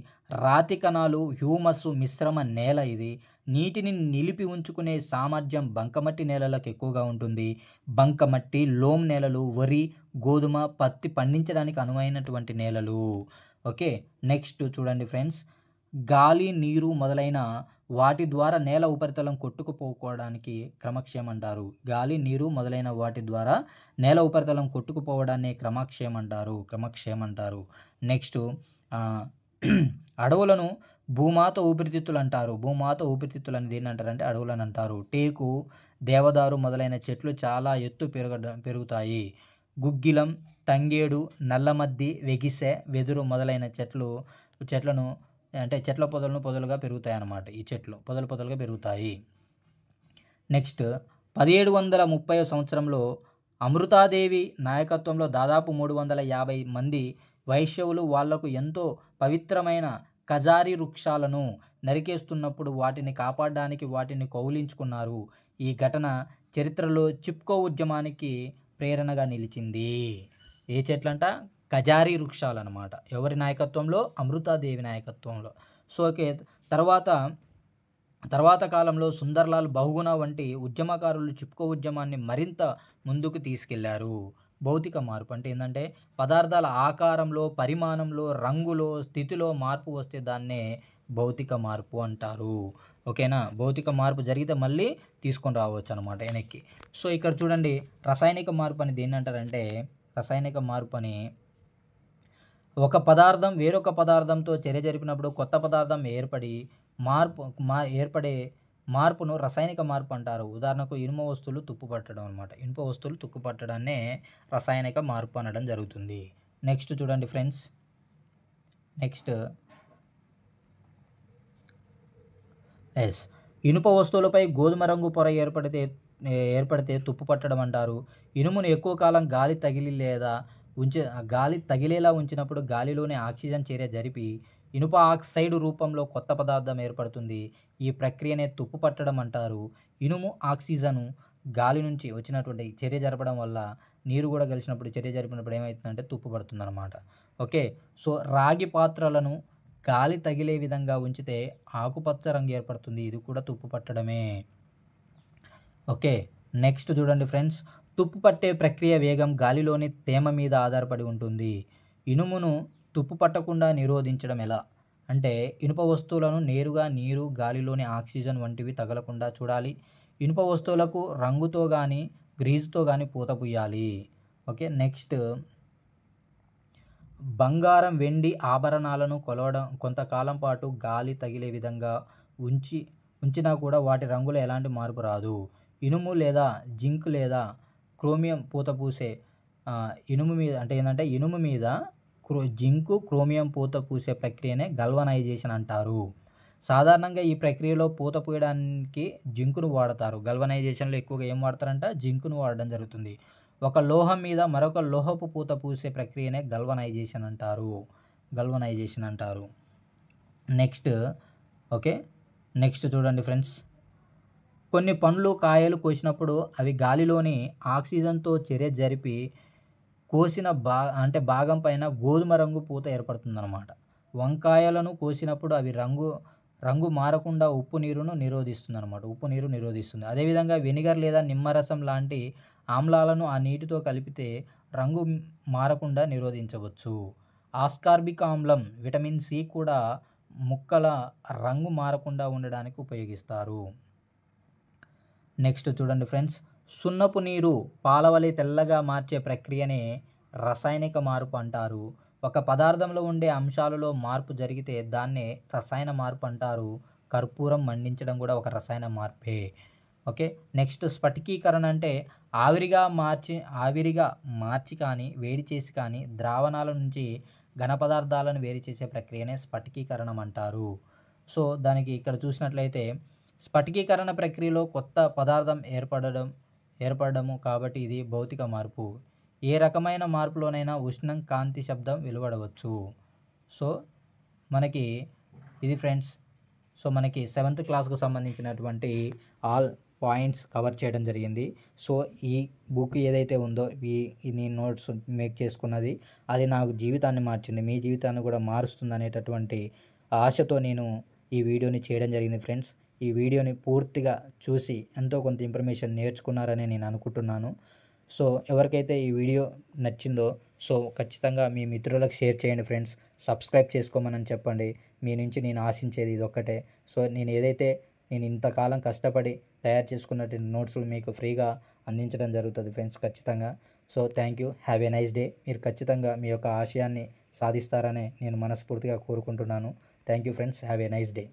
రాతి కణాలు, హ్యూమస్ మిశ్రమ నేల ఇది. నీటిని నిలిపి ఉంచుకునే సామర్థ్యం బంకమట్టి నేలలకు ఎక్కువగా ఉంటుంది. బంకమట్టి, లోమ్ నేలలు వరి, గోధుమ, పత్తి పండించడానికి అనువైనటువంటి నేలలు. ఓకే, నెక్స్ట్ చూడండి ఫ్రెండ్స్, గాలి, నీరు మొదలైన వాటి ద్వారా నేల ఉపరితలం కొట్టుకుపోవడానికి క్రమక్షయం అంటారు. గాలి, నీరు మొదలైన వాటి ద్వారా నేల ఉపరితలం కొట్టుకుపోవడాన్ని క్రమక్షయం అంటారు. నెక్స్ట్ అడవులను భూమాత ఊపిరితిత్తులు అంటారు. భూమాత ఊపిరితిత్తులు అని దేన్ని అంటారంటే అడవులను అంటారు. టేకు, దేవదారు మొదలైన చెట్లు చాలా ఎత్తు పెరుగుతాయి. గుగ్గిలం, తంగేడు, నల్లమద్ది, వెగిసె, వెదురు మొదలైన చెట్లను అంటే చెట్ల పొదలుగా పెరుగుతాయి అన్నమాట. ఈ చెట్లు పొదలుగా పెరుగుతాయి. నెక్స్ట్ 1730 సంవత్సరంలో అమృతాదేవి నాయకత్వంలో దాదాపు 350 మంది వైశ్యవులు వాళ్లకు ఎంతో పవిత్రమైన ఖజారీ వృక్షాలను నరికేస్తున్నప్పుడు వాటిని కాపాడడానికి వాటిని కౌలించుకున్నారు. ఈ ఘటన చరిత్రలో చిప్కో ఉద్యమానికి ప్రేరణగా నిలిచింది. ఏ చెట్లంట? ఖజారీ వృక్షాలు అనమాట. ఎవరి నాయకత్వంలో? అమృతాదేవి నాయకత్వంలో. సో ఓకే, తర్వాత కాలంలో సుందర్లాల్ బహుగుణ వంటి ఉద్యమకారులు చిప్కో ఉద్యమాన్ని మరింత ముందుకు తీసుకెళ్లారు. భౌతిక మార్పు అంటే ఏంటంటే పదార్థాల ఆకారంలో, పరిమాణంలో, రంగులో, స్థితిలో మార్పు వస్తే దాన్నే భౌతిక మార్పు అంటారు. ఓకేనా? భౌతిక మార్పు జరిగితే మళ్ళీ తీసుకొని రావచ్చు అనమాట వెనక్కి. సో ఇక్కడ చూడండి, రసాయనిక మార్పు అని దేన్ని అంటారంటే రసాయనిక మార్పు అని ఒక పదార్థం వేరొక పదార్థంతో చర్య జరిపినప్పుడు కొత్త పదార్థం ఏర్పడే మార్పును రసాయనిక మార్పు అంటారు. ఉదాహరణకు ఇనుప వస్తువులు తుప్పుపట్టడం అనమాట. ఇనుప వస్తువులు తుప్పుపట్టడాన్నే రసాయనిక మార్పు అనడం జరుగుతుంది. నెక్స్ట్ చూడండి ఫ్రెండ్స్, ఇనుప వస్తువులపై గోధుమ రంగు పొర ఏర్పడితే తుప్పుపట్టడం అంటారు. ఇనుమును ఎక్కువ కాలం గాలి తగిలేలా ఉంచినప్పుడు గాలిలోని ఆక్సిజన్ చర్య జరిపి ఇనుప ఆక్సైడ్ రూపంలో కొత్త పదార్థం ఏర్పడుతుంది. ఈ ప్రక్రియనే తుప్పు పట్టడం అంటారు. ఇనుము, ఆక్సిజన్ గాలి నుంచి వచ్చినటువంటి చర్య జరపడం వల్ల నీరు కూడా కలిసినప్పుడు చర్య జరిపినప్పుడు ఏమవుతుందంటే తుప్పు పడుతుంది అనమాట. ఓకే, సో రాగి పాత్రలను గాలి తగిలే విధంగా ఉంచితే ఆకుపచ్చ రంగు ఏర్పడుతుంది. ఇది కూడా తుప్పు పట్టడమే. ఓకే, నెక్స్ట్ చూడండి ఫ్రెండ్స్, తుప్పు పట్టే ప్రక్రియ వేగం గాలిలోని తేమ మీద ఆధారపడి ఉంటుంది. ఇనుమును తుప్పు పట్టకుండా నిరోధించడం ఎలా అంటే ఇనుప వస్తువులను నేరుగా నీరు, గాలిలోని ఆక్సిజన్ వంటివి తగలకుండా చూడాలి. ఇనుప వస్తువులకు రంగుతో కానీ గ్రీజుతో కానీ పూత పూయాలి. ఓకే, నెక్స్ట్ బంగారం, వెండి ఆభరణాలను కొంతకాలం పాటు గాలి తగిలే విధంగా ఉంచినా కూడా వాటి రంగులో ఎలాంటి మార్పు రాదు. ఇనుము లేదా జింక్ లేదా క్రోమియం పూత పూసే ఇనుము మీద అంటే ఏంటంటే ఇనుము మీద జింకు, క్రోమియం పూత పూసే ప్రక్రియనే గల్వనైజేషన్ అంటారు. సాధారణంగా ఈ ప్రక్రియలో పూత పూయడానికి జింకును వాడతారు. గల్వనైజేషన్లో ఎక్కువగా ఏం వాడతారంట? జింకును వాడడం జరుగుతుంది. ఒక లోహం మీద మరొక లోహపు పూత పూసే ప్రక్రియనే గల్వనైజేషన్ అంటారు. నెక్స్ట్ ఓకే, నెక్స్ట్ చూడండి ఫ్రెండ్స్, కొన్ని పండ్లు, కాయలు కోసినప్పుడు అవి గాలిలోని ఆక్సిజన్‌తో చర్య జరిపి కోసిన భాగం పైన గోధుమ రంగు పూత ఏర్పడుతుందనమాట. వంకాయలను కోసినప్పుడు అవి రంగు మారకుండా ఉప్పు నీరు నిరోధిస్తుంది. అదేవిధంగా వెనిగర్ లేదా నిమ్మరసం లాంటి ఆమ్లాలను ఆ నీటితో కలిపితే రంగు మారకుండా నిరోధించవచ్చు. ఆస్కార్బిక్ ఆమ్లం, విటమిన్ సి కూడా ముక్కల రంగు మారకుండా ఉండడానికి ఉపయోగిస్తారు. నెక్స్ట్ చూడండి ఫ్రెండ్స్, సున్నపు నీరు పాల వలె తెల్లగా మార్చే ప్రక్రియనే రసాయనిక మార్పు అంటారు. ఒక పదార్థంలో ఉండే అంశాలలో మార్పు జరిగితే దాన్నే రసాయన మార్పు అంటారు. కర్పూరం మండించడం కూడా ఒక రసాయన మార్పే. ఓకే. నెక్స్ట్ స్ఫటికీకరణ అంటే ఆవిరిగా మార్చి కానీ, వేడి చేసి కానీ ద్రావణాల నుంచి ఘన పదార్థాలను వేరు చేసే ప్రక్రియనే స్ఫటికీకరణం అంటారు. సో దానికి ఇక్కడ చూసినట్లయితే స్ఫటికీకరణ ప్రక్రియలో కొత్త పదార్థం ఏర్పడము కాబట్టి ఇది భౌతిక మార్పు. ఏ రకమైన మార్పులోనైనా ఉష్ణం, కాంతి, శబ్దం వెలువడవచ్చు. సో మనకి ఇది ఫ్రెండ్స్. సో మనకి 7th క్లాస్‌కు సంబంధించినటువంటి ఆల్ పాయింట్స్ కవర్ చేయడం జరిగింది. సో ఈ బుక్ ఏదైతే ఉందో నేను నోట్స్ మేక్ చేసుకున్నది అది నాకు జీవితాన్ని మార్చింది. మీ జీవితాన్ని కూడా మారుస్తుందనేటటువంటి ఆశతో నేను ఈ వీడియోని చేయడం జరిగింది ఫ్రెండ్స్. ఈ వీడియోని పూర్తిగా చూసి ఎంతో కొంత ఇన్ఫర్మేషన్ నేర్చుకున్నారని నేను అనుకుంటున్నాను. సో ఎవరికైతే ఈ వీడియో నచ్చిందో సో ఖచ్చితంగా మీ మిత్రులకు షేర్ చేయండి ఫ్రెండ్స్. సబ్స్క్రైబ్ చేసుకోమని చెప్పండి. మీ నుంచి నేను ఆశించేది ఇదొక్కటే. సో నేను ఇంతకాలం కష్టపడి తయారు చేసుకున్నటువంటి నోట్స్‌లు మీకు ఫ్రీగా అందించడం జరుగుతుంది ఫ్రెండ్స్ ఖచ్చితంగా. So thank you. Have a nice day. మీరు ఖచ్చితంగా మీ యొక్క ఆశయాన్ని సాధిస్తారని నేను మనస్ఫూర్తిగా కోరుకుంటున్నాను. Thank you friends. Have a nice day.